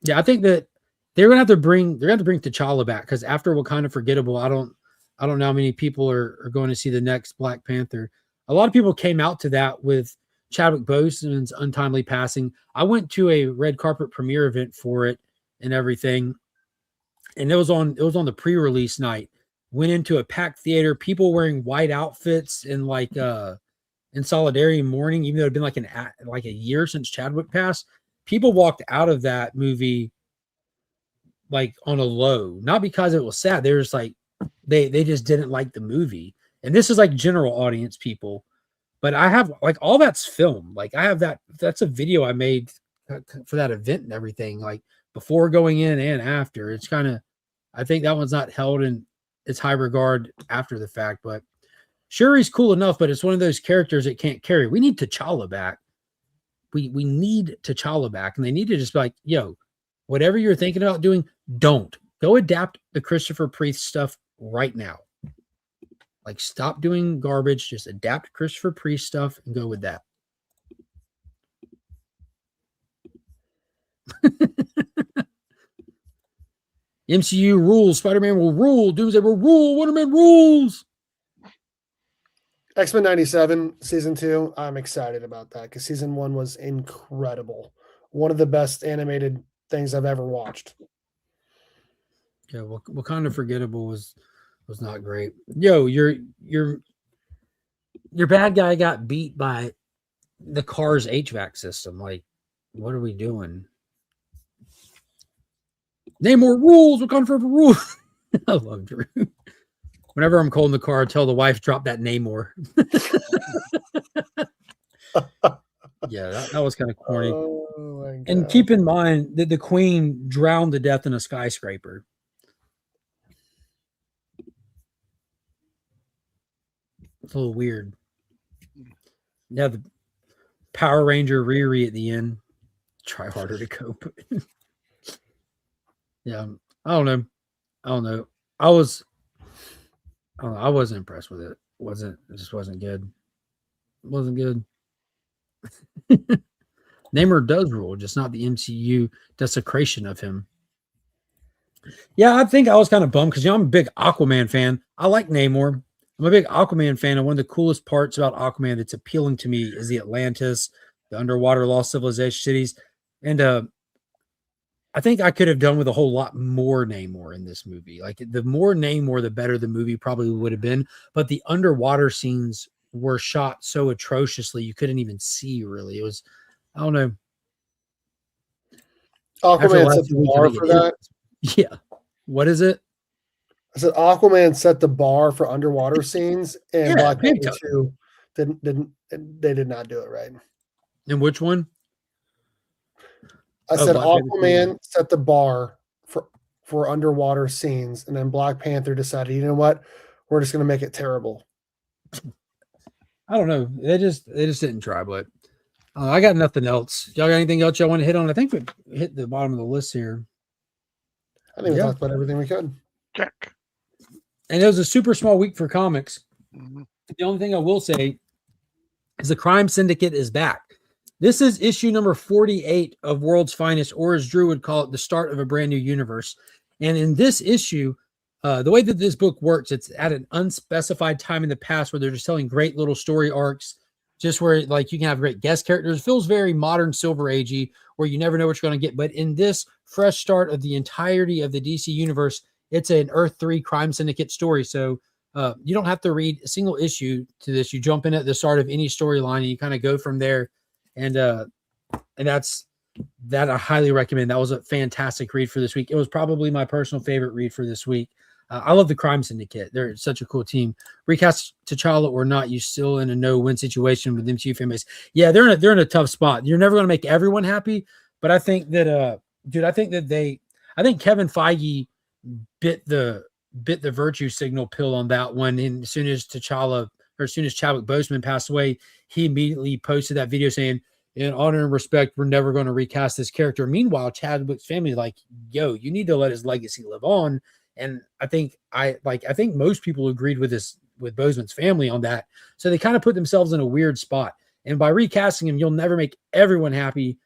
Yeah, I think that they're gonna have to bring T'Challa back, because after Wakanda Forgettable, I don't know how many people are going to see the next Black Panther. A lot of people came out to that with Chadwick Boseman's untimely passing. I went to a red carpet premiere event for it and everything, and it was on the pre-release night. Went into a packed theater, people wearing white outfits and in solidarity mourning, even though it had been like a year since Chadwick passed. People walked out of that movie like on a low, not because it was sad. They were just like they just didn't like the movie. And this is like general audience people. But I have all that's filmed. Like I have that's a video I made for that event and everything, like before going in and after. It's kind of, I think that one's not held in its high regard after the fact, but Shuri's cool enough, but it's one of those characters that can't carry. We need T'Challa back. We need T'Challa back, and they need to just be like, yo, whatever you're thinking about doing, don't. Go adapt the Christopher Priest stuff right now. Like, stop doing garbage. Just adapt Christopher Priest stuff and go with that. MCU rules. Spider-Man will rule. Doomsday will rule. Wonder Man rules. X-Men 97 season 2. I'm excited about that because season 1 was incredible. One of the best animated things I've ever watched. Yeah, Wakanda Forgettable was not great. Yo, your bad guy got beat by the car's HVAC system. Like, what are we doing? Name more rules. Wakanda Forever rules. I love Drew. Whenever I'm cold in the car, I tell the wife, drop that Namor. Yeah, that was kind of corny. Oh my God. And keep in mind that the queen drowned to death in a skyscraper. It's a little weird. Yeah, the Power Ranger Riri at the end. Try harder to cope. Yeah, I don't know. I wasn't impressed with it. It just wasn't good. It wasn't good. Namor does rule, just not the MCU desecration of him. Yeah, I think I was kind of bummed because I'm a big Aquaman fan. I like Namor. I'm a big Aquaman fan, and one of the coolest parts about Aquaman that's appealing to me is the Atlantis, the underwater lost civilization cities, and I think I could have done with a whole lot more Namor in this movie. Like, the more Namor, the better the movie probably would have been. But the underwater scenes were shot so atrociously you couldn't even see, really. It was, I don't know. Aquaman set the bar for that. Yeah. What is it? I said Aquaman set the bar for underwater scenes, and Black Panther 2 did not do it right. And which one? I said Aquaman set the bar for underwater scenes, and then Black Panther decided, you know what, we're just going to make it terrible. I don't know. They just didn't try, but I got nothing else. Y'all got anything else y'all want to hit on? I think we hit the bottom of the list here. I think we talked about everything we could. Check. And it was a super small week for comics. Mm-hmm. The only thing I will say is the Crime Syndicate is back. This is issue number 48 of World's Finest, or as Drew would call it, the start of a brand new universe. And in this issue, the way that this book works, it's at an unspecified time in the past where they're just telling great little story arcs, just where like you can have great guest characters. It feels very modern Silver Agey, where you never know what you're going to get. But in this fresh start of the entirety of the DC universe, it's an Earth 3 Crime Syndicate story. So you don't have to read a single issue to this. You jump in at the start of any storyline and you kind of go from there. And that's that I highly recommend. That was a fantastic read for this week. It was probably my personal favorite read for this week. I love the Crime Syndicate. They're such a cool team. Recast T'Challa or not, you still in a no-win situation with them two families. Yeah, they're in a tough spot. You're never going to make everyone happy, but I think that I think Kevin Feige bit the virtue signal pill on that one. And as soon as T'Challa or as soon as Chadwick Boseman passed away, he immediately posted that video saying, in honor and respect, we're never going to recast this character. Meanwhile, Chadwick's family like, yo, you need to let his legacy live on. And I think most people agreed with Boseman's family on that. So they kind of put themselves in a weird spot. And by recasting him, you'll never make everyone happy,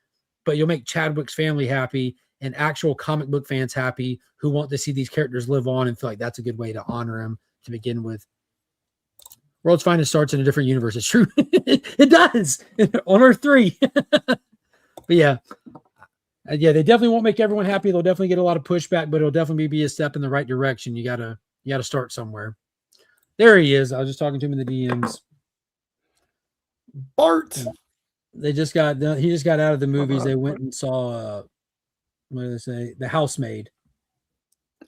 but you'll make Chadwick's family happy and actual comic book fans happy who want to see these characters live on and feel like that's a good way to honor him to begin with. World's Finest starts in a different universe. It's true. It does on Earth 3. But yeah, they definitely won't make everyone happy. They'll definitely get a lot of pushback, but it'll definitely be a step in the right direction. You gotta start somewhere. There he is. I was just talking to him in the DMs. Bart. He just got out of the movies. They went and saw what did they say? The Housemaid.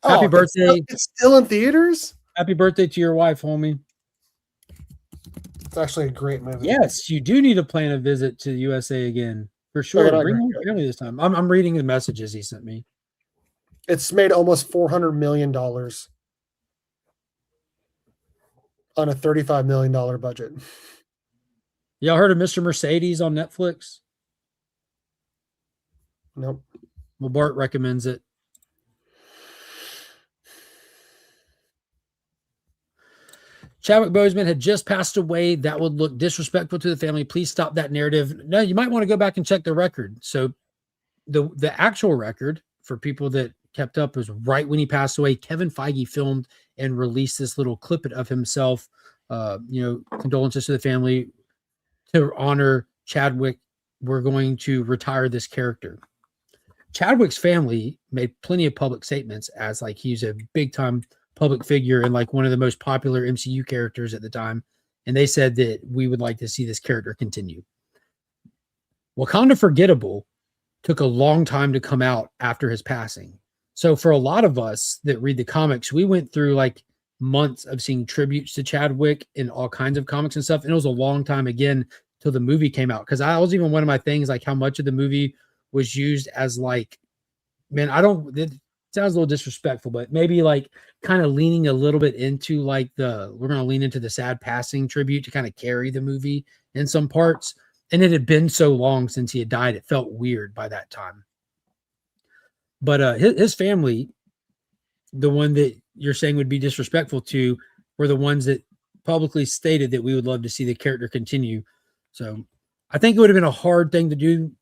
Happy birthday. It's still in theaters? Happy birthday to your wife, homie. It's actually a great movie. Yes, you do need to plan a visit to the USA again. For sure. Bring your family this time. I'm reading the messages he sent me. It's made almost $400 million on a $35 million budget. Y'all heard of Mr. Mercedes on Netflix? Nope. Well, Bart recommends it. Chadwick Boseman had just passed away. That would look disrespectful to the family. Please stop that narrative. No, you might want to go back and check the record. So the actual record for people that kept up was right when he passed away. Kevin Feige filmed and released this little clip of himself, condolences to the family. To honor Chadwick, we're going to retire this character. Chadwick's family made plenty of public statements as like he's a big time public figure and like one of the most popular MCU characters at the time. And they said that we would like to see this character continue. Wakanda Forgettable took a long time to come out after his passing. So for a lot of us that read the comics, we went through like months of seeing tributes to Chadwick in all kinds of comics and stuff. And it was a long time again till the movie came out. Cause I was even one of my things, like how much of the movie was used as like, man, it sounds a little disrespectful, but maybe like kind of leaning a little bit into like we're going to lean into the sad passing tribute to kind of carry the movie in some parts. And it had been so long since he had died. It felt weird by that time. But his family, the one that you're saying would be disrespectful to, were the ones that publicly stated that we would love to see the character continue. So I think it would have been a hard thing to do.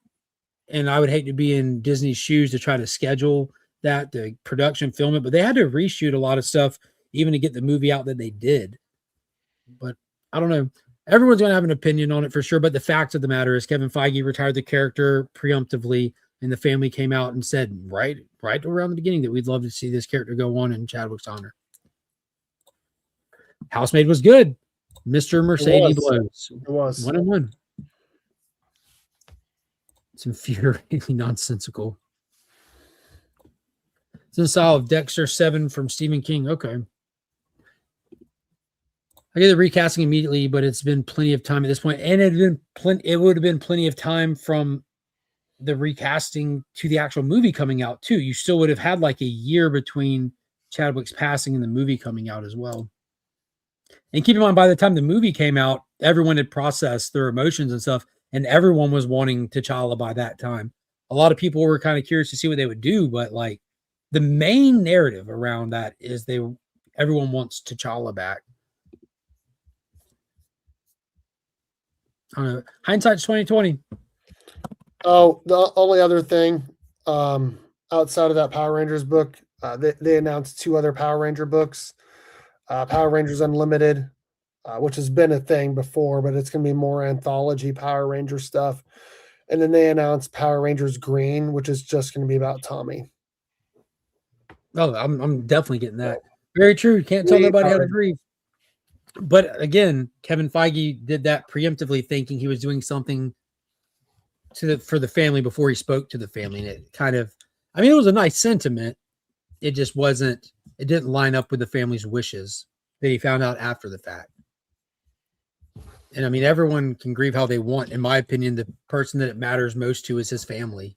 And I would hate to be in Disney's shoes to try to schedule that, the production, film it, but they had to reshoot a lot of stuff even to get the movie out that they did. But I don't know. Everyone's going to have an opinion on it for sure. But the fact of the matter is Kevin Feige retired the character preemptively, and the family came out and said right around the beginning that we'd love to see this character go on in Chadwick's honor. Housemaid was good. Mr. Mercedes blows. It was 1-1. It's infuriatingly nonsensical. It's in the style of Dexter 7 from Stephen King. Okay. I get the recasting immediately, but it's been plenty of time at this point. And it would have been plenty of time from the recasting to the actual movie coming out too. You still would have had like a year between Chadwick's passing and the movie coming out as well. And keep in mind, by the time the movie came out, everyone had processed their emotions and stuff, and everyone was wanting T'Challa by that time. A lot of people were kind of curious to see what they would do, but like the main narrative around that is everyone wants T'Challa back. I don't know. Hindsight's 2020. Oh, the only other thing, outside of that Power Rangers book, they announced 2 other Power Ranger books. Power Rangers Unlimited, which has been a thing before, but it's going to be more anthology Power Ranger stuff. And then they announced Power Rangers Green, which is just going to be about Tommy. Oh, I'm definitely getting that. Very true. You can't tell nobody how to grieve. But again, Kevin Feige did that preemptively, thinking he was doing something for the family before he spoke to the family. And it kind of, I mean, it was a nice sentiment. It just wasn't, it didn't line up with the family's wishes that he found out after the fact. And I mean, everyone can grieve how they want. In my opinion, the person that it matters most to is his family.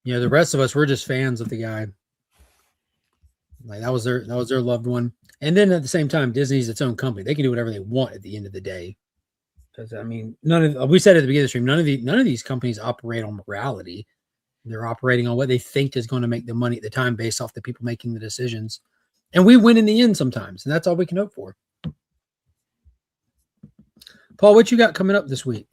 You know, the rest of us, we're just fans of the guy. Like that was their loved one. And then at the same time, Disney's its own company. They can do whatever they want at the end of the day. Because I mean, we said at the beginning of the stream, none of these companies operate on morality. They're operating on what they think is going to make the money at the time based off the people making the decisions. And we win in the end sometimes, and that's all we can hope for. Paul, what you got coming up this week?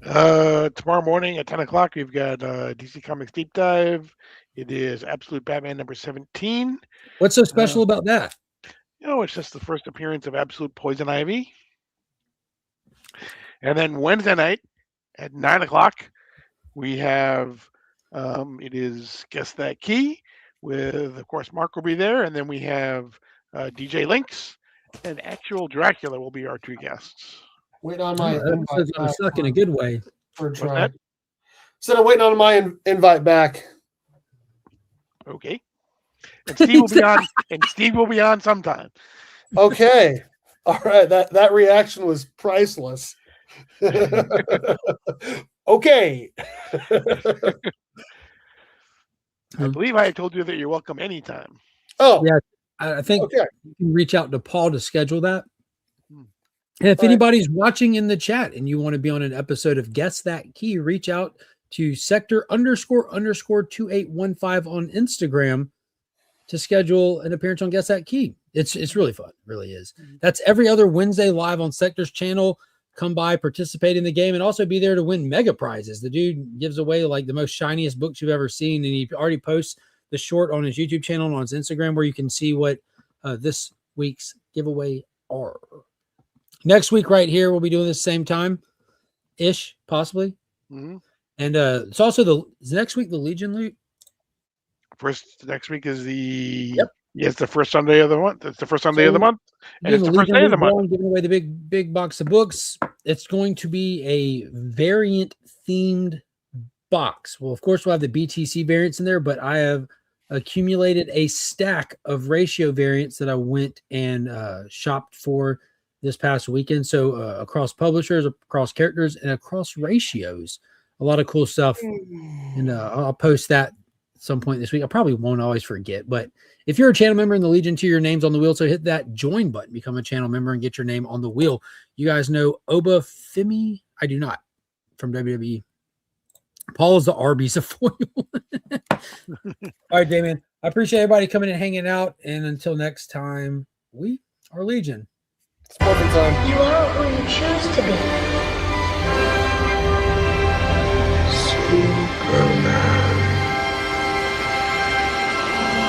Tomorrow morning at 10 o'clock, we've got DC Comics Deep Dive. It is Absolute Batman number 17. What's so special about that? You know, it's just the first appearance of Absolute Poison Ivy. And then Wednesday night at 9 o'clock, we have, it is Guess That Key with, of course, Mark will be there. And then we have DJ Lynx and Actual Dracula will be our 2 guests. Waiting on my episode's going to suck in a good way. For try. So I'm waiting on my invite back. Okay. And Steve will be on. And Steve will be on sometime. Okay. All right. That reaction was priceless. Okay. I believe I told you that you're welcome anytime. Oh yeah. I think you can reach out to Paul to schedule that. And if All anybody's watching in the chat and you want to be on an episode of Guess That Key, reach out to sector__2815 on Instagram to schedule an appearance on Guess That Key. It's really fun. It really is. That's every other Wednesday live on Sector's channel. Come by, participate in the game, and also be there to win mega prizes. The dude gives away like the most shiniest books you've ever seen, and he already posts the short on his YouTube channel and on his Instagram where you can see what this week's giveaway are. Next week, right here, we'll be doing this same time, ish, possibly. Mm-hmm. And it's also next week the Legion loot. Next week is it's the first Sunday of the month. It's the first Sunday of the month, and it's the first day of the month. Giving away the big box of books. It's going to be a variant themed box. Well, of course, we'll have the BTC variants in there, but I have accumulated a stack of ratio variants that I went and shopped for this past weekend. So across publishers, across characters, and across ratios, a lot of cool stuff. And I'll post that at some point this week. I probably won't always forget, but if you're a channel member in the Legion tier, your name's on the wheel. So hit that join button, become a channel member, and get your name on the wheel. You guys know Oba Femi? I do not, from WWE. Paul is the Arby's of foil. All right, Damien. I appreciate everybody coming and hanging out. And until next time, we are Legion. It's morphin' time. You are who you choose to be.